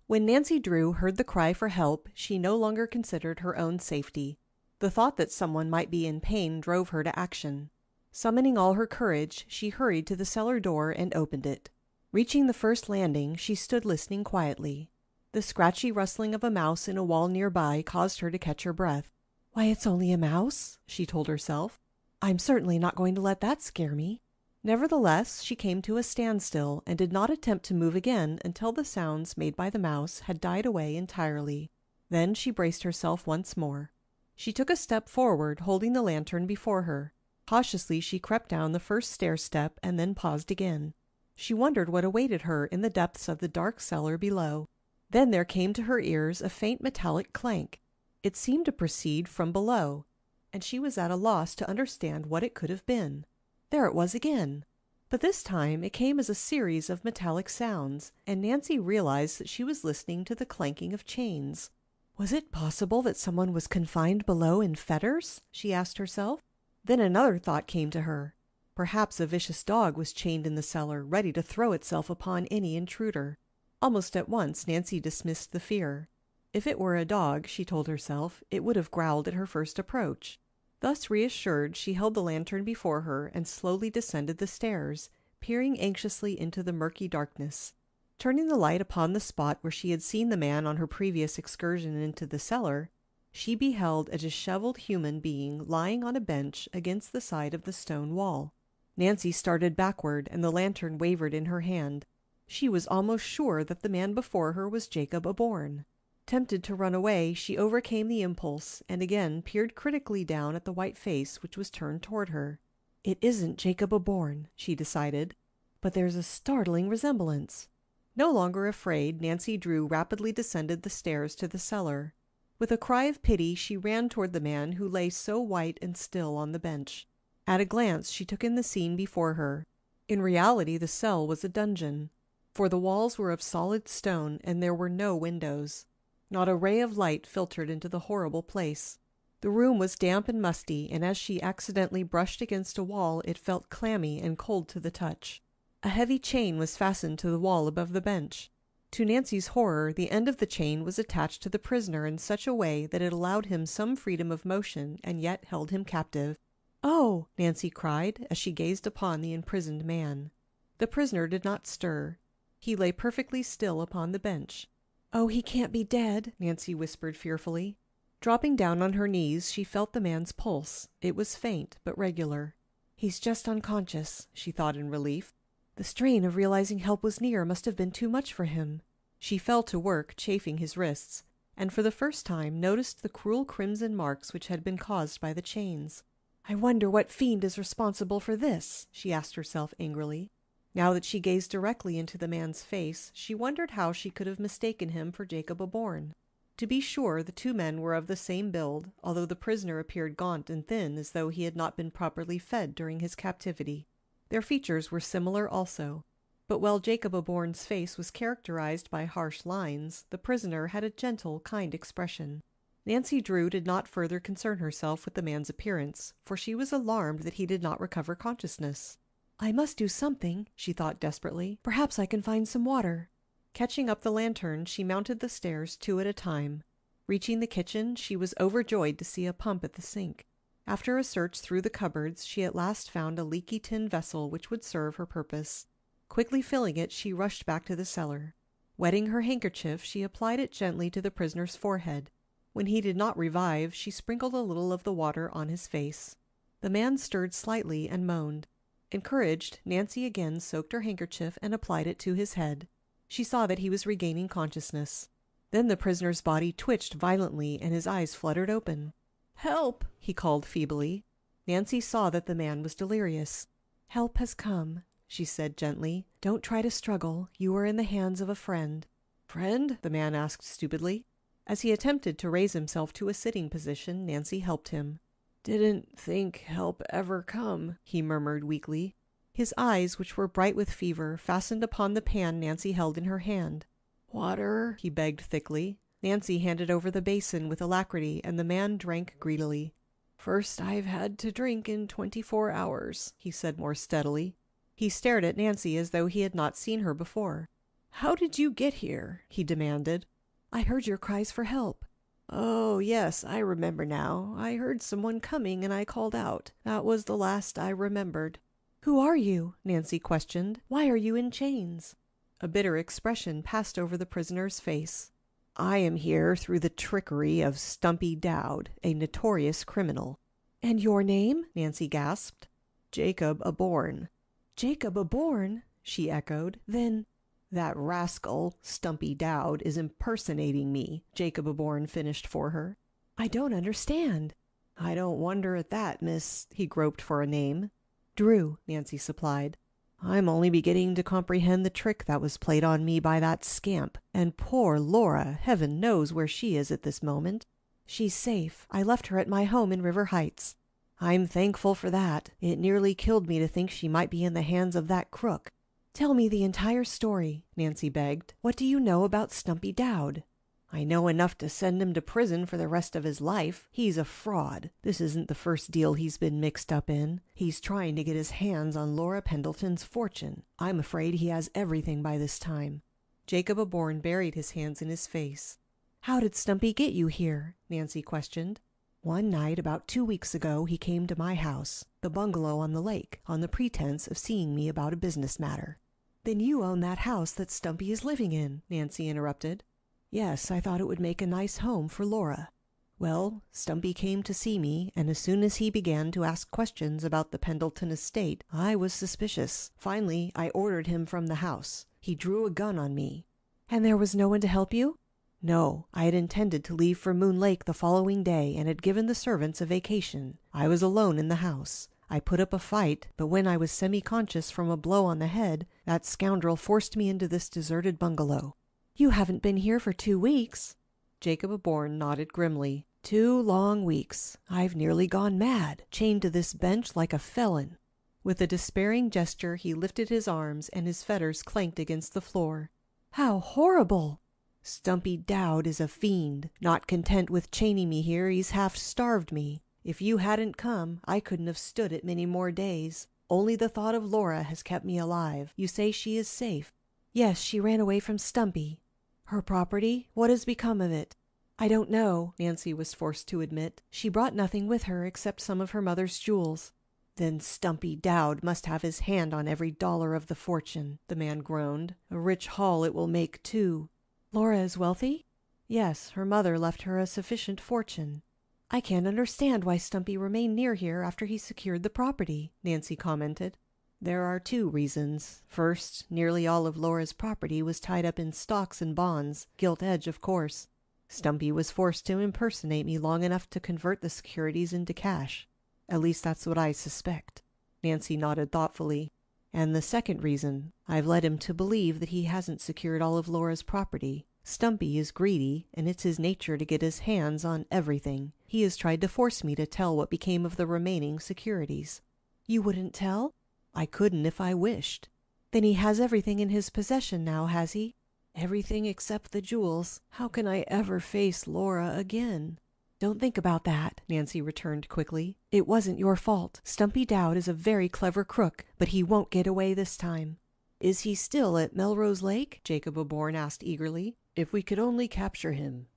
When Nancy Drew heard the cry for help, she no longer considered her own safety. The thought that someone might be in pain drove her to action. Summoning all her courage, she hurried to the cellar door and opened it. Reaching the first landing, she stood listening quietly. The scratchy rustling of a mouse in a wall nearby caused her to catch her breath. "Why, it's only a mouse," she told herself. "I'm certainly not going to let that scare me." Nevertheless, she came to a standstill and did not attempt to move again until the sounds made by the mouse had died away entirely. Then she braced herself once more. She took a step forward, holding the lantern before her. Cautiously she crept down the first stair-step and then paused again. She wondered what awaited her in the depths of the dark cellar below. Then there came to her ears a faint metallic clank. It seemed to proceed from below, and she was at a loss to understand what it could have been. There it was again. But this time it came as a series of metallic sounds, and Nancy realized that she was listening to the clanking of chains. Was it possible that someone was confined below in fetters? She asked herself. Then another thought came to her. Perhaps a vicious dog was chained in the cellar, ready to throw itself upon any intruder. Almost at once Nancy dismissed the fear. If it were a dog, she told herself, it would have growled at her first approach. Thus reassured, she held the lantern before her and slowly descended the stairs, peering anxiously into the murky darkness. Turning the light upon the spot where she had seen the man on her previous excursion into the cellar, she beheld a disheveled human being lying on a bench against the side of the stone wall. Nancy started backward, and the lantern wavered in her hand. She was almost sure that the man before her was Jacob Aborn. Tempted to run away, she overcame the impulse and again peered critically down at the white face which was turned toward her. "It isn't Jacob Aborn," she decided, "but there's a startling resemblance." No longer afraid, Nancy Drew rapidly descended the stairs to the cellar. With a cry of pity, she ran toward the man who lay so white and still on the bench. At a glance she took in the scene before her. In reality the cell was a dungeon, for the walls were of solid stone and there were no windows. Not a ray of light filtered into the horrible place. The room was damp and musty, and as she accidentally brushed against a wall it felt clammy and cold to the touch. A heavy chain was fastened to the wall above the bench. To Nancy's horror, the end of the chain was attached to the prisoner in such a way that it allowed him some freedom of motion and yet held him captive. "Oh!" Nancy cried as she gazed upon the imprisoned man. The prisoner did not stir. He lay perfectly still upon the bench. "Oh, he can't be dead," Nancy whispered fearfully. Dropping down on her knees, she felt the man's pulse. It was faint, but regular. "He's just unconscious," she thought in relief. The strain of realizing help was near must have been too much for him. She fell to work, chafing his wrists, and for the first time noticed the cruel crimson marks which had been caused by the chains. "I wonder what fiend is responsible for this?" she asked herself angrily. Now that she gazed directly into the man's face, she wondered how she could have mistaken him for Jacob Aborn. To be sure, the two men were of the same build, although the prisoner appeared gaunt and thin as though he had not been properly fed during his captivity. Their features were similar also, but while Jacob Aborn's face was characterized by harsh lines, the prisoner had a gentle, kind expression. Nancy Drew did not further concern herself with the man's appearance, for she was alarmed that he did not recover consciousness. "I must do something," she thought desperately. "Perhaps I can find some water." Catching up the lantern, she mounted the stairs 2 at a time. Reaching the kitchen, she was overjoyed to see a pump at the sink. After a search through the cupboards, she at last found a leaky tin vessel which would serve her purpose. Quickly filling it, she rushed back to the cellar. Wetting her handkerchief, she applied it gently to the prisoner's forehead. When he did not revive, she sprinkled a little of the water on his face. The man stirred slightly and moaned. Encouraged, Nancy again soaked her handkerchief and applied it to his head. She saw that he was regaining consciousness. Then the prisoner's body twitched violently and his eyes fluttered open. "Help!" he called feebly. Nancy saw that the man was delirious. "Help has come," she said gently. "Don't try to struggle. You are in the hands of a friend." "Friend?" the man asked stupidly. As he attempted to raise himself to a sitting position, Nancy helped him. "Didn't think help ever come," he murmured weakly. His eyes, which were bright with fever, fastened upon the pan Nancy held in her hand. "Water?" he begged thickly. Nancy handed over the basin with alacrity, and the man drank greedily. "First I've had to drink in 24 hours," he said more steadily. He stared at Nancy as though he had not seen her before. "How did you get here?" he demanded. "I heard your cries for help." "Oh, yes, I remember now. I heard someone coming and I called out. That was the last I remembered." "Who are you?" Nancy questioned. "Why are you in chains?" A bitter expression passed over the prisoner's face. "I am here through the trickery of Stumpy Dowd, a notorious criminal." "And your name?" Nancy gasped. "Jacob Aborn." "Jacob Aborn?" she echoed. "Then—" "That rascal, Stumpy Dowd, is impersonating me," Jacob Aborn finished for her. "I don't understand." "I don't wonder at that, miss." He groped for a name. "Drew," Nancy supplied. "I'm only beginning to comprehend the trick that was played on me by that scamp. And poor Laura, heaven knows where she is at this moment." "She's safe. I left her at my home in River Heights." "I'm thankful for that. It nearly killed me to think she might be in the hands of that crook." "Tell me the entire story," Nancy begged. "What do you know about Stumpy Dowd?" "I know enough to send him to prison for the rest of his life. He's a fraud. This isn't the first deal he's been mixed up in. He's trying to get his hands on Laura Pendleton's fortune. I'm afraid he has everything by this time." Jacob Aborn buried his hands in his face. "How did Stumpy get you here?" Nancy questioned. "One night about 2 weeks ago he came to my house, the bungalow on the lake, on the pretense of seeing me about a business matter." "Then you own that house that Stumpy is living in," Nancy interrupted. "Yes, I thought it would make a nice home for Laura." "Well, Stumpy came to see me, and as soon as he began to ask questions about the Pendleton estate, I was suspicious. Finally, I ordered him from the house. He drew a gun on me." "And there was no one to help you?" "No, I had intended to leave for Moon Lake the following day and had given the servants a vacation. I was alone in the house. I put up a fight, but when I was semi-conscious from a blow on the head, that scoundrel forced me into this deserted bungalow." "You haven't been here for 2 weeks." Jacob Aborn nodded grimly. 2 long weeks. I've nearly gone mad, chained to this bench like a felon." With a despairing gesture he lifted his arms, and his fetters clanked against the floor. "How horrible!" "Stumpy Dowd is a fiend. Not content with chaining me here, he's half starved me. If you hadn't come, I couldn't have stood it many more days. Only the thought of Laura has kept me alive. You say she is safe?" "Yes, she ran away from Stumpy." "Her property? What has become of it?" "I don't know," Nancy was forced to admit. "She brought nothing with her except some of her mother's jewels." "Then Stumpy Dowd must have his hand on every dollar of the fortune," the man groaned. "A rich haul it will make, too." "Laura is wealthy?" "Yes, her mother left her a sufficient fortune." "I can't understand why Stumpy remained near here after he secured the property," Nancy commented. "There are 2 reasons. First, nearly all of Laura's property was tied up in stocks and bonds, gilt edge, of course. Stumpy was forced to impersonate me long enough to convert the securities into cash. At least that's what I suspect." Nancy nodded thoughtfully. "And the second reason, I've led him to believe that he hasn't secured all of Laura's property. Stumpy is greedy, and it's his nature to get his hands on everything. He has tried to force me to tell what became of the remaining securities." "You wouldn't tell?" "I couldn't if I wished." "Then he has everything in his possession now, has he?" "Everything except the jewels. How can I ever face Laura again?" "Don't think about that," Nancy returned quickly. "It wasn't your fault. Stumpy Dowd is a very clever crook, but he won't get away this time." "Is he still at Melrose Lake?" Jacob Aborn asked eagerly. "If we could only capture him."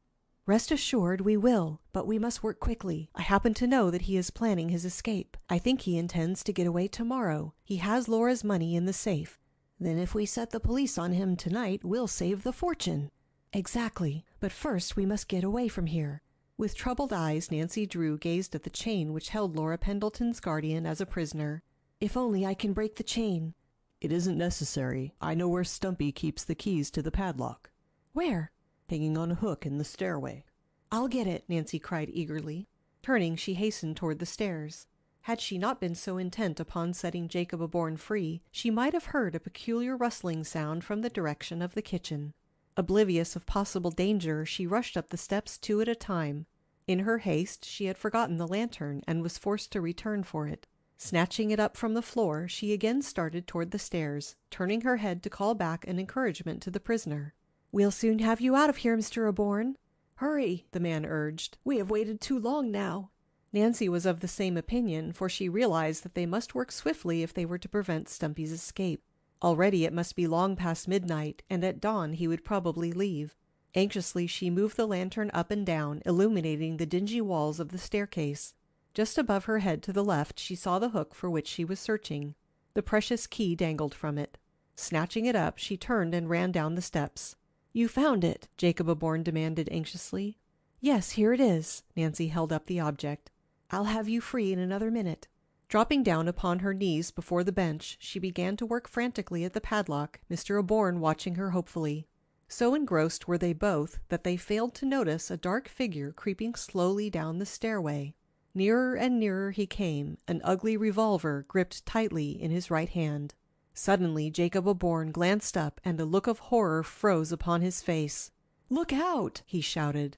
"Rest assured we will, but we must work quickly. I happen to know that he is planning his escape. I think he intends to get away tomorrow. He has Laura's money in the safe." "Then if we set the police on him tonight, we'll save the fortune." "Exactly. But first we must get away from here." With troubled eyes, Nancy Drew gazed at the chain which held Laura Pendleton's guardian as a prisoner. "If only I can break the chain." "It isn't necessary. I know where Stumpy keeps the keys to the padlock." "Where?" "Hanging on a hook in the stairway." "I'll get it," Nancy cried eagerly. Turning, she hastened toward the stairs. Had she not been so intent upon setting Jacob Aborn free, she might have heard a peculiar rustling sound from the direction of the kitchen. Oblivious of possible danger, she rushed up the steps 2 at a time. In her haste, she had forgotten the lantern and was forced to return for it. Snatching it up from the floor, she again started toward the stairs, turning her head to call back an encouragement to the prisoner. "We'll soon have you out of here, Mr. Aborn." "Hurry," the man urged. "We have waited too long now." Nancy was of the same opinion, for she realized that they must work swiftly if they were to prevent Stumpy's escape. Already it must be long past midnight, and at dawn he would probably leave. Anxiously she moved the lantern up and down, illuminating the dingy walls of the staircase. Just above her head to the left she saw the hook for which she was searching. The precious key dangled from it. Snatching it up, she turned and ran down the steps. "You found it?" Jacob Aborn demanded anxiously. "Yes, here it is." Nancy held up the object. "I'll have you free in another minute." Dropping down upon her knees before the bench, she began to work frantically at the padlock, Mr. Aborn watching her hopefully. So engrossed were they both that they failed to notice a dark figure creeping slowly down the stairway. Nearer and nearer he came, an ugly revolver gripped tightly in his right hand. Suddenly Jacob Aborn glanced up, and a look of horror froze upon his face. "Look out!" he shouted.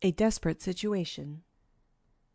A desperate situation.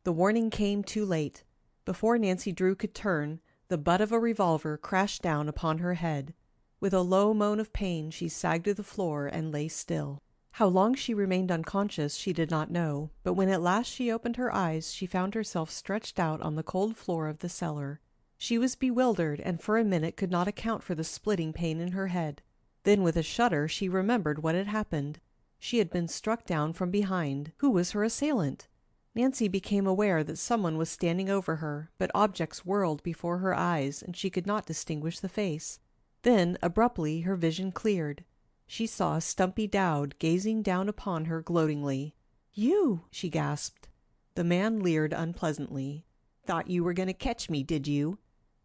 The warning came too late. Before Nancy Drew could turn, the butt of a revolver crashed down upon her head. With a low moan of pain she sagged to the floor and lay still. How long she remained unconscious she did not know, but when at last she opened her eyes she found herself stretched out on the cold floor of the cellar. She was bewildered, and for a minute could not account for the splitting pain in her head. Then with a shudder she remembered what had happened. She had been struck down from behind. Who was her assailant? Nancy became aware that someone was standing over her, but objects whirled before her eyes, and she could not distinguish the face. Then, abruptly, her vision cleared. She saw Stumpy Dowd gazing down upon her gloatingly. "You!" she gasped. The man leered unpleasantly. "Thought you were going to catch me, did you?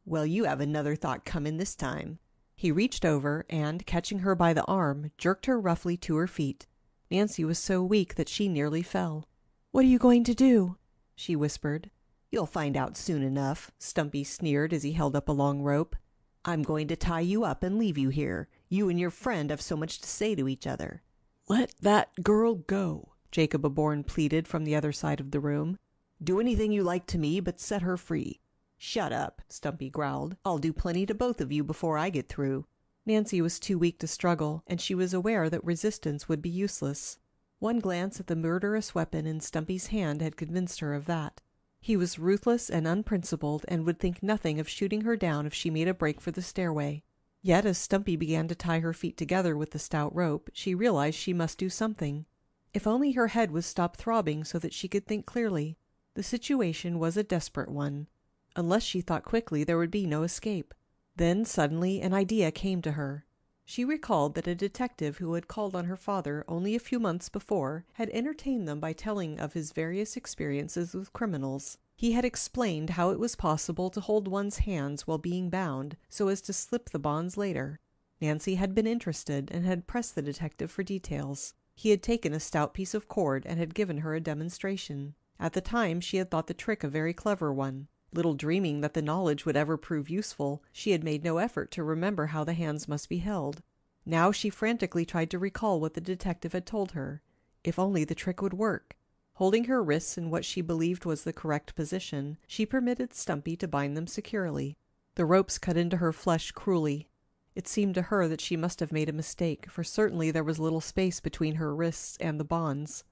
Well, you have another thought coming this time." He reached over and, catching her by the arm, jerked her roughly to her feet. Nancy was so weak that she nearly fell. "What are you going to do?" she whispered. "You'll find out soon enough," Stumpy sneered as he held up a long rope. "I'm going to tie you up and leave you here. You and your friend have so much to say to each other." "Let that girl go," Jacob Aborn pleaded from the other side of the room. "Do anything you like to me, but set her free." "Shut up," Stumpy growled. "I'll do plenty to both of you before I get through." Nancy was too weak to struggle, and she was aware that resistance would be useless. One glance at the murderous weapon in Stumpy's hand had convinced her of that. He was ruthless and unprincipled, and would think nothing of shooting her down if she made a break for the stairway. Yet as Stumpy began to tie her feet together with the stout rope, she realized she must do something. If only her head would stop throbbing so that she could think clearly. The situation was a desperate one. Unless she thought quickly, there would be no escape. Then suddenly an idea came to her. She recalled that a detective who had called on her father only a few months before had entertained them by telling of his various experiences with criminals. He had explained how it was possible to hold one's hands while being bound, so as to slip the bonds later. Nancy had been interested and had pressed the detective for details. He had taken a stout piece of cord and had given her a demonstration. At the time she had thought the trick a very clever one. Little dreaming that the knowledge would ever prove useful, she had made no effort to remember how the hands must be held. Now she frantically tried to recall what the detective had told her. If only the trick would work. Holding her wrists in what she believed was the correct position, she permitted Stumpy to bind them securely. The ropes cut into her flesh cruelly. It seemed to her that she must have made a mistake, for certainly there was little space between her wrists and the bonds.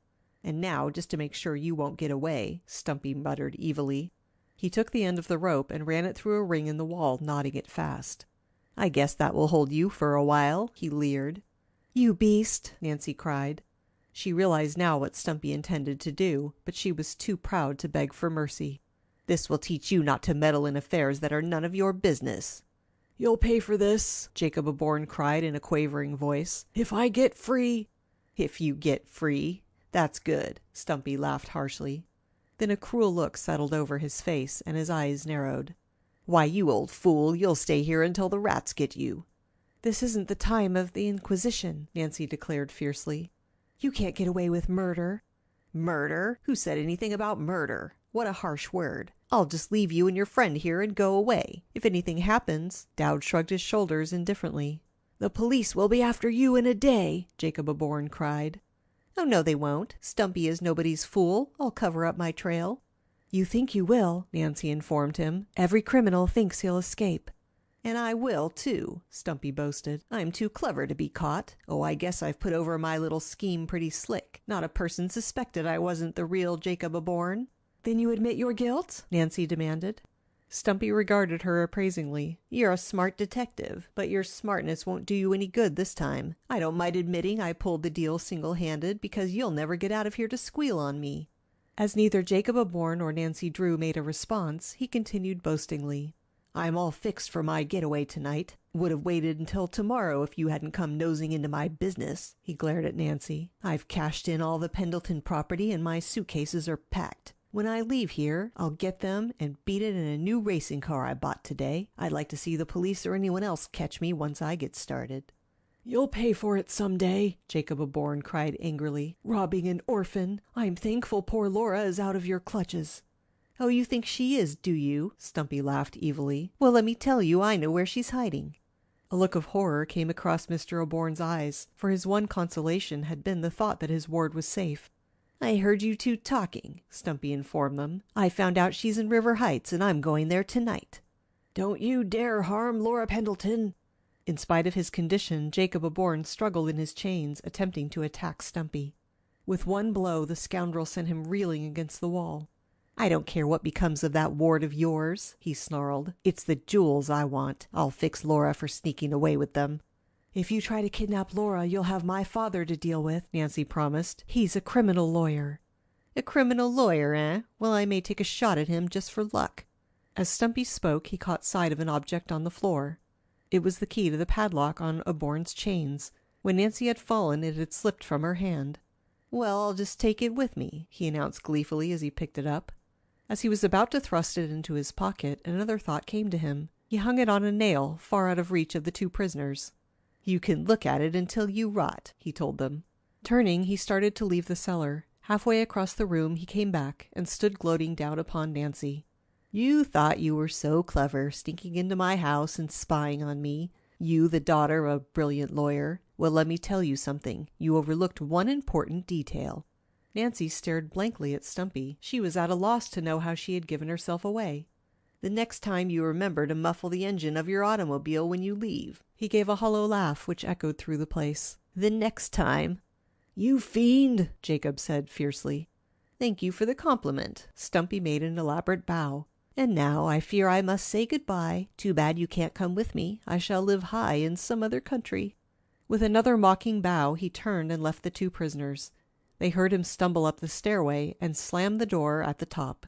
"And now, just to make sure you won't get away," Stumpy muttered evilly. He took the end of the rope and ran it through a ring in the wall, knotting it fast. "I guess that will hold you for a while," he leered. "You beast!" Nancy cried. She realized now what Stumpy intended to do, but she was too proud to beg for mercy. "This will teach you not to meddle in affairs that are none of your business." "You'll pay for this," Jacob Aborn cried in a quavering voice. "If I get free." "If you get free? That's good," Stumpy laughed harshly. Then a cruel look settled over his face, and his eyes narrowed. Why, you old fool, you'll stay here until the rats get you. This isn't the time of the Inquisition, Nancy declared fiercely. You can't get away with murder. Murder? Who said anything about murder? What a harsh word. I'll just leave you and your friend here and go away. If anything happens— Dowd shrugged his shoulders indifferently. The police will be after you in a day, Jacob Aborn cried. Oh, no, they won't. Stumpy is nobody's fool. I'll cover up my trail. You think you will, Nancy informed him. Every criminal thinks he'll escape. And I will, too, Stumpy boasted. I'm too clever to be caught. Oh, I guess I've put over my little scheme pretty slick. Not a person suspected I wasn't the real Jacob Aborn. Then you admit your guilt? Nancy demanded. Stumpy regarded her appraisingly. You're a smart detective, but your smartness won't do you any good this time. I don't mind admitting I pulled the deal single-handed because you'll never get out of here to squeal on me. As neither Jacob Aborn or Nancy Drew made a response, he continued boastingly. I'm all fixed for my getaway tonight. Would have waited until tomorrow if you hadn't come nosing into my business. He glared at Nancy. I've cashed in all the Pendleton property and my suitcases are packed. When I leave here, I'll get them and beat it in a new racing car I bought today. I'd like to see the police or anyone else catch me once I get started. You'll pay for it someday, Jacob Aborn cried angrily. Robbing an orphan. I'm thankful poor Laura is out of your clutches. Oh, you think she is, do you? Stumpy laughed evilly. Well, let me tell you, I know where she's hiding. A look of horror came across Mr. Aborn's eyes, for his one consolation had been the thought that his ward was safe. I heard you two talking, Stumpy informed them. I found out she's in River Heights, and I'm going there tonight. Don't you dare harm Laura Pendleton. In spite of his condition, Jacob Aborn struggled in his chains, attempting to attack Stumpy. With one blow, the scoundrel sent him reeling against the wall. I don't care what becomes of that ward of yours, he snarled. It's the jewels I want. I'll fix Laura for sneaking away with them. If you try to kidnap Laura, you'll have my father to deal with, Nancy promised. He's a criminal lawyer. A criminal lawyer, eh? Well, I may take a shot at him just for luck. As Stumpy spoke, he caught sight of an object on the floor. It was the key to the padlock on Aborn's chains. When Nancy had fallen, it had slipped from her hand. Well, I'll just take it with me, he announced gleefully as he picked it up. As he was about to thrust it into his pocket, another thought came to him. He hung it on a nail, far out of reach of the two prisoners. You can look at it until you rot, he told them. Turning, he started to leave the cellar. Halfway across the room, he came back and stood gloating down upon Nancy. You thought you were so clever, sneaking into my house and spying on me. You, the daughter of a brilliant lawyer. Well, let me tell you something. You overlooked one important detail. Nancy stared blankly at Stumpy. She was at a loss to know how she had given herself away. The next time you remember to muffle the engine of your automobile when you leave. He gave a hollow laugh which echoed through the place. The next time. You fiend, Jacob said fiercely. Thank you for the compliment. Stumpy made an elaborate bow. And now I fear I must say goodbye. Too bad you can't come with me. I shall live high in some other country. With another mocking bow, he turned and left the two prisoners. They heard him stumble up the stairway and slam the door at the top.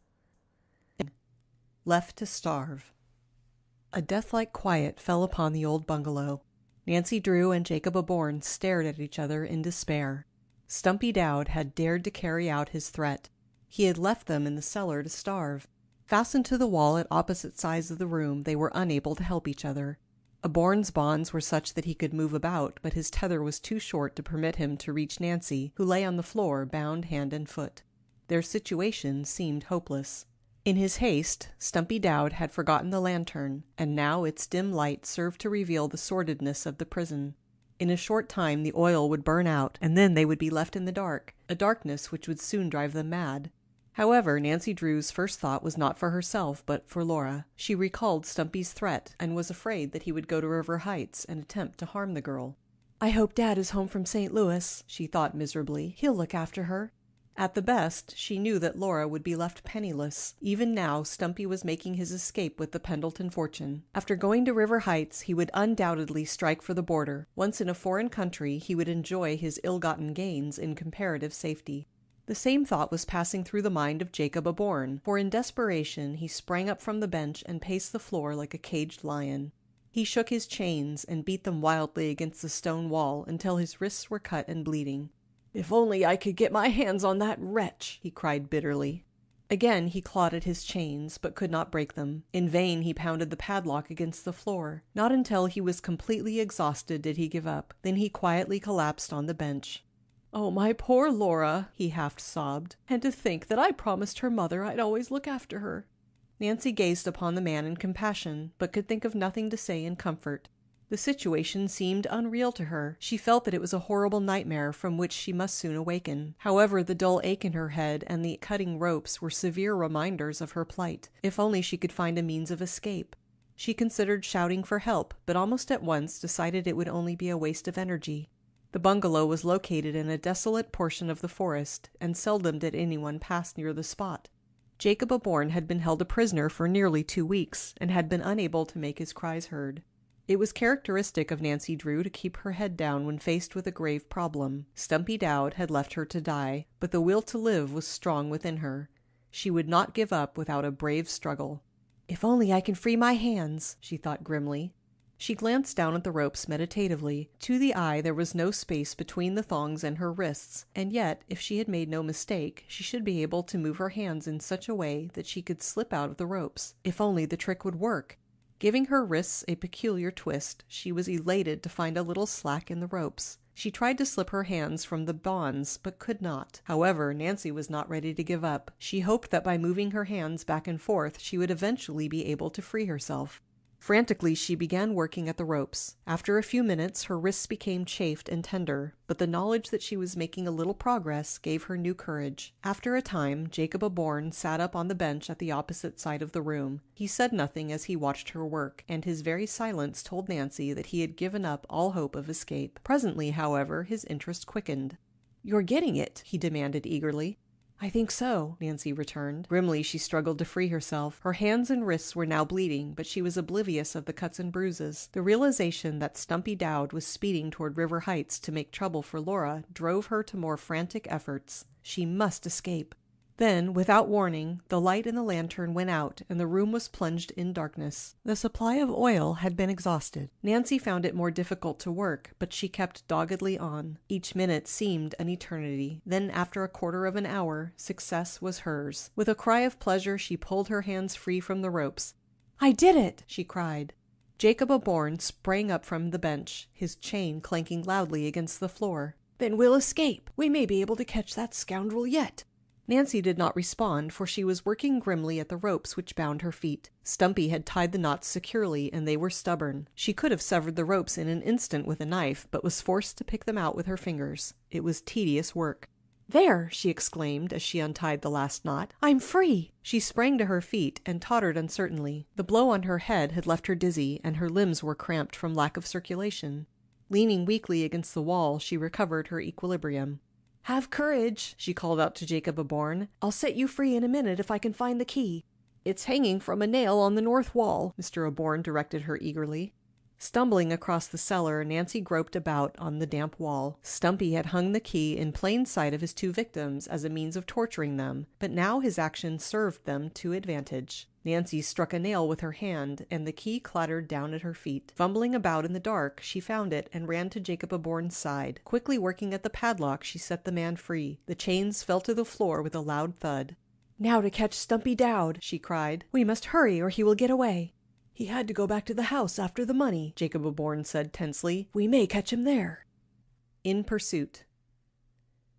Left to starve. A death-like quiet fell upon the old bungalow. Nancy Drew and Jacob Aborn stared at each other in despair. Stumpy Dowd had dared to carry out his threat. He had left them in the cellar to starve. Fastened to the wall at opposite sides of the room, they were unable to help each other. Aborn's bonds were such that he could move about, but his tether was too short to permit him to reach Nancy, who lay on the floor, bound hand and foot. Their situation seemed hopeless. In his haste, Stumpy Dowd had forgotten the lantern, and now its dim light served to reveal the sordidness of the prison. In a short time the oil would burn out, and then they would be left in the dark, a darkness which would soon drive them mad. However, Nancy Drew's first thought was not for herself, but for Laura. She recalled Stumpy's threat, and was afraid that he would go to River Heights and attempt to harm the girl. I hope Dad is home from St. Louis, she thought miserably. He'll look after her. At the best, she knew that Laura would be left penniless. Even now, Stumpy was making his escape with the Pendleton fortune. After going to River Heights, he would undoubtedly strike for the border. Once in a foreign country, he would enjoy his ill-gotten gains in comparative safety. The same thought was passing through the mind of Jacob Aborn, for in desperation he sprang up from the bench and paced the floor like a caged lion. He shook his chains and beat them wildly against the stone wall until his wrists were cut and bleeding. "If only I could get my hands on that wretch!" he cried bitterly. Again he clawed at his chains, but could not break them. In vain he pounded the padlock against the floor. Not until he was completely exhausted did he give up. Then he quietly collapsed on the bench. "Oh, my poor Laura," he half sobbed. "And to think that I promised her mother I'd always look after her." Nancy gazed upon the man in compassion, but could think of nothing to say in comfort. The situation seemed unreal to her. She felt that it was a horrible nightmare from which she must soon awaken. However, the dull ache in her head and the cutting ropes were severe reminders of her plight. If only she could find a means of escape. She considered shouting for help, but almost at once decided it would only be a waste of energy. The bungalow was located in a desolate portion of the forest, and seldom did anyone pass near the spot. Jacob Aborn had been held a prisoner for nearly 2 weeks, and had been unable to make his cries heard. It was characteristic of Nancy Drew to keep her head down when faced with a grave problem. Stumpy Dowd had left her to die, but the will to live was strong within her. She would not give up without a brave struggle. "If only I can free my hands," she thought grimly. She glanced down at the ropes meditatively. To the eye there was no space between the thongs and her wrists, and yet, if she had made no mistake, she should be able to move her hands in such a way that she could slip out of the ropes. If only the trick would work! Giving her wrists a peculiar twist, she was elated to find a little slack in the ropes. She tried to slip her hands from the bonds, but could not. However, Nancy was not ready to give up. She hoped that by moving her hands back and forth, she would eventually be able to free herself. Frantically, she began working at the ropes. After a few minutes, her wrists became chafed and tender, but the knowledge that she was making a little progress gave her new courage. After a time, Jacob Aborn sat up on the bench at the opposite side of the room. He said nothing as he watched her work, and his very silence told Nancy that he had given up all hope of escape. Presently, however, his interest quickened. "You're getting it?" he demanded eagerly. "I think so," Nancy returned. Grimly she struggled to free herself. Her hands and wrists were now bleeding, but she was oblivious of the cuts and bruises. The realization that Stumpy Dowd was speeding toward River Heights to make trouble for Laura drove her to more frantic efforts. She must escape. Then, without warning, the light in the lantern went out and the room was plunged in darkness. The supply of oil had been exhausted. Nancy found it more difficult to work, but she kept doggedly on. Each minute seemed an eternity. Then, after a quarter of an hour, success was hers. With a cry of pleasure, she pulled her hands free from the ropes. "I did it!" she cried. Jacob Aborn sprang up from the bench, his chain clanking loudly against the floor. "Then we'll escape. We may be able to catch that scoundrel yet." Nancy did not respond, for she was working grimly at the ropes which bound her feet. Stumpy had tied the knots securely, and they were stubborn. She could have severed the ropes in an instant with a knife, but was forced to pick them out with her fingers. It was tedious work. "There!" she exclaimed as she untied the last knot. "I'm free!" She sprang to her feet and tottered uncertainly. The blow on her head had left her dizzy, and her limbs were cramped from lack of circulation. Leaning weakly against the wall, she recovered her equilibrium. "Have courage," she called out to Jacob Aborn. "I'll set you free in a minute if I can find the key." "It's hanging from a nail on the north wall," Mr. Aborn directed her eagerly. Stumbling across the cellar, Nancy groped about on the damp wall. Stumpy had hung the key in plain sight of his 2 victims as a means of torturing them, but now his action served them to advantage. Nancy struck a nail with her hand, and the key clattered down at her feet. Fumbling about in the dark, she found it and ran to Jacob Aborn's side. Quickly working at the padlock, she set the man free. The chains fell to the floor with a loud thud. "Now to catch Stumpy Dowd," she cried. "We must hurry or he will get away." "He had to go back to the house after the money," Jacob Aborn said tensely. "We may catch him there." In pursuit.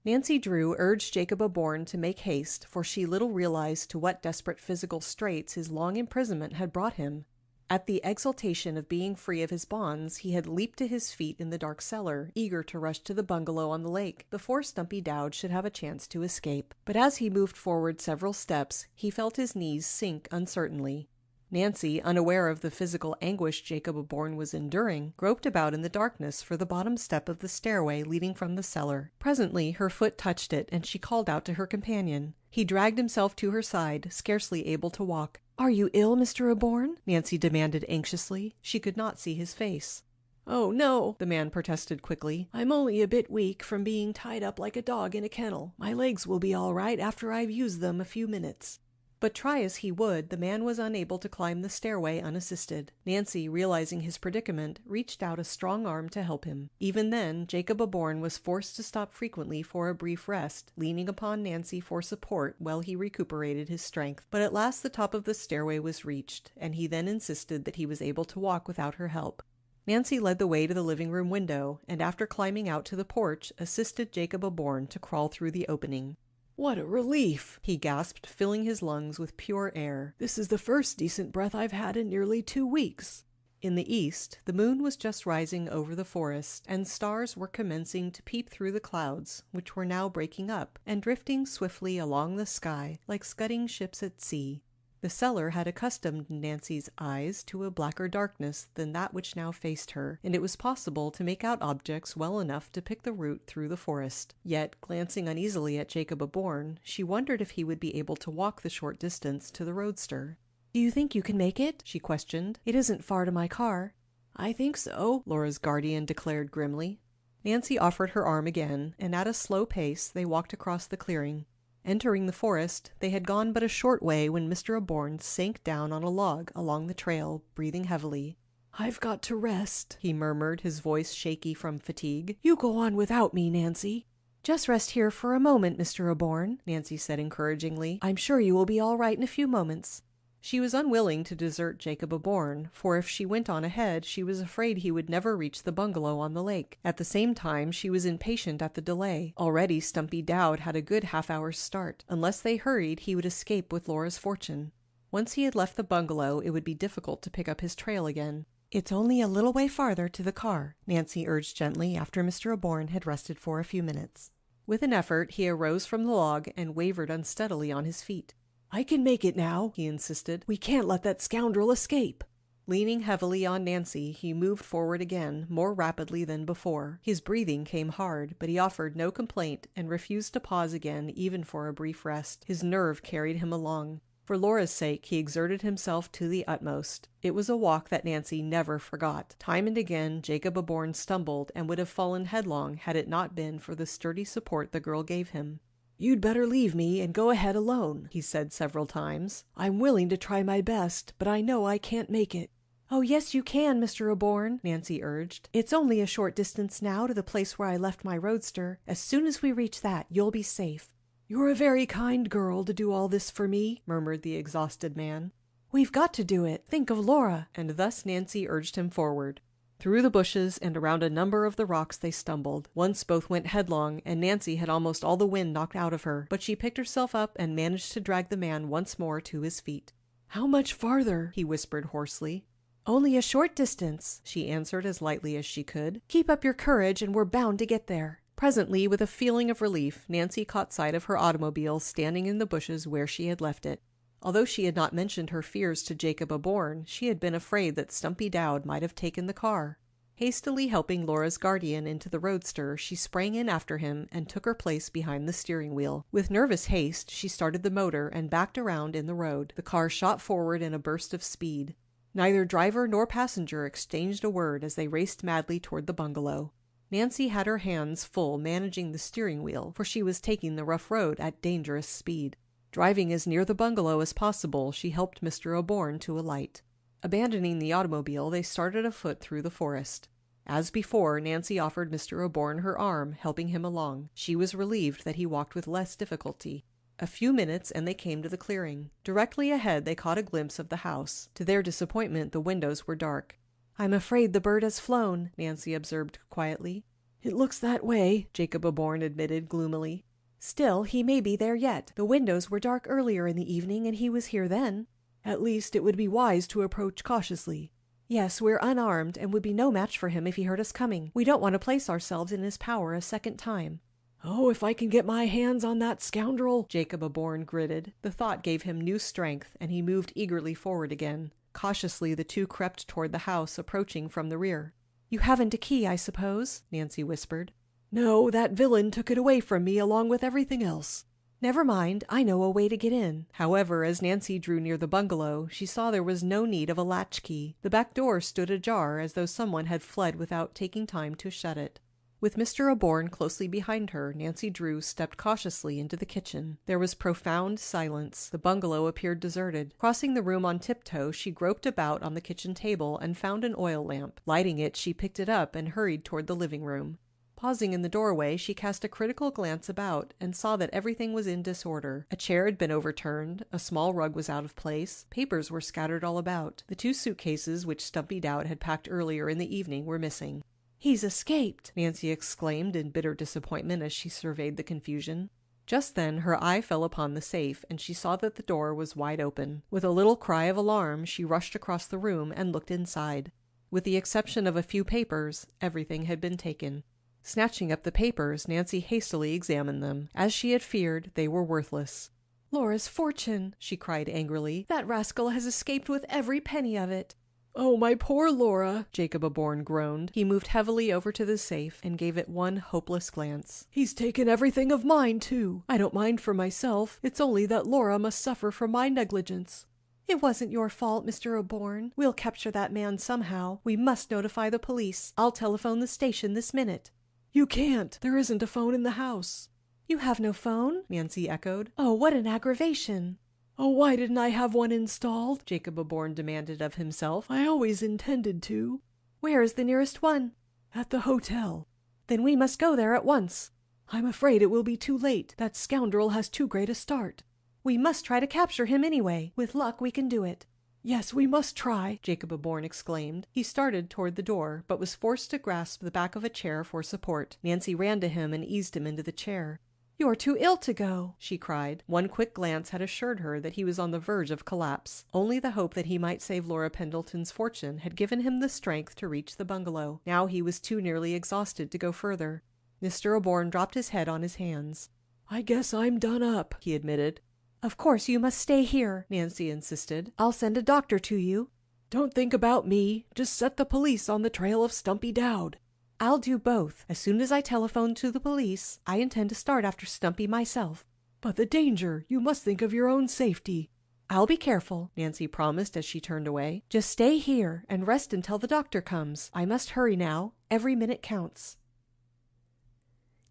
Nancy Drew urged Jacob Aborn to make haste, for she little realized to what desperate physical straits his long imprisonment had brought him. At the exultation of being free of his bonds, he had leaped to his feet in the dark cellar, eager to rush to the bungalow on the lake, before Stumpy Dowd should have a chance to escape. But as he moved forward several steps, he felt his knees sink uncertainly. Nancy, unaware of the physical anguish Jacob Aborn was enduring, groped about in the darkness for the bottom step of the stairway leading from the cellar. Presently her foot touched it, and she called out to her companion. He dragged himself to her side, scarcely able to walk. "Are you ill, Mr. Aborn?" Nancy demanded anxiously. She could not see his face. "Oh, no," the man protested quickly. "I'm only a bit weak from being tied up like a dog in a kennel. My legs will be all right after I've used them a few minutes." But try as he would, the man was unable to climb the stairway unassisted. Nancy, realizing his predicament, reached out a strong arm to help him. Even then, Jacob Aborn was forced to stop frequently for a brief rest, leaning upon Nancy for support while he recuperated his strength. But at last the top of the stairway was reached, and he then insisted that he was able to walk without her help. Nancy led the way to the living room window, and after climbing out to the porch, assisted Jacob Aborn to crawl through the opening. "What a relief!" he gasped, filling his lungs with pure air. "This is the first decent breath I've had in nearly 2 weeks." In the east, the moon was just rising over the forest, and stars were commencing to peep through the clouds, which were now breaking up, and drifting swiftly along the sky like scudding ships at sea. The cellar had accustomed Nancy's eyes to a blacker darkness than that which now faced her, and it was possible to make out objects well enough to pick the route through the forest. Yet, glancing uneasily at Jacob Aborn, she wondered if he would be able to walk the short distance to the roadster. "Do you think you can make it?" she questioned. "It isn't far to my car." "I think so," Laura's guardian declared grimly. Nancy offered her arm again, and at a slow pace they walked across the clearing. Entering the forest, they had gone but a short way when Mr. Aborn sank down on a log along the trail, breathing heavily. "I've got to rest," he murmured, his voice shaky from fatigue. "You go on without me, Nancy." "Just rest here for a moment, Mr. Aborn," Nancy said encouragingly. "I'm sure you will be all right in a few moments." She was unwilling to desert Jacob Aborn, for if she went on ahead, she was afraid he would never reach the bungalow on the lake. At the same time, she was impatient at the delay. Already Stumpy Dowd had a good half-hour's start. Unless they hurried, he would escape with Laura's fortune. Once he had left the bungalow, it would be difficult to pick up his trail again. "It's only a little way farther to the car," Nancy urged gently after Mr. Aborn had rested for a few minutes. With an effort, he arose from the log and wavered unsteadily on his feet. "I can make it now," he insisted. "We can't let that scoundrel escape." Leaning heavily on Nancy, he moved forward again, more rapidly than before. His breathing came hard, but he offered no complaint and refused to pause again even for a brief rest. His nerve carried him along. For Laura's sake, he exerted himself to the utmost. It was a walk that Nancy never forgot. Time and again, Jacob Aborn stumbled and would have fallen headlong had it not been for the sturdy support the girl gave him. "You'd better leave me and go ahead alone," he said several times. "I'm willing to try my best, but I know I can't make it." "Oh, yes, you can, Mr. Aborn," Nancy urged. "It's only a short distance now to the place where I left my roadster. As soon as we reach that, you'll be safe." "You're a very kind girl to do all this for me," murmured the exhausted man. "We've got to do it. Think of Laura." And thus Nancy urged him forward. Through the bushes and around a number of the rocks they stumbled. Once both went headlong, and Nancy had almost all the wind knocked out of her, but she picked herself up and managed to drag the man once more to his feet. "How much farther?" he whispered hoarsely. "Only a short distance," she answered as lightly as she could. "Keep up your courage and we're bound to get there." Presently, with a feeling of relief, Nancy caught sight of her automobile standing in the bushes where she had left it. Although she had not mentioned her fears to Jacob Aborn, she had been afraid that Stumpy Dowd might have taken the car. Hastily helping Laura's guardian into the roadster, she sprang in after him and took her place behind the steering wheel. With nervous haste, she started the motor and backed around in the road. The car shot forward in a burst of speed. Neither driver nor passenger exchanged a word as they raced madly toward the bungalow. Nancy had her hands full managing the steering wheel, for she was taking the rough road at dangerous speed. Driving as near the bungalow as possible, she helped Mr. Aborn to alight. Abandoning the automobile, they started afoot through the forest. As before, Nancy offered Mr. Aborn her arm, helping him along. She was relieved that he walked with less difficulty. A few minutes and they came to the clearing. Directly ahead they caught a glimpse of the house. To their disappointment, the windows were dark. "I'm afraid the bird has flown," Nancy observed quietly. "It looks that way," Jacob Aborn admitted gloomily. "Still, he may be there yet. The windows were dark earlier in the evening and he was here then. At least it would be wise to approach cautiously." "Yes, we're unarmed and would be no match for him if he heard us coming. We don't want to place ourselves in his power a second time." "Oh, if I can get my hands on that scoundrel," Jacob Aborn gritted. The thought gave him new strength, and he moved eagerly forward again. Cautiously the two crept toward the house, approaching from the rear. "You haven't a key, I suppose?" Nancy whispered. "No, that villain took it away from me along with everything else." "Never mind, I know a way to get in." However, as Nancy drew near the bungalow, she saw there was no need of a latchkey. The back door stood ajar as though someone had fled without taking time to shut it. With Mr. Aborn closely behind her, Nancy Drew stepped cautiously into the kitchen. There was profound silence. The bungalow appeared deserted. Crossing the room on tiptoe, she groped about on the kitchen table and found an oil lamp. Lighting it, she picked it up and hurried toward the living room. Pausing in the doorway, she cast a critical glance about and saw that everything was in disorder. A chair had been overturned, a small rug was out of place, papers were scattered all about. The 2 suitcases which Stumpy Dowd had packed earlier in the evening were missing. "He's escaped!" Nancy exclaimed in bitter disappointment as she surveyed the confusion. Just then her eye fell upon the safe, and she saw that the door was wide open. With a little cry of alarm, she rushed across the room and looked inside. With the exception of a few papers, everything had been taken. Snatching up the papers, Nancy hastily examined them. As she had feared, they were worthless. "Laura's fortune!" she cried angrily. "That rascal has escaped with every penny of it." "Oh, my poor Laura!" Jacob Aborn groaned. He moved heavily over to the safe and gave it one hopeless glance. "He's taken everything of mine, too. I don't mind for myself. It's only that Laura must suffer from my negligence." "It wasn't your fault, Mr. Aborn. We'll capture that man somehow. We must notify the police. I'll telephone the station this minute." "You can't. There isn't a phone in the house." "You have no phone?" Nancy echoed. "Oh, what an aggravation." "Oh, why didn't I have one installed?" Jacob Aborn demanded of himself. "I always intended to." "Where is the nearest one?" "At the hotel." "Then we must go there at once." "I'm afraid it will be too late. That scoundrel has too great a start." "We must try to capture him anyway. With luck we can do it." "Yes, we must try," Jacob Aborn exclaimed. He started toward the door, but was forced to grasp the back of a chair for support. Nancy ran to him and eased him into the chair. "You're too ill to go," she cried. One quick glance had assured her that he was on the verge of collapse. Only the hope that he might save Laura Pendleton's fortune had given him the strength to reach the bungalow. Now he was too nearly exhausted to go further. Mr. Aborn dropped his head on his hands. "I guess I'm done up," he admitted. "Of course you must stay here," Nancy insisted. "I'll send a doctor to you." "Don't think about me. Just set the police on the trail of Stumpy Dowd." "I'll do both. As soon as I telephone to the police, I intend to start after Stumpy myself." "But the danger. You must think of your own safety." "I'll be careful," Nancy promised as she turned away. "Just stay here and rest until the doctor comes. I must hurry now. Every minute counts."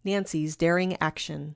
Nancy's daring action.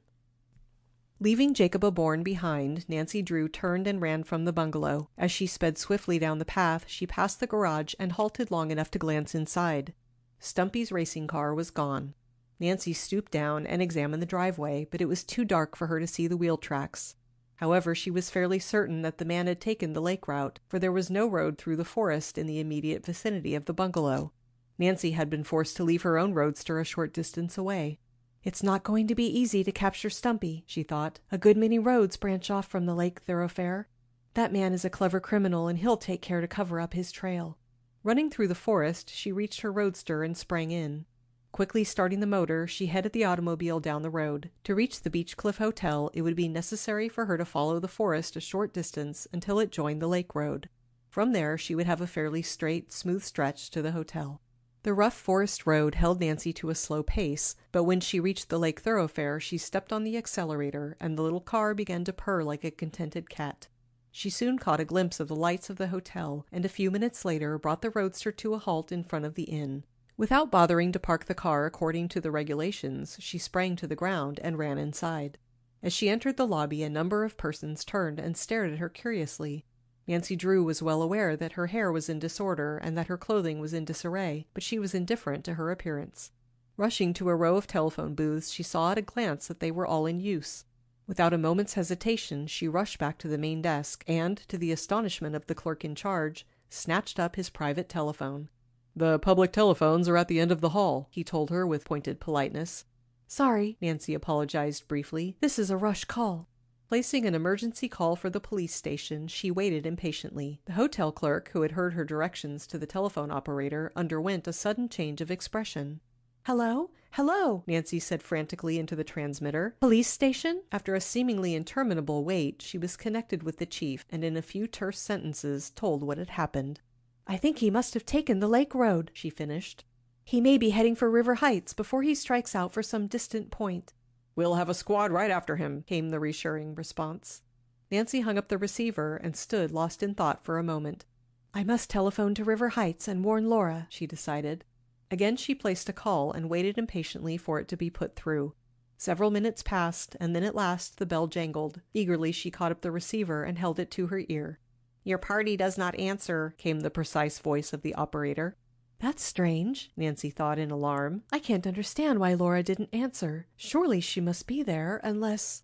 Leaving Jacob Aborn behind, Nancy Drew turned and ran from the bungalow. As she sped swiftly down the path, she passed the garage and halted long enough to glance inside. Stumpy's racing car was gone. Nancy stooped down and examined the driveway, but it was too dark for her to see the wheel tracks. However, she was fairly certain that the man had taken the lake route, for there was no road through the forest in the immediate vicinity of the bungalow. Nancy had been forced to leave her own roadster a short distance away. "It's not going to be easy to capture Stumpy," she thought. "A good many roads branch off from the lake thoroughfare. That man is a clever criminal, and he'll take care to cover up his trail." Running through the forest, she reached her roadster and sprang in. Quickly starting the motor, she headed the automobile down the road. To reach the Beechcliff Hotel, it would be necessary for her to follow the forest a short distance until it joined the lake road. From there, she would have a fairly straight, smooth stretch to the hotel. The rough forest road held Nancy to a slow pace, but when she reached the lake thoroughfare, she stepped on the accelerator, and the little car began to purr like a contented cat. She soon caught a glimpse of the lights of the hotel, and a few minutes later brought the roadster to a halt in front of the inn. Without bothering to park the car according to the regulations, she sprang to the ground and ran inside. As she entered the lobby, a number of persons turned and stared at her curiously. Nancy Drew was well aware that her hair was in disorder and that her clothing was in disarray, but she was indifferent to her appearance. Rushing to a row of telephone booths, she saw at a glance that they were all in use. Without a moment's hesitation, she rushed back to the main desk and, to the astonishment of the clerk in charge, snatched up his private telephone. "The public telephones are at the end of the hall," he told her with pointed politeness. "Sorry," Nancy apologized briefly. "This is a rush call." Placing an emergency call for the police station, she waited impatiently. The hotel clerk, who had heard her directions to the telephone operator, underwent a sudden change of expression. "Hello? Hello," Nancy said frantically into the transmitter. "Police station?" After a seemingly interminable wait, she was connected with the chief, and in a few terse sentences told what had happened. "I think he must have taken the lake road," she finished. "He may be heading for River Heights before he strikes out for some distant point." "We'll have a squad right after him," came the reassuring response. Nancy hung up the receiver and stood lost in thought for a moment. "I must telephone to River Heights and warn Laura," she decided. Again she placed a call and waited impatiently for it to be put through. Several minutes passed, and then at last the bell jangled. Eagerly she caught up the receiver and held it to her ear. "Your party does not answer," came the precise voice of the operator. That's strange, Nancy thought in alarm. I can't understand why Laura didn't answer. Surely she must be there, unless...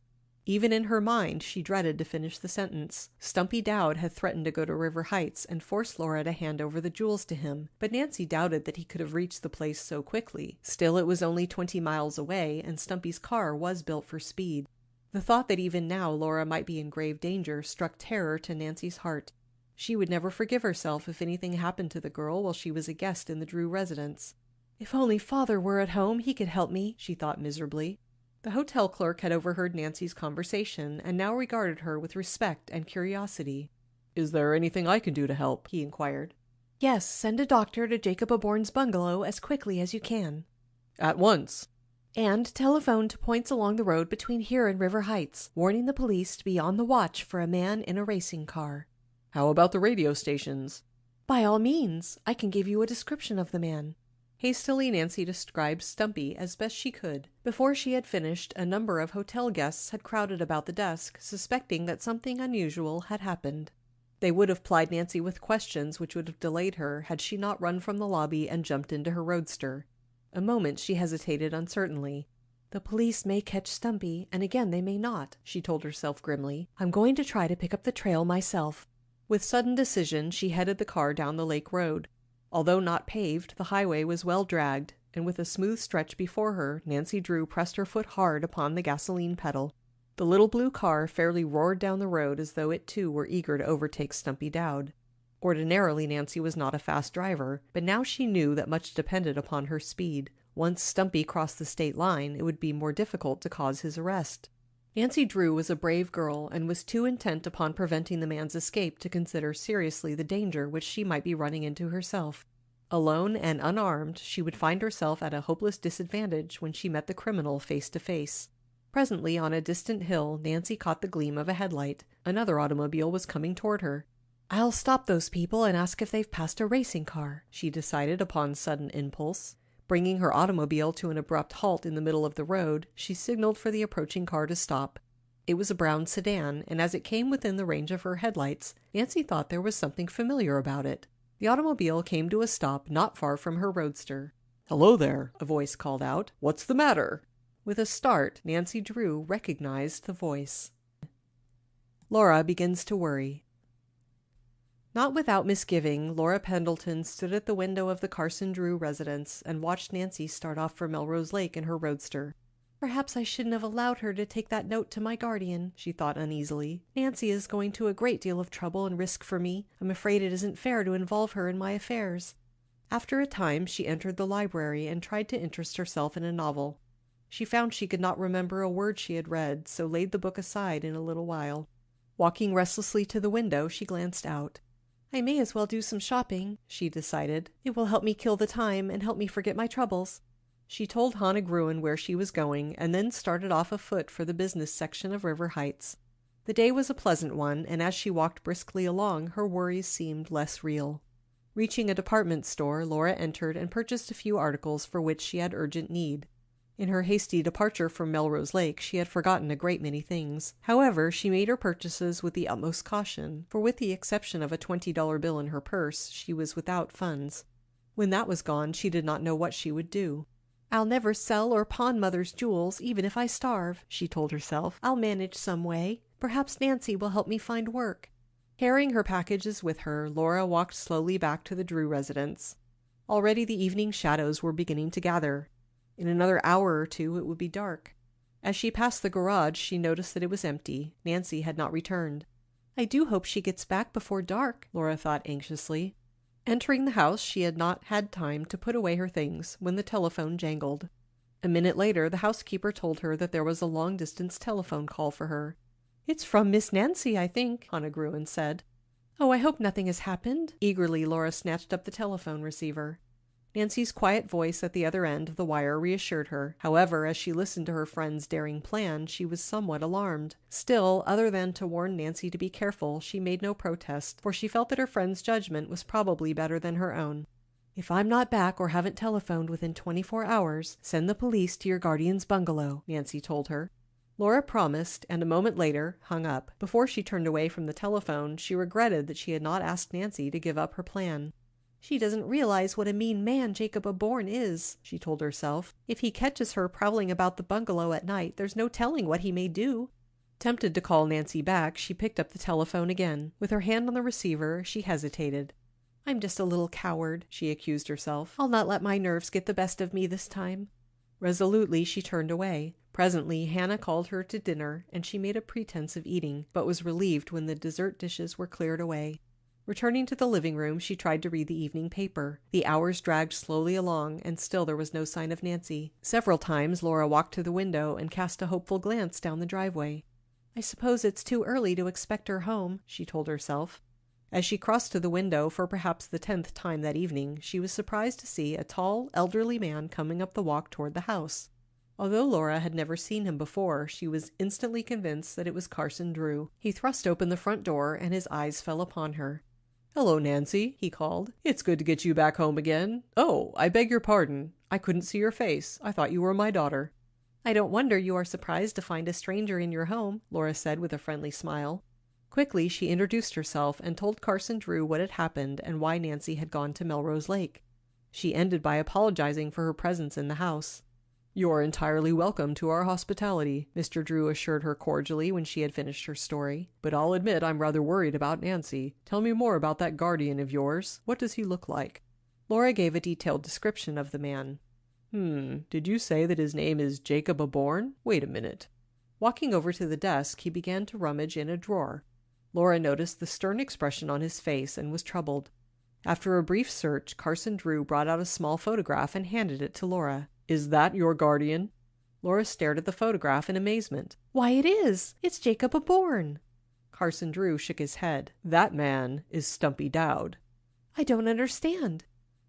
Even in her mind, she dreaded to finish the sentence. Stumpy Dowd had threatened to go to River Heights and force Laura to hand over the jewels to him, but Nancy doubted that he could have reached the place so quickly. Still, it was only 20 miles away, and Stumpy's car was built for speed. The thought that even now Laura might be in grave danger struck terror to Nancy's heart. She would never forgive herself if anything happened to the girl while she was a guest in the Drew residence. If only Father were at home, he could help me, she thought miserably. The hotel clerk had overheard Nancy's conversation and now regarded her with respect and curiosity. "Is there anything I can do to help?" he inquired. Yes, send a doctor to Jacob Aborn's bungalow as quickly as you can. At once. And telephone to points along the road between here and River Heights, warning the police to be on the watch for a man in a racing car. How about the radio stations? By all means, I can give you a description of the man. Hastily Nancy described Stumpy as best she could. Before she had finished, a number of hotel guests had crowded about the desk, suspecting that something unusual had happened. They would have plied Nancy with questions which would have delayed her had she not run from the lobby and jumped into her roadster. A moment she hesitated uncertainly. The police may catch Stumpy, and again they may not, she told herself grimly. I'm going to try to pick up the trail myself. With sudden decision, she headed the car down the lake road. Although not paved, the highway was well dragged, and with a smooth stretch before her, Nancy Drew pressed her foot hard upon the gasoline pedal. The little blue car fairly roared down the road as though it too were eager to overtake Stumpy Dowd. Ordinarily Nancy was not a fast driver, but now she knew that much depended upon her speed. Once Stumpy crossed the state line, it would be more difficult to cause his arrest. Nancy Drew was a brave girl and was too intent upon preventing the man's escape to consider seriously the danger which she might be running into herself. Alone and unarmed, she would find herself at a hopeless disadvantage when she met the criminal face to face. Presently, on a distant hill, Nancy caught the gleam of a headlight. Another automobile was coming toward her. I'll stop those people and ask if they've passed a racing car, she decided upon sudden impulse. Bringing her automobile to an abrupt halt in the middle of the road, she signaled for the approaching car to stop. It was a brown sedan, and as it came within the range of her headlights, Nancy thought there was something familiar about it. The automobile came to a stop not far from her roadster. "Hello there," a voice called out. "What's the matter?" With a start, Nancy Drew recognized the voice. Laura begins to worry. Not without misgiving, Laura Pendleton stood at the window of the Carson Drew residence and watched Nancy start off for Melrose Lake in her roadster. Perhaps I shouldn't have allowed her to take that note to my guardian, she thought uneasily. Nancy is going to a great deal of trouble and risk for me. I'm afraid it isn't fair to involve her in my affairs. After a time, she entered the library and tried to interest herself in a novel. She found she could not remember a word she had read, so laid the book aside in a little while. Walking restlessly to the window, she glanced out. I may as well do some shopping, she decided. It will help me kill the time and help me forget my troubles. She told Hannah Gruen where she was going and then started off afoot for the business section of River Heights. The day was a pleasant one, and as she walked briskly along, her worries seemed less real. Reaching a department store, Laura entered and purchased a few articles for which she had urgent need. In her hasty departure from Melrose Lake, she had forgotten a great many things. However, she made her purchases with the utmost caution, for with the exception of a $20 bill in her purse, she was without funds. When that was gone, she did not know what she would do. I'll never sell or pawn Mother's jewels, even if I starve, she told herself. I'll manage some way. Perhaps Nancy will help me find work. Carrying her packages with her, Laura walked slowly back to the Drew residence. Already the evening shadows were beginning to gather. In another hour or two it would be dark. As she passed the garage, she noticed that it was empty. Nancy had not returned. I do hope she gets back before dark, Laura thought anxiously. Entering the house, she had not had time to put away her things when the telephone jangled. A minute later, the housekeeper told her that there was a long-distance telephone call for her. It's from Miss Nancy, I think, Hannah Gruen said. Oh, I hope nothing has happened. Eagerly, Laura snatched up the telephone receiver. Nancy's quiet voice at the other end of the wire reassured her. However, as she listened to her friend's daring plan, she was somewhat alarmed. Still, other than to warn Nancy to be careful, she made no protest, for she felt that her friend's judgment was probably better than her own. If I'm not back or haven't telephoned within 24 hours, send the police to your guardian's bungalow, Nancy told her. Laura promised, and a moment later hung up. Before she turned away from the telephone, she regretted that she had not asked Nancy to give up her plan. She doesn't realize what a mean man Jacob Aborn is, she told herself. If he catches her prowling about the bungalow at night, there's no telling what he may do. Tempted to call Nancy back, she picked up the telephone again. With her hand on the receiver, she hesitated. I'm just a little coward, she accused herself. I'll not let my nerves get the best of me this time. Resolutely, she turned away. Presently, Hannah called her to dinner, and she made a pretense of eating, but was relieved when the dessert dishes were cleared away. Returning to the living room, she tried to read the evening paper. The hours dragged slowly along, and still there was no sign of Nancy. Several times Laura walked to the window and cast a hopeful glance down the driveway. I suppose it's too early to expect her home, she told herself. As she crossed to the window for perhaps the 10th time that evening, she was surprised to see a tall, elderly man coming up the walk toward the house. Although Laura had never seen him before, she was instantly convinced that it was Carson Drew. He thrust open the front door, and his eyes fell upon her. "Hello, Nancy," he called. "It's good to get you back home again. Oh, I beg your pardon. I couldn't see your face. I thought you were my daughter." "I don't wonder you are surprised to find a stranger in your home," Laura said with a friendly smile. Quickly, she introduced herself and told Carson Drew what had happened and why Nancy had gone to Melrose Lake. She ended by apologizing for her presence in the house. "You are entirely welcome to our hospitality," Mr. Drew assured her cordially when she had finished her story. "But I'll admit I'm rather worried about Nancy. Tell me more about that guardian of yours. What does he look like?" Laura gave a detailed description of the man. Did you say that his name is Jacob Aborn? Wait a minute." Walking over to the desk, he began to rummage in a drawer. Laura noticed the stern expression on his face and was troubled. After a brief search, Carson Drew brought out a small photograph and handed it to Laura. "Is that your guardian?" Laura stared at the photograph in amazement. "Why, it is! It's Jacob Aborn!" Carson Drew shook his head. "That man is Stumpy Dowd." "I don't understand."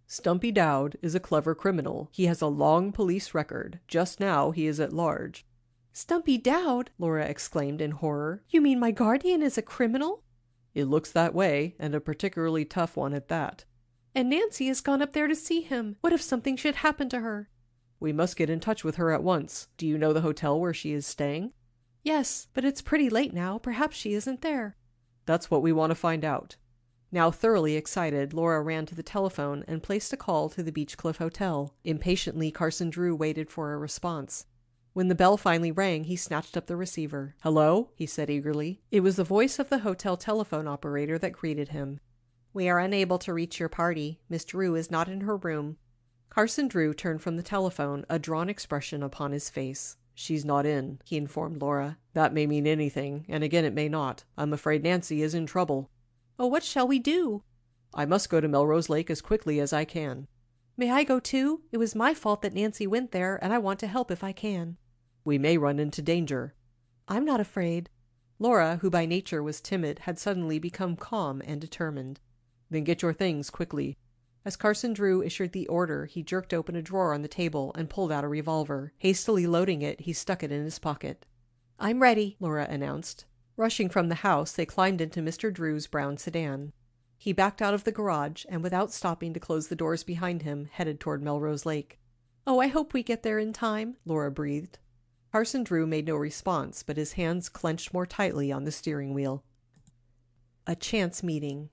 "Stumpy Dowd is a clever criminal. He has a long police record. Just now he is at large." "Stumpy Dowd!" Laura exclaimed in horror. "You mean my guardian is a criminal?" "It looks that way, and a particularly tough one at that." "And Nancy has gone up there to see him. What if something should happen to her?" "We must get in touch with her at once. Do you know the hotel where she is staying?" "Yes, but it's pretty late now. Perhaps she isn't there." "That's what we want to find out." Now thoroughly excited, Laura ran to the telephone and placed a call to the Beechcliff Hotel. Impatiently, Carson Drew waited for a response. When the bell finally rang, he snatched up the receiver. "Hello?" he said eagerly. It was the voice of the hotel telephone operator that greeted him. "We are unable to reach your party. Miss Drew is not in her room." Carson Drew turned from the telephone, a drawn expression upon his face. "She's not in," he informed Laura. "That may mean anything, and again it may not. I'm afraid Nancy is in trouble." "Oh, what shall we do?" "I must go to Melrose Lake as quickly as I can." "May I go too? It was my fault that Nancy went there, and I want to help if I can." "We may run into danger." "I'm not afraid." Laura, who by nature was timid, had suddenly become calm and determined. "Then get your things quickly." As Carson Drew issued the order, he jerked open a drawer on the table and pulled out a revolver. Hastily loading it, he stuck it in his pocket. "I'm ready," Laura announced. Rushing from the house, they climbed into Mr. Drew's brown sedan. He backed out of the garage and, without stopping to close the doors behind him, headed toward Melrose Lake. "Oh, I hope we get there in time," Laura breathed. Carson Drew made no response, but his hands clenched more tightly on the steering wheel. A chance meeting.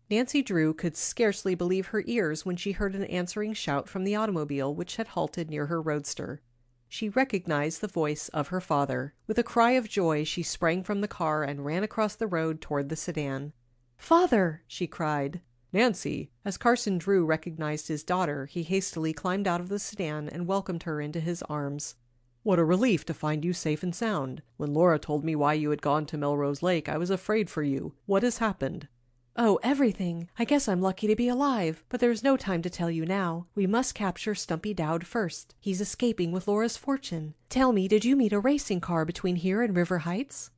Nancy Drew could scarcely believe her ears when she heard an answering shout from the automobile which had halted near her roadster. She recognized the voice of her father. With a cry of joy, she sprang from the car and ran across the road toward the sedan. "Father!" she cried. "Nancy!" As Carson Drew recognized his daughter, he hastily climbed out of the sedan and welcomed her into his arms. "What a relief to find you safe and sound. When Laura told me why you had gone to Melrose Lake, I was afraid for you. What has happened?" "Oh, everything. I guess I'm lucky to be alive, but there's no time to tell you now. We must capture Stumpy Dowd first. He's escaping with Laura's fortune. Tell me, did you meet a racing car between here and River Heights?"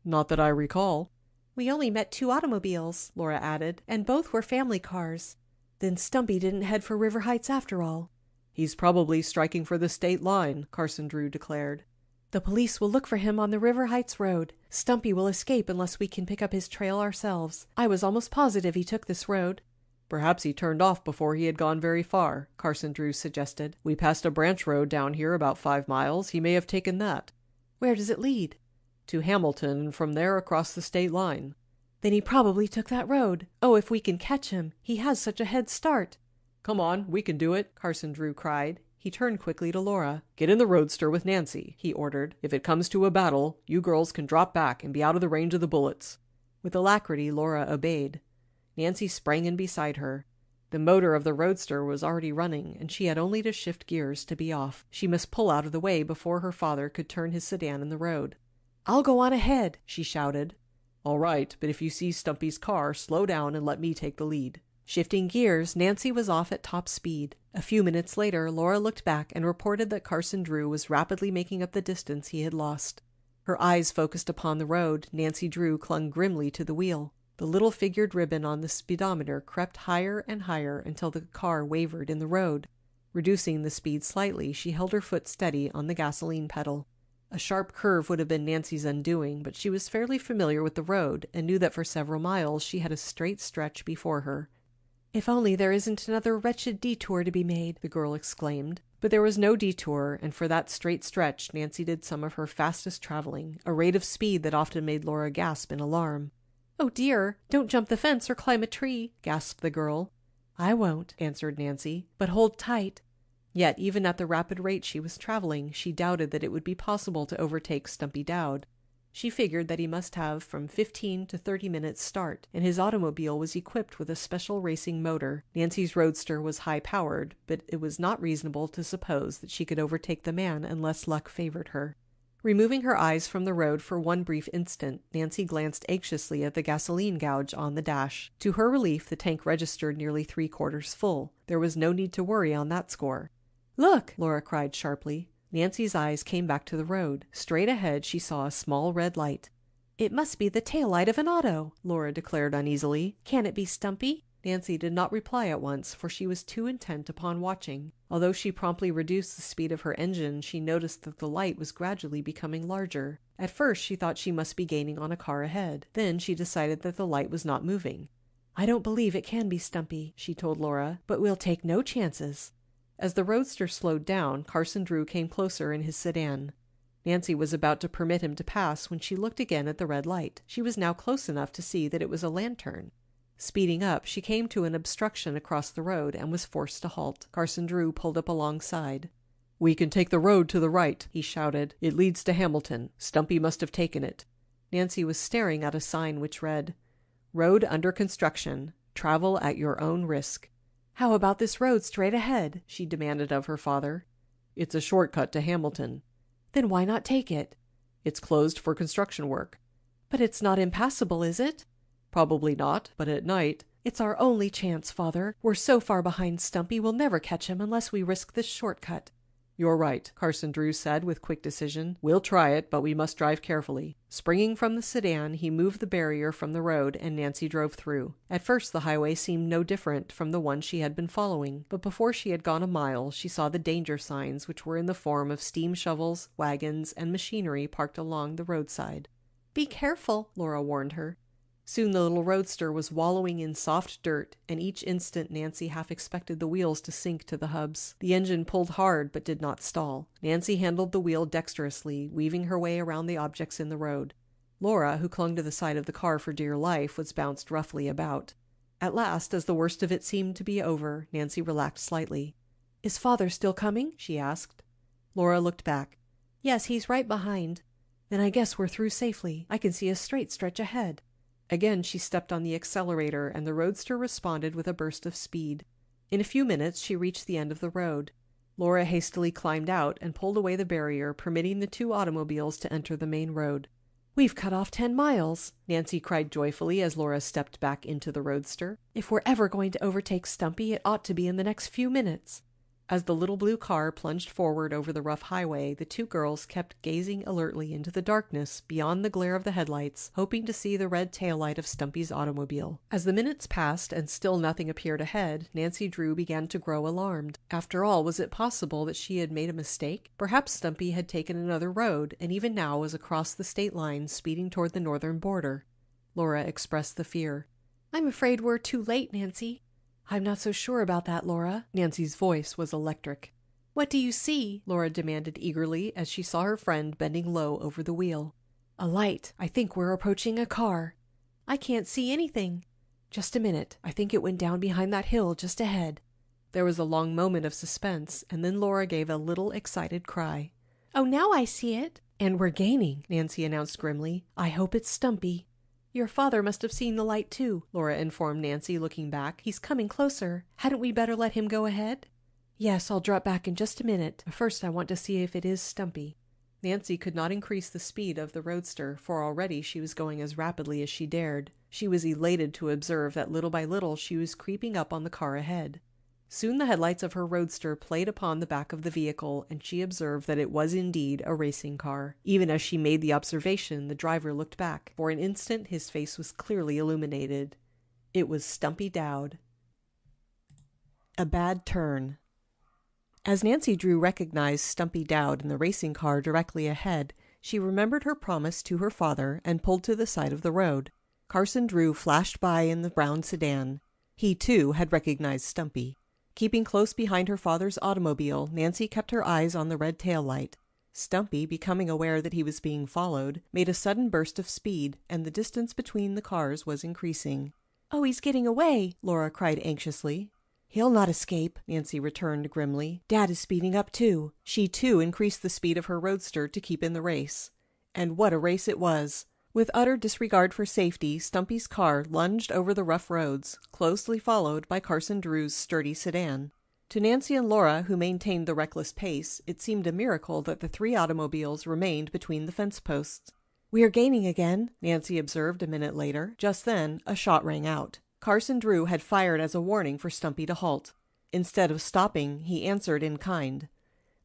"Not that I recall." "We only met 2 automobiles," Laura added, "and both were family cars. Then Stumpy didn't head for River Heights after all." "He's probably striking for the state line," Carson Drew declared. "The police will look for him on the River Heights road. Stumpy will escape unless we can pick up his trail ourselves. I was almost positive he took this road." Perhaps he turned off before he had gone very far, Carson Drew suggested. We passed a branch road down here about 5 miles. He may have taken that. Where does it lead? To Hamilton, and from there across the state line. Then he probably took that road. Oh, if we can catch him. He has such a head start. Come on, we can do it, Carson Drew cried. He turned quickly to Laura. Get in the roadster with Nancy, he ordered. If it comes to a battle, you girls can drop back and be out of the range of the bullets. With alacrity, Laura obeyed. Nancy sprang in beside her. The motor of the roadster was already running, and she had only to shift gears to be off. She must pull out of the way before her father could turn his sedan in the road. I'll go on ahead, she shouted. All right, but if you see Stumpy's car, slow down and let me take the lead. Shifting gears, Nancy was off at top speed. A few minutes later, Laura looked back and reported that Carson Drew was rapidly making up the distance he had lost. Her eyes focused upon the road. Nancy Drew clung grimly to the wheel. The little figured ribbon on the speedometer crept higher and higher until the car wavered in the road. Reducing the speed slightly, she held her foot steady on the gasoline pedal. A sharp curve would have been Nancy's undoing, but she was fairly familiar with the road and knew that for several miles she had a straight stretch before her. If only there isn't another wretched detour to be made, the girl exclaimed. But there was no detour, and for that straight stretch Nancy did some of her fastest traveling, a rate of speed that often made Laura gasp in alarm. Oh dear, don't jump the fence or climb a tree, gasped the girl. I won't, answered Nancy. But hold tight. Yet, even at the rapid rate she was traveling, she doubted that it would be possible to overtake Stumpy Dowd. She figured that he must have from 15 to 30 minutes start, and his automobile was equipped with a special racing motor. Nancy's roadster was high-powered, but it was not reasonable to suppose that she could overtake the man unless luck favored her. Removing her eyes from the road for one brief instant, Nancy glanced anxiously at the gasoline gouge on the dash. To her relief, the tank registered nearly 3/4 full. There was no need to worry on that score. Look! Laura cried sharply. Nancy's eyes came back to the road. Straight ahead she saw a small red light. It must be the tail light of an auto, Laura declared uneasily. Can it be Stumpy? Nancy did not reply at once, for she was too intent upon watching. Although she promptly reduced the speed of her engine, she noticed that the light was gradually becoming larger. At first she thought she must be gaining on a car ahead. Then she decided that the light was not moving. I don't believe it can be Stumpy, she told Laura, but we'll take no chances. As the roadster slowed down, Carson Drew came closer in his sedan. Nancy was about to permit him to pass when she looked again at the red light. She was now close enough to see that it was a lantern. Speeding up, she came to an obstruction across the road and was forced to halt. Carson Drew pulled up alongside. "We can take the road to the right," he shouted. "It leads to Hamilton. Stumpy must have taken it." Nancy was staring at a sign which read, "Road under construction. Travel at your own risk." "How about this road straight ahead?" she demanded of her father. "It's a shortcut to Hamilton." "Then why not take it?" "It's closed for construction work." "But it's not impassable, is it?" "Probably not, but at night—" "It's our only chance, Father. We're so far behind Stumpy we'll never catch him unless we risk this shortcut." "You're right," Carson Drew said with quick decision. "We'll try it, but we must drive carefully." Springing from the sedan, he moved the barrier from the road, and Nancy drove through. At first the highway seemed no different from the one she had been following, but before she had gone a mile she saw the danger signs, which were in the form of steam shovels, wagons, and machinery parked along the roadside. "Be careful," Laura warned her. Soon the little roadster was wallowing in soft dirt, and each instant Nancy half expected the wheels to sink to the hubs. The engine pulled hard but did not stall. Nancy handled the wheel dexterously, weaving her way around the objects in the road. Laura, who clung to the side of the car for dear life, was bounced roughly about. At last, as the worst of it seemed to be over, Nancy relaxed slightly. "Is Father still coming?" she asked. Laura looked back. "Yes, he's right behind." "Then I guess we're through safely. I can see a straight stretch ahead." Again she stepped on the accelerator, and the roadster responded with a burst of speed. In a few minutes she reached the end of the road. Laura hastily climbed out and pulled away the barrier, permitting the two automobiles to enter the main road. "We've cut off 10 miles!" Nancy cried joyfully as Laura stepped back into the roadster. "If we're ever going to overtake Stumpy, it ought to be in the next few minutes." As the little blue car plunged forward over the rough highway, the two girls kept gazing alertly into the darkness beyond the glare of the headlights, hoping to see the red taillight of Stumpy's automobile. As the minutes passed and still nothing appeared ahead, Nancy Drew began to grow alarmed. After all, was it possible that she had made a mistake? Perhaps Stumpy had taken another road, and even now was across the state line, speeding toward the northern border. Laura expressed the fear. "I'm afraid we're too late, Nancy." I'm not so sure about that, Laura. Nancy's voice was electric. What do you see? Laura demanded eagerly as she saw her friend bending low over the wheel. A light. I think we're approaching a car. I can't see anything. Just a minute. I think it went down behind that hill just ahead. There was a long moment of suspense, and then Laura gave a little excited cry. Oh, now I see it. And we're gaining, Nancy announced grimly. I hope it's Stumpy. Your father must have seen the light too, Laura informed Nancy, looking back. He's coming closer. Hadn't we better let him go ahead? Yes, I'll drop back in just a minute. But first I want to see if it is Stumpy. Nancy could not increase the speed of the roadster, for already she was going as rapidly as she dared. She was elated to observe that little by little she was creeping up on the car ahead. Soon the headlights of her roadster played upon the back of the vehicle, and she observed that it was indeed a racing car. Even as she made the observation, the driver looked back. For an instant his face was clearly illuminated. It was Stumpy Dowd. A bad turn. As Nancy Drew recognized Stumpy Dowd in the racing car directly ahead, she remembered her promise to her father and pulled to the side of the road. Carson Drew flashed by in the brown sedan. He, too, had recognized Stumpy. Keeping close behind her father's automobile, Nancy kept her eyes on the red taillight. Stumpy, becoming aware that he was being followed, made a sudden burst of speed, and the distance between the cars was increasing. "Oh, he's getting away!" Laura cried anxiously. "He'll not escape," Nancy returned grimly. "Dad is speeding up, too." She, too, increased the speed of her roadster to keep in the race. And what a race it was! With utter disregard for safety, Stumpy's car lunged over the rough roads, closely followed by Carson Drew's sturdy sedan. To Nancy and Laura, who maintained the reckless pace, it seemed a miracle that the three automobiles remained between the fence posts. "We are gaining again," Nancy observed a minute later. Just then, a shot rang out. Carson Drew had fired as a warning for Stumpy to halt. Instead of stopping, he answered in kind.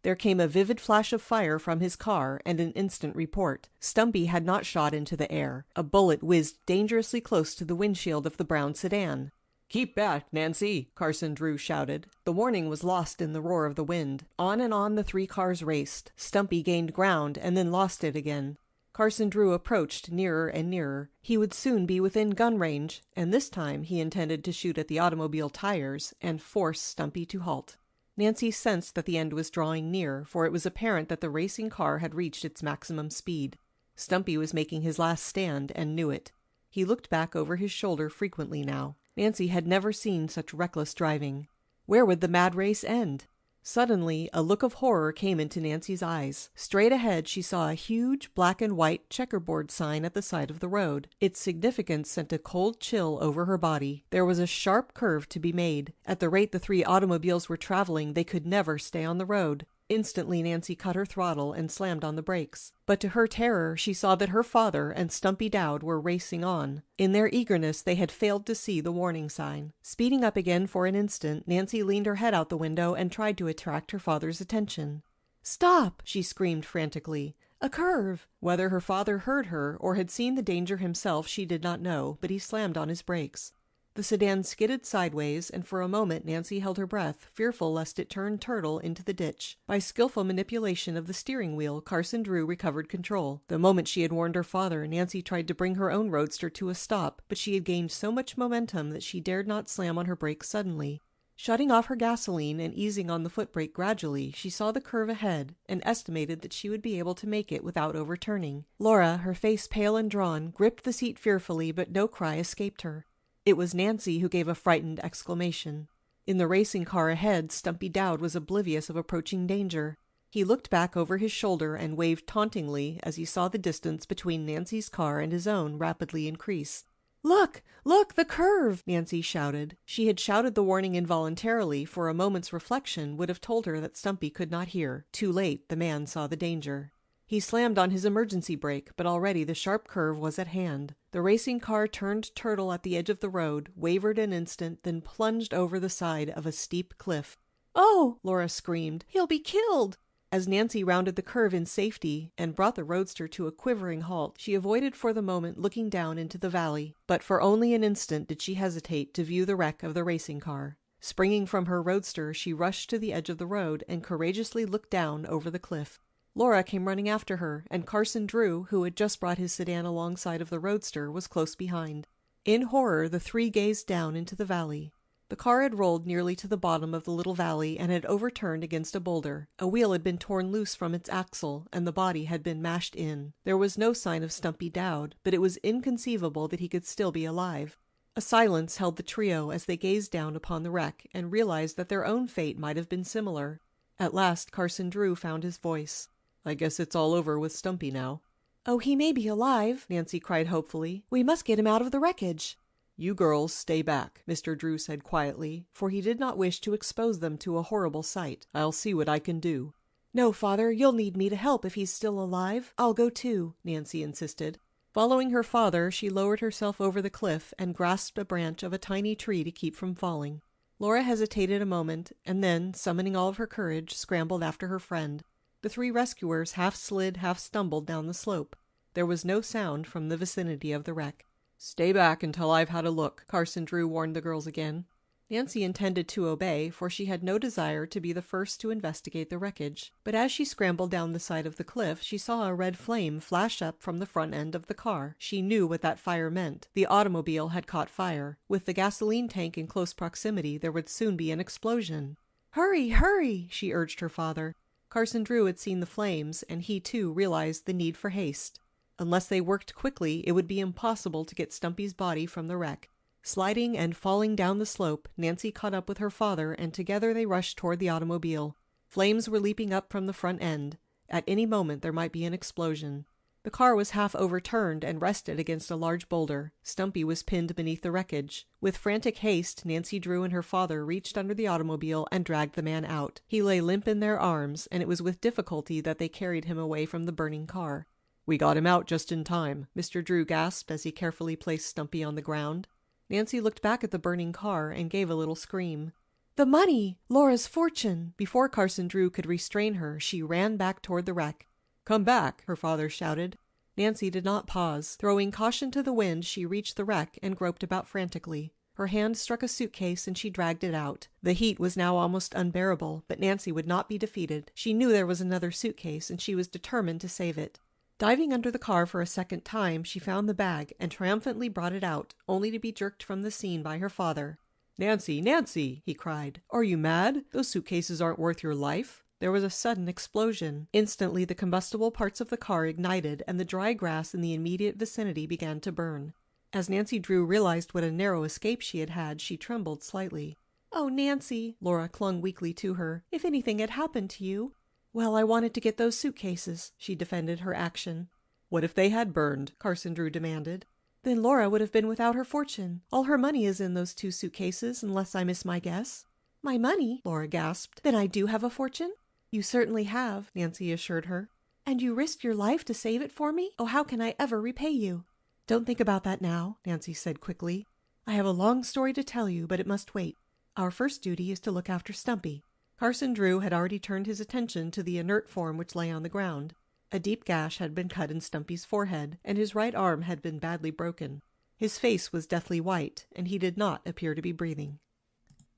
There came a vivid flash of fire from his car and an instant report. Stumpy had not shot into the air. A bullet whizzed dangerously close to the windshield of the brown sedan. "Keep back, Nancy!" Carson Drew shouted. The warning was lost in the roar of the wind. On and on the three cars raced. Stumpy gained ground and then lost it again. Carson Drew approached nearer and nearer. He would soon be within gun range, and this time he intended to shoot at the automobile tires and force Stumpy to halt. Nancy sensed that the end was drawing near, for it was apparent that the racing car had reached its maximum speed. Stumpy was making his last stand and knew it. He looked back over his shoulder frequently now. Nancy had never seen such reckless driving. Where would the mad race end? Suddenly, a look of horror came into Nancy's eyes. Straight ahead, she saw a huge black and white checkerboard sign at the side of the road. Its significance sent a cold chill over her body. There was a sharp curve to be made. At the rate the three automobiles were traveling, they could never stay on the road. Instantly, Nancy cut her throttle and slammed on the brakes. But to her terror, she saw that her father and Stumpy Dowd were racing on. In their eagerness, they had failed to see the warning sign. Speeding up again for an instant, Nancy leaned her head out the window and tried to attract her father's attention. "Stop!" she screamed frantically. "A curve!" Whether her father heard her or had seen the danger himself, she did not know, but he slammed on his brakes. The sedan skidded sideways, and for a moment Nancy held her breath, fearful lest it turn turtle into the ditch. By skillful manipulation of the steering wheel, Carson Drew recovered control. The moment she had warned her father, Nancy tried to bring her own roadster to a stop, but she had gained so much momentum that she dared not slam on her brakes suddenly. Shutting off her gasoline and easing on the footbrake gradually, she saw the curve ahead and estimated that she would be able to make it without overturning. Laura, her face pale and drawn, gripped the seat fearfully, but no cry escaped her. It was Nancy who gave a frightened exclamation. In the racing car ahead, Stumpy Dowd was oblivious of approaching danger. He looked back over his shoulder and waved tauntingly as he saw the distance between Nancy's car and his own rapidly increase. "Look! Look! The curve!" Nancy shouted. She had shouted the warning involuntarily, for a moment's reflection would have told her that Stumpy could not hear. Too late, the man saw the danger. He slammed on his emergency brake, but already the sharp curve was at hand. The racing car turned turtle at the edge of the road, wavered an instant, then plunged over the side of a steep cliff. "Oh!" Laura screamed. "He'll be killed!" As Nancy rounded the curve in safety and brought the roadster to a quivering halt, she avoided for the moment looking down into the valley. But for only an instant did she hesitate to view the wreck of the racing car. Springing from her roadster, she rushed to the edge of the road and courageously looked down over the cliff. Laura came running after her, and Carson Drew, who had just brought his sedan alongside of the roadster, was close behind. In horror, the three gazed down into the valley. The car had rolled nearly to the bottom of the little valley and had overturned against a boulder. A wheel had been torn loose from its axle, and the body had been mashed in. There was no sign of Stumpy Dowd, but it was inconceivable that he could still be alive. A silence held the trio as they gazed down upon the wreck and realized that their own fate might have been similar. At last Carson Drew found his voice. "I guess it's all over with Stumpy now." "Oh, he may be alive," Nancy cried hopefully. "We must get him out of the wreckage." "You girls stay back," Mr. Drew said quietly, for he did not wish to expose them to a horrible sight. "I'll see what I can do." "No, Father, you'll need me to help if he's still alive. I'll go too," Nancy insisted. Following her father, she lowered herself over the cliff and grasped a branch of a tiny tree to keep from falling. Laura hesitated a moment, and then, summoning all of her courage, scrambled after her friend. The three rescuers half slid, half stumbled down the slope. There was no sound from the vicinity of the wreck. "Stay back until I've had a look," Carson Drew warned the girls again. Nancy intended to obey, for she had no desire to be the first to investigate the wreckage. But as she scrambled down the side of the cliff, she saw a red flame flash up from the front end of the car. She knew what that fire meant. The automobile had caught fire. With the gasoline tank in close proximity, there would soon be an explosion. "Hurry, hurry!" she urged her father. Carson Drew had seen the flames, and he too realized the need for haste. Unless they worked quickly, it would be impossible to get Stumpy's body from the wreck. Sliding and falling down the slope, Nancy caught up with her father, and together they rushed toward the automobile. Flames were leaping up from the front end. At any moment there might be an explosion. The car was half overturned and rested against a large boulder. Stumpy was pinned beneath the wreckage. With frantic haste, Nancy Drew and her father reached under the automobile and dragged the man out. He lay limp in their arms, and it was with difficulty that they carried him away from the burning car. "We got him out just in time," Mr. Drew gasped as he carefully placed Stumpy on the ground. Nancy looked back at the burning car and gave a little scream. "The money! Laura's fortune!" Before Carson Drew could restrain her, she ran back toward the wreck. "Come back!" her father shouted. Nancy did not pause. Throwing caution to the wind, she reached the wreck and groped about frantically. Her hand struck a suitcase and she dragged it out. The heat was now almost unbearable, but Nancy would not be defeated. She knew there was another suitcase, and she was determined to save it. Diving under the car for a second time, she found the bag and triumphantly brought it out, only to be jerked from the scene by her father. "Nancy, Nancy!" he cried. "Are you mad? Those suitcases aren't worth your life." There was a sudden explosion. Instantly, the combustible parts of the car ignited, and the dry grass in the immediate vicinity began to burn. As Nancy Drew realized what a narrow escape she had had, she trembled slightly. "Oh, Nancy!" Laura clung weakly to her. "If anything had happened to you." "Well, I wanted to get those suitcases," she defended her action. "What if they had burned?" Carson Drew demanded. "Then Laura would have been without her fortune. All her money is in those 2 suitcases, unless I miss my guess." "My money?" Laura gasped. "Then I do have a fortune?" "You certainly have," Nancy assured her. "And you risked your life to save it for me? Oh, how can I ever repay you?" "Don't think about that now," Nancy said quickly. "I have a long story to tell you, but it must wait. Our first duty is to look after Stumpy." Carson Drew had already turned his attention to the inert form which lay on the ground. A deep gash had been cut in Stumpy's forehead, and his right arm had been badly broken. His face was deathly white, and he did not appear to be breathing.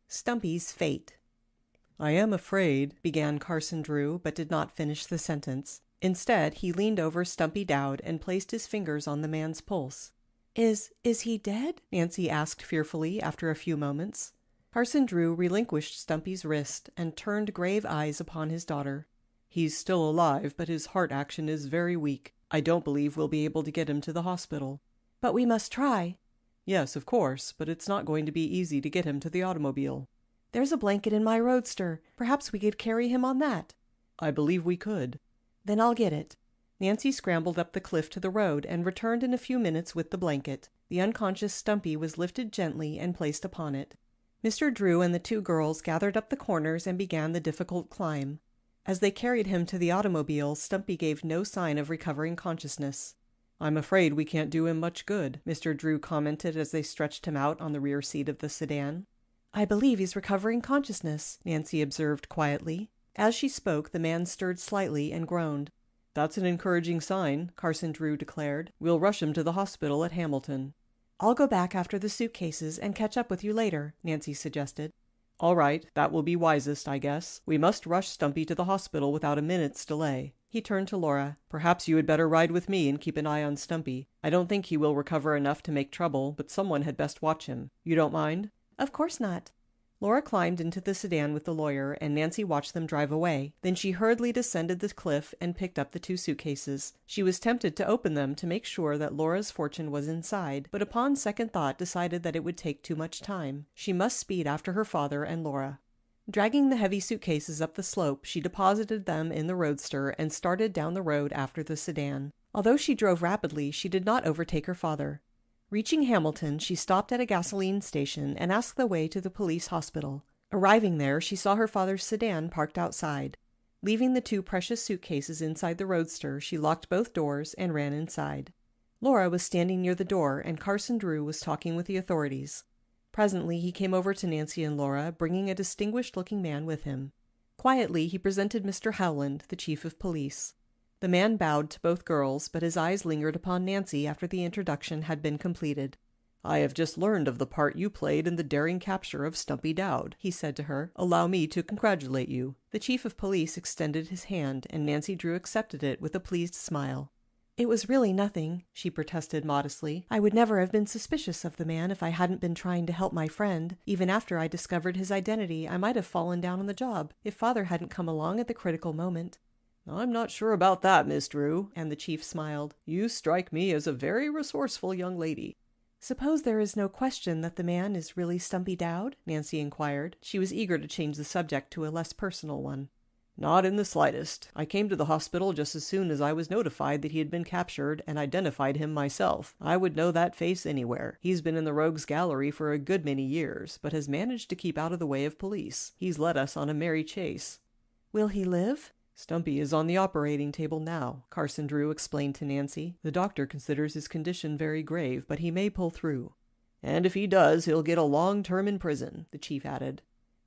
Stumpy's fate. "I am afraid," began Carson Drew, but did not finish the sentence. Instead, he leaned over Stumpy Dowd and placed his fingers on the man's pulse. Is he dead?" Nancy asked fearfully after a few moments. Carson Drew relinquished Stumpy's wrist and turned grave eyes upon his daughter. "He's still alive, but his heart action is very weak. I don't believe we'll be able to get him to the hospital." "But we must try." "Yes, of course, but it's not going to be easy to get him to the automobile." "There's a blanket in my roadster. Perhaps we could carry him on that." "I believe we could." "Then I'll get it." Nancy scrambled up the cliff to the road and returned in a few minutes with the blanket. The unconscious Stumpy was lifted gently and placed upon it. Mr. Drew and the 2 girls gathered up the corners and began the difficult climb. As they carried him to the automobile, Stumpy gave no sign of recovering consciousness. "I'm afraid we can't do him much good," Mr. Drew commented as they stretched him out on the rear seat of the sedan. "I believe he's recovering consciousness," Nancy observed quietly. As she spoke, the man stirred slightly and groaned. "That's an encouraging sign," Carson Drew declared. "We'll rush him to the hospital at Hamilton." "I'll go back after the suitcases and catch up with you later," Nancy suggested. "All right, that will be wisest, I guess. We must rush Stumpy to the hospital without a minute's delay." He turned to Laura. "Perhaps you had better ride with me and keep an eye on Stumpy. I don't think he will recover enough to make trouble, but someone had best watch him. You don't mind?" "Of course not." Laura climbed into the sedan with the lawyer, and Nancy watched them drive away. Then she hurriedly descended the cliff and picked up the 2 suitcases. She was tempted to open them to make sure that Laura's fortune was inside, but upon second thought decided that it would take too much time. She must speed after her father and Laura. Dragging the heavy suitcases up the slope, she deposited them in the roadster and started down the road after the sedan. Although she drove rapidly, she did not overtake her father. Reaching Hamilton, she stopped at a gasoline station and asked the way to the police hospital. Arriving there, she saw her father's sedan parked outside. Leaving the 2 precious suitcases inside the roadster, she locked both doors and ran inside. Laura was standing near the door, and Carson Drew was talking with the authorities. Presently, he came over to Nancy and Laura, bringing a distinguished-looking man with him. Quietly, he presented Mr. Howland, the chief of police. The man bowed to both girls, but his eyes lingered upon Nancy after the introduction had been completed. "I have just learned of the part you played in the daring capture of Stumpy Dowd," he said to her. "Allow me to congratulate you." The chief of police extended his hand, and Nancy Drew accepted it with a pleased smile. "It was really nothing," she protested modestly. "I would never have been suspicious of the man if I hadn't been trying to help my friend. Even after I discovered his identity, I might have fallen down on the job if Father hadn't come along at the critical moment." "I'm not sure about that, Miss Drew," and the chief smiled. "You strike me as a very resourceful young lady." "Suppose there is no question that the man is really Stumpy Dowd?" Nancy inquired. She was eager to change the subject to a less personal one. "Not in the slightest. I came to the hospital just as soon as I was notified that he had been captured, and identified him myself. I would know that face anywhere. He's been in the rogues gallery for a good many years, but has managed to keep out of the way of police. He's led us on a merry chase." "Will he live?" "Stumpy is on the operating table now," Carson Drew explained to Nancy. "The doctor considers his condition very grave, but he may pull through." "And if he does, he'll get a long term in prison," the chief added.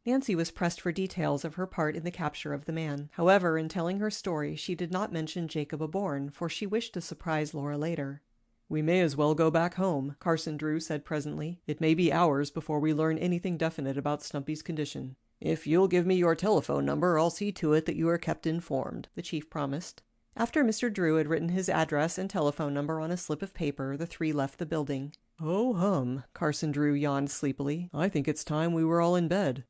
Nancy was pressed for details of her part in the capture of the man. However, in telling her story, she did not mention Jacob Aborn, for she wished to surprise Laura later. "We may as well go back home," Carson Drew said presently. "It may be hours before we learn anything definite about Stumpy's condition." "If you'll give me your telephone number, I'll see to it that you are kept informed," the chief promised. After Mr. Drew had written his address and telephone number on a slip of paper, the 3 left the building. "Oh, hum," Carson Drew yawned sleepily. "I think it's time we were all in bed."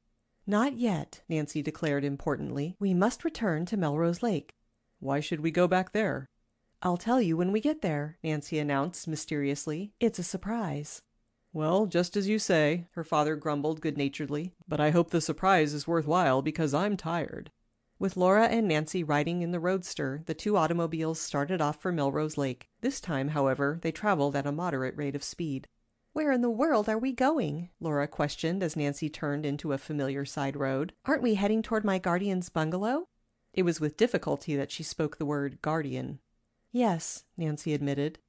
"Not yet," Nancy declared importantly. "We must return to Melrose Lake." "Why should we go back there?" "I'll tell you when we get there," Nancy announced mysteriously. "It's a surprise." "Well, just as you say," her father grumbled good-naturedly. "But I hope the surprise is worthwhile, because I'm tired." With Laura and Nancy riding in the roadster, the 2 automobiles started off for Melrose Lake. This time, however, they traveled at a moderate rate of speed. "Where in the world are we going?" Laura questioned as Nancy turned into a familiar side road. "Aren't we heading toward my guardian's bungalow?" It was with difficulty that she spoke the word guardian. "Yes," Nancy admitted.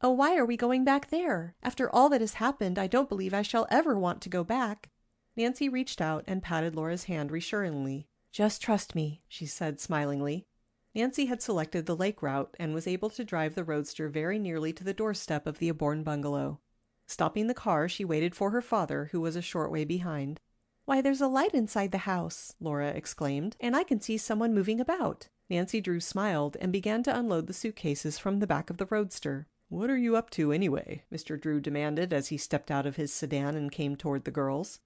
"Oh, why are we going back there? After all that has happened, I don't believe I shall ever want to go back." Nancy reached out and patted Laura's hand reassuringly. "Just trust me," she said smilingly. Nancy had selected the lake route and was able to drive the roadster very nearly to the doorstep of the Aborn bungalow. Stopping the car, she waited for her father, who was a short way behind. "Why, there's a light inside the house," Laura exclaimed, "and I can see someone moving about." Nancy Drew smiled and began to unload the suitcases from the back of the roadster. "What are you up to, anyway?" Mr. Drew demanded as he stepped out of his sedan and came toward the girls.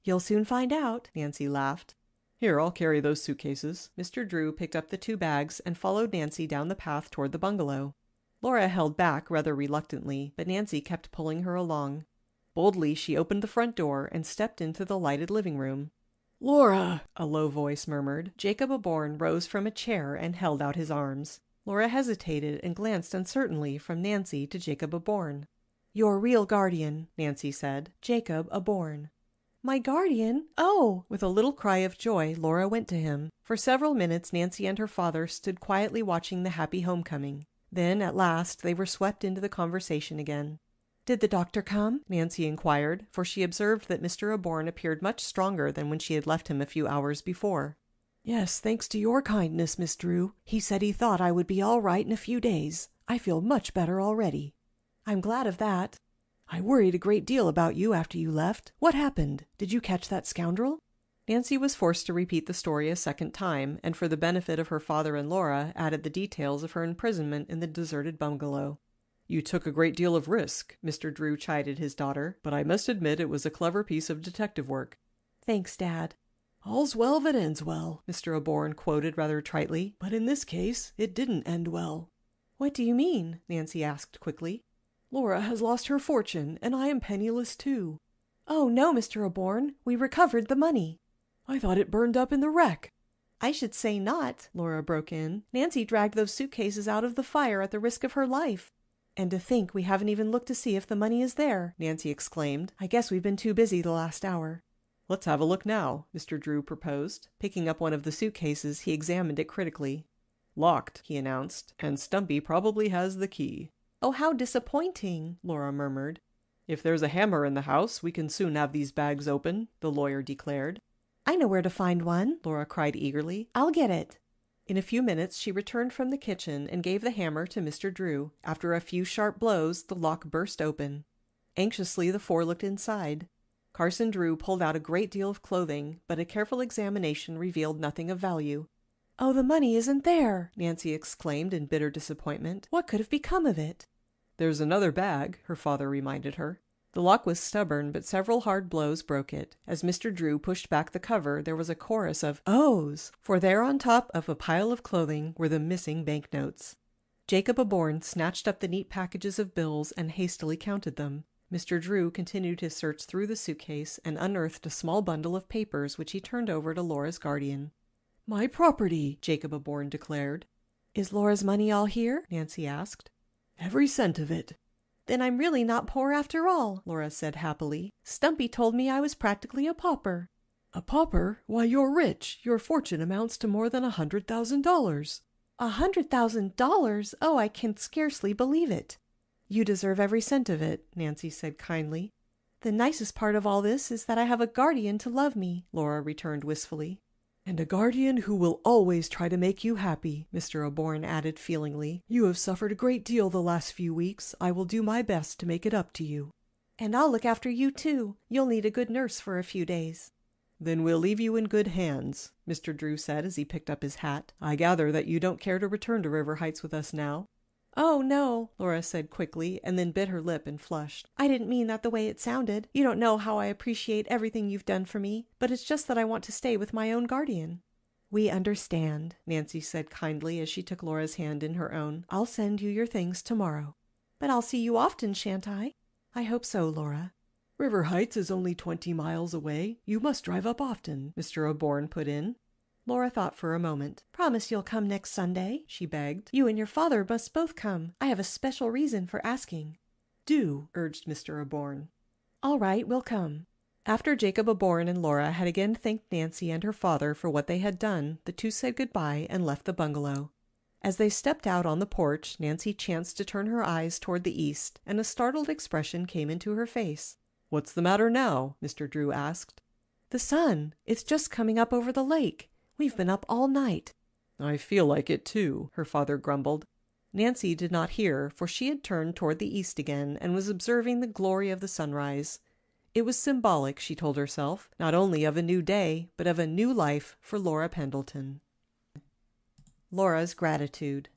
"You'll soon find out," Nancy laughed. "Here, I'll carry those suitcases." Mr. Drew picked up the 2 bags and followed Nancy down the path toward the bungalow. Laura held back rather reluctantly, but Nancy kept pulling her along. Boldly, she opened the front door and stepped into the lighted living room. "Laura!" a low voice murmured. Jacob Aborn rose from a chair and held out his arms. Laura hesitated and glanced uncertainly from Nancy to Jacob Aborn. "Your real guardian," Nancy said. "Jacob Aborn." "My guardian? Oh!" With a little cry of joy, Laura went to him. For several minutes Nancy and her father stood quietly watching the happy homecoming. Then, at last, they were swept into the conversation again. "Did the doctor come?" Nancy inquired, for she observed that Mr. Aborn appeared much stronger than when she had left him a few hours before. "Yes, thanks to your kindness, Miss Drew. He said he thought I would be all right in a few days. I feel much better already." "I'm glad of that." "I worried a great deal about you after you left. What happened? Did you catch that scoundrel?" Nancy was forced to repeat the story a second time, and for the benefit of her father and Laura, added the details of her imprisonment in the deserted bungalow. "You took a great deal of risk," Mr. Drew chided his daughter, "but I must admit it was a clever piece of detective work." Thanks, Dad. "All's well that ends well," Mr. O'Born quoted rather tritely, "but in this case it didn't end well." What do you mean? Nancy asked quickly. "Laura has lost her fortune, and I am penniless too." Oh, no, Mr. O'Born. We recovered the money. "I thought it burned up in the wreck." I should say not, Laura broke in. Nancy dragged those suitcases out of the fire at the risk of her life. And to think we haven't even looked to see if the money is there, Nancy exclaimed. I guess we've been too busy the last hour. "Let's have a look now," Mr. Drew proposed. Picking up one of the suitcases, he examined it critically. "Locked," he announced, "and Stumpy probably has the key." Oh, how disappointing, Laura murmured. "If there's a hammer in the house, we can soon have these bags open," the lawyer declared. I know where to find one, Laura cried eagerly. I'll get it. In a few minutes she returned from the kitchen and gave the hammer to Mr. Drew. After a few sharp blows, the lock burst open. Anxiously the four looked inside. Carson Drew pulled out a great deal of clothing, but a careful examination revealed nothing of value. Oh, the money isn't there, Nancy exclaimed in bitter disappointment. What could have become of it? "There's another bag," her father reminded her. The lock was stubborn, but several hard blows broke it. As Mr. Drew pushed back the cover, there was a chorus of "Ohs!" for there on top of a pile of clothing were the missing banknotes. Jacob O'Born snatched up the neat packages of bills and hastily counted them. Mr. Drew continued his search through the suitcase and unearthed a small bundle of papers which he turned over to Laura's guardian. "My property," Jacob O'Born declared. Is Laura's money all here? Nancy asked. "Every cent of it." Then I'm really not poor after all, Laura said happily. Stumpy told me I was practically a pauper. "A pauper? Why, you're rich. Your fortune amounts to more than $100,000. $100,000? Oh, I can scarcely believe it. You deserve every cent of it, Nancy said kindly. The nicest part of all this is that I have a guardian to love me, Laura returned wistfully. "And a guardian who will always try to make you happy," Mr. O'Born added feelingly. "You have suffered a great deal the last few weeks. I will do my best to make it up to you." "And I'll look after you, too. You'll need a good nurse for a few days." "Then we'll leave you in good hands," Mr. Drew said as he picked up his hat. "I gather that you don't care to return to River Heights with us now?" "Oh, no," Laura said quickly, and then bit her lip and flushed. "I didn't mean that the way it sounded. You don't know how I appreciate everything you've done for me, but it's just that I want to stay with my own guardian." "We understand," Nancy said kindly as she took Laura's hand in her own. "I'll send you your things tomorrow." "But I'll see you often, shan't I?" "I hope so, Laura." "River Heights is only 20 miles away. You must drive up often," Mr. O'Born put in. Laura thought for a moment. "Promise you'll come next Sunday," she begged. "You and your father must both come. I have a special reason for asking." "Do," urged Mr. O'Born. "All right, we'll come." After Jacob O'Born and Laura had again thanked Nancy and her father for what they had done, the two said goodbye and left the bungalow. As they stepped out on the porch, Nancy chanced to turn her eyes toward the east, and a startled expression came into her face. "What's the matter now?" Mr. Drew asked. "The sun. It's just coming up over the lake. We've been up all night." "I feel like it, too," her father grumbled. Nancy did not hear, for she had turned toward the east again and was observing the glory of the sunrise. It was symbolic, she told herself, not only of a new day, but of a new life for Laura Pendleton. Laura's gratitude.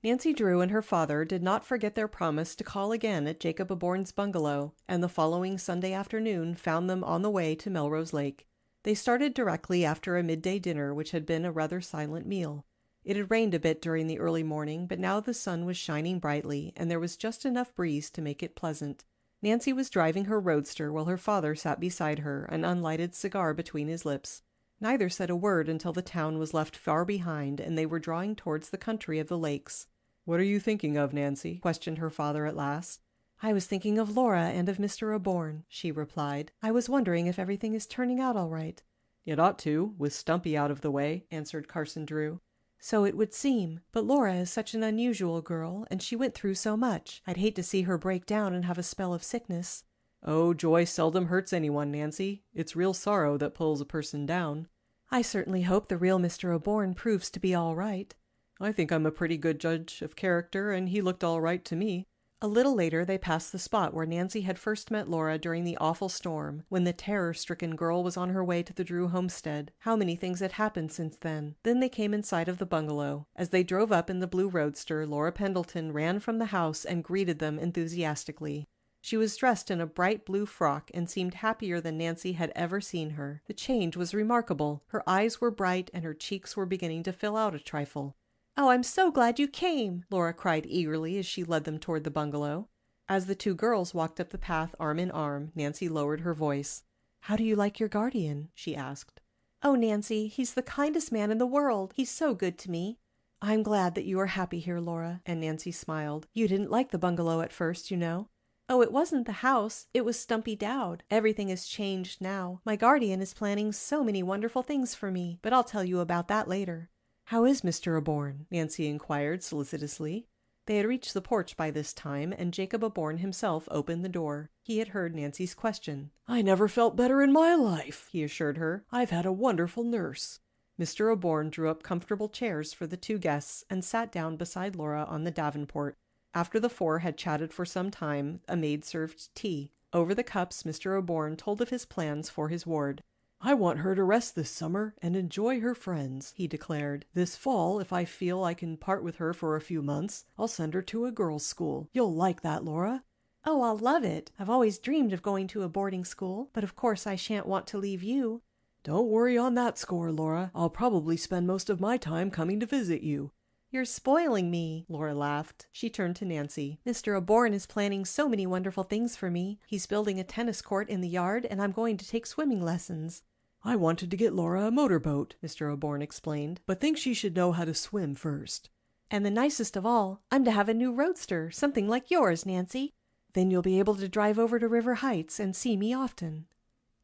Nancy Drew and her father did not forget their promise to call again at Jacob O'Born's bungalow, and the following Sunday afternoon found them on the way to Melrose Lake. They started directly after a midday dinner which had been a rather silent meal. It had rained a bit during the early morning, but now the sun was shining brightly, and there was just enough breeze to make it pleasant. Nancy was driving her roadster while her father sat beside her, an unlighted cigar between his lips. Neither said a word until the town was left far behind and they were drawing towards the country of the lakes. "What are you thinking of, Nancy?" questioned her father at last. "I was thinking of Laura and of Mr. O'Born," she replied. "I was wondering if everything is turning out all right." "It ought to, with Stumpy out of the way," answered Carson Drew. "So it would seem. But Laura is such an unusual girl, and she went through so much. I'd hate to see her break down and have a spell of sickness." "Oh, joy seldom hurts anyone, Nancy. It's real sorrow that pulls a person down." "I certainly hope the real Mr. O'Born proves to be all right." "I think I'm a pretty good judge of character, and he looked all right to me." A little later they passed the spot where Nancy had first met Laura during the awful storm, when the terror-stricken girl was on her way to the Drew homestead. How many things had happened since then! Then they came in sight of the bungalow. As they drove up in the blue roadster, Laura Pendleton ran from the house and greeted them enthusiastically. She was dressed in a bright blue frock and seemed happier than Nancy had ever seen her. The change was remarkable. Her eyes were bright and her cheeks were beginning to fill out a trifle. "Oh, I'm so glad you came!" Laura cried eagerly as she led them toward the bungalow. As the two girls walked up the path arm in arm, Nancy lowered her voice. "How do you like your guardian?" she asked. "Oh, Nancy, he's the kindest man in the world. He's so good to me." "I'm glad that you are happy here, Laura," and Nancy smiled. "You didn't like the bungalow at first, you know." "Oh, it wasn't the house. It was Stumpy Dowd. Everything is changed now. My guardian is planning so many wonderful things for me, but I'll tell you about that later." "How is Mr. Aborn?" Nancy inquired solicitously. They had reached the porch by this time, and Jacob Aborn himself opened the door. He had heard Nancy's question. "I never felt better in my life," he assured her. "I've had a wonderful nurse." Mr. Aborn drew up comfortable chairs for the two guests and sat down beside Laura on the davenport. After the four had chatted for some time, a maid served tea. Over the cups, Mr. Aborn told of his plans for his ward. "I want her to rest this summer and enjoy her friends," he declared. "This fall, if I feel I can part with her for a few months, I'll send her to a girls' school. You'll like that, Laura." "Oh, I'll love it. I've always dreamed of going to a boarding school, but of course I shan't want to leave you." "Don't worry on that score, Laura. I'll probably spend most of my time coming to visit you." "You're spoiling me," Laura laughed. She turned to Nancy. "Mr. Aborn is planning so many wonderful things for me. He's building a tennis court in the yard, and I'm going to take swimming lessons." "I wanted to get Laura a motorboat," Mr. Aborn explained, "but think she should know how to swim first." "And the nicest of all, I'm to have a new roadster, something like yours, Nancy." "Then you'll be able to drive over to River Heights and see me often."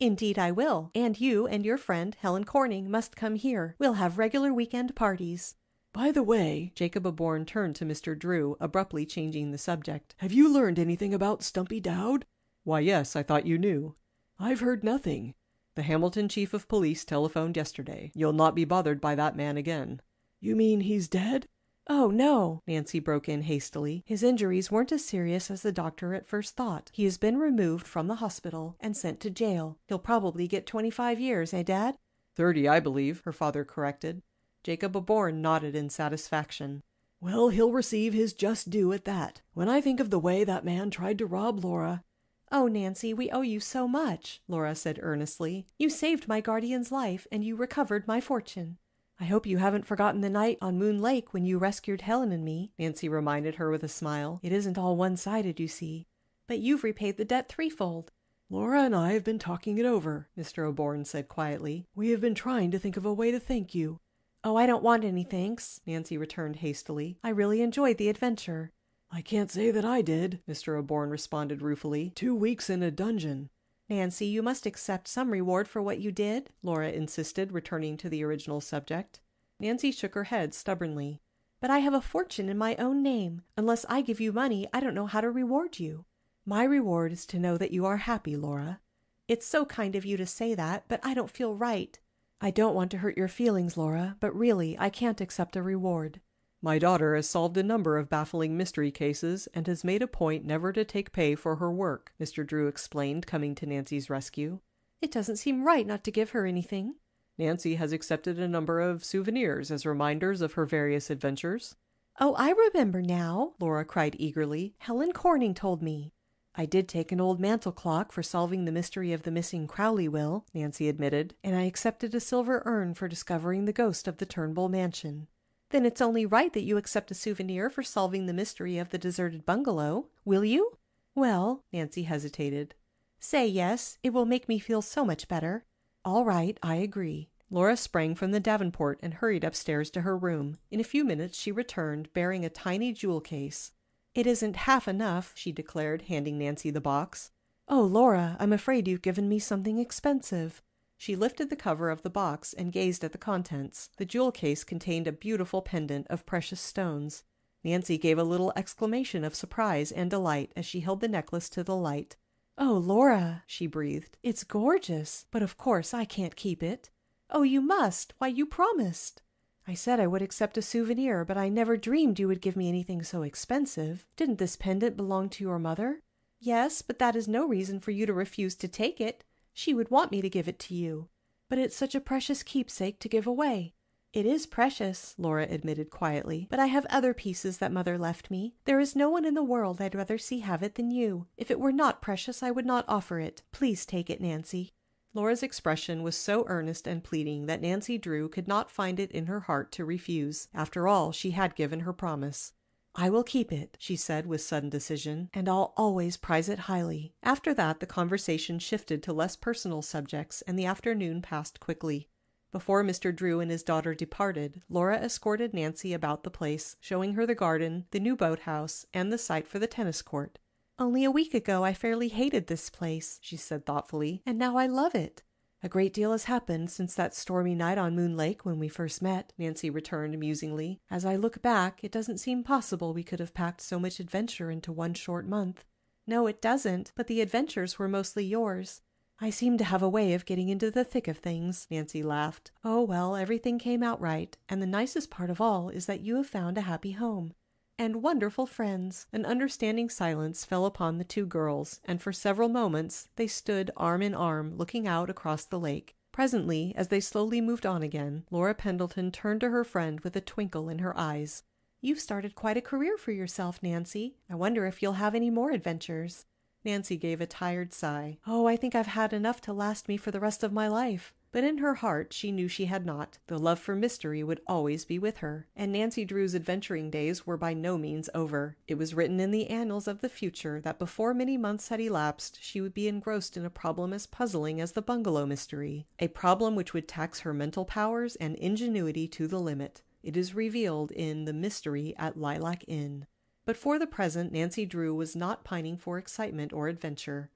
"Indeed I will. And you and your friend, Helen Corning, must come here. We'll have regular weekend parties." "By the way," Jacob Aborn turned to Mr. Drew, abruptly changing the subject, "have you learned anything about Stumpy Dowd?" "Why, yes, I thought you knew." "I've heard nothing. The Hamilton chief of police telephoned yesterday. You'll not be bothered by that man again." "You mean he's dead?" "Oh, no," Nancy broke in hastily. "His injuries weren't as serious as the doctor at first thought. He has been removed from the hospital and sent to jail. He'll probably get 25 years, eh, Dad?" 30, I believe, her father corrected. Jacob Aborn nodded in satisfaction. "Well, he'll receive his just due at that. When I think of the way that man tried to rob Laura—" "Oh, Nancy, we owe you so much," Laura said earnestly. "You saved my guardian's life, and you recovered my fortune." "I hope you haven't forgotten the night on Moon Lake when you rescued Helen and me," Nancy reminded her with a smile. "It isn't all one-sided, you see." "But you've repaid the debt threefold." "Laura and I have been talking it over," Mr. Aborn said quietly. "We have been trying to think of a way to thank you." "Oh, I don't want any thanks," Nancy returned hastily. "I really enjoyed the adventure." "I can't say that I did," Mr. Aborn responded ruefully. 2 weeks in a dungeon." "Nancy, you must accept some reward for what you did," Laura insisted, returning to the original subject. Nancy shook her head stubbornly. "But I have a fortune in my own name. Unless I give you money, I don't know how to reward you." "My reward is to know that you are happy, Laura." "It's so kind of you to say that, but I don't feel right." "I don't want to hurt your feelings, Laura, but really I can't accept a reward." "My daughter has solved a number of baffling mystery cases and has made a point never to take pay for her work," Mr. Drew explained, coming to Nancy's rescue. "It doesn't seem right not to give her anything." "Nancy has accepted a number of souvenirs as reminders of her various adventures." "Oh, I remember now," Laura cried eagerly. "Helen Corning told me." "I did take an old mantel clock for solving the mystery of the missing Crowley will," Nancy admitted, "and I accepted a silver urn for discovering the ghost of the Turnbull mansion." "Then it's only right that you accept a souvenir for solving the mystery of the deserted bungalow. Will you?" "Well," Nancy hesitated. "Say yes. It will make me feel so much better." "All right, I agree." Laura sprang from the davenport and hurried upstairs to her room. In a few minutes she returned, bearing a tiny jewel case. "It isn't half enough," she declared, handing Nancy the box. "Oh, Laura, I'm afraid you've given me something expensive." She lifted the cover of the box and gazed at the contents. The jewel case contained a beautiful pendant of precious stones. Nancy gave a little exclamation of surprise and delight as she held the necklace to the light. "Oh, Laura," she breathed, "it's gorgeous, but of course I can't keep it." "Oh, you must. Why, you promised." "I said I would accept a souvenir, but I never dreamed you would give me anything so expensive. Didn't this pendant belong to your mother?" "Yes, but that is no reason for you to refuse to take it. She would want me to give it to you." "But it's such a precious keepsake to give away." "It is precious," Laura admitted quietly, "but I have other pieces that Mother left me. There is no one in the world I'd rather see have it than you. If it were not precious, I would not offer it. Please take it, Nancy." Laura's expression was so earnest and pleading that Nancy Drew could not find it in her heart to refuse. After all, she had given her promise. "I will keep it," she said with sudden decision, "and I'll always prize it highly." After that, the conversation shifted to less personal subjects, and the afternoon passed quickly. Before Mr. Drew and his daughter departed, Laura escorted Nancy about the place, showing her the garden, the new boathouse, and the site for the tennis court. "Only a week ago I fairly hated this place," she said thoughtfully, "and now I love it." "A great deal has happened since that stormy night on Moon Lake when we first met," Nancy returned musingly. "As I look back, it doesn't seem possible we could have packed so much adventure into one short month." "No, it doesn't, but the adventures were mostly yours." "I seem to have a way of getting into the thick of things," Nancy laughed. "Oh, well, everything came out right, and the nicest part of all is that you have found a happy home." "And wonderful friends." An understanding silence fell upon the two girls, and for several moments they stood arm in arm looking out across the lake. Presently, as they slowly moved on again, Laura Pendleton turned to her friend with a twinkle in her eyes. "You've started quite a career for yourself, Nancy. I wonder if you'll have any more adventures." Nancy gave a tired sigh. "Oh, I think I've had enough to last me for the rest of my life." But in her heart she knew she had not. The love for mystery would always be with her, and Nancy Drew's adventuring days were by no means over. It was written in the annals of the future that before many months had elapsed she would be engrossed in a problem as puzzling as the Bungalow Mystery, a problem which would tax her mental powers and ingenuity to the limit. It is revealed in The Mystery at Lilac Inn. But for the present Nancy Drew was not pining for excitement or adventure.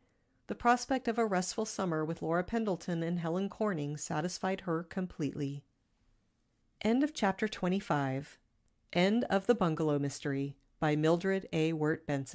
The prospect of a restful summer with Laura Pendleton and Helen Corning satisfied her completely. End of chapter 25. End of The Bungalow Mystery by Mildred A. Wirt Benson.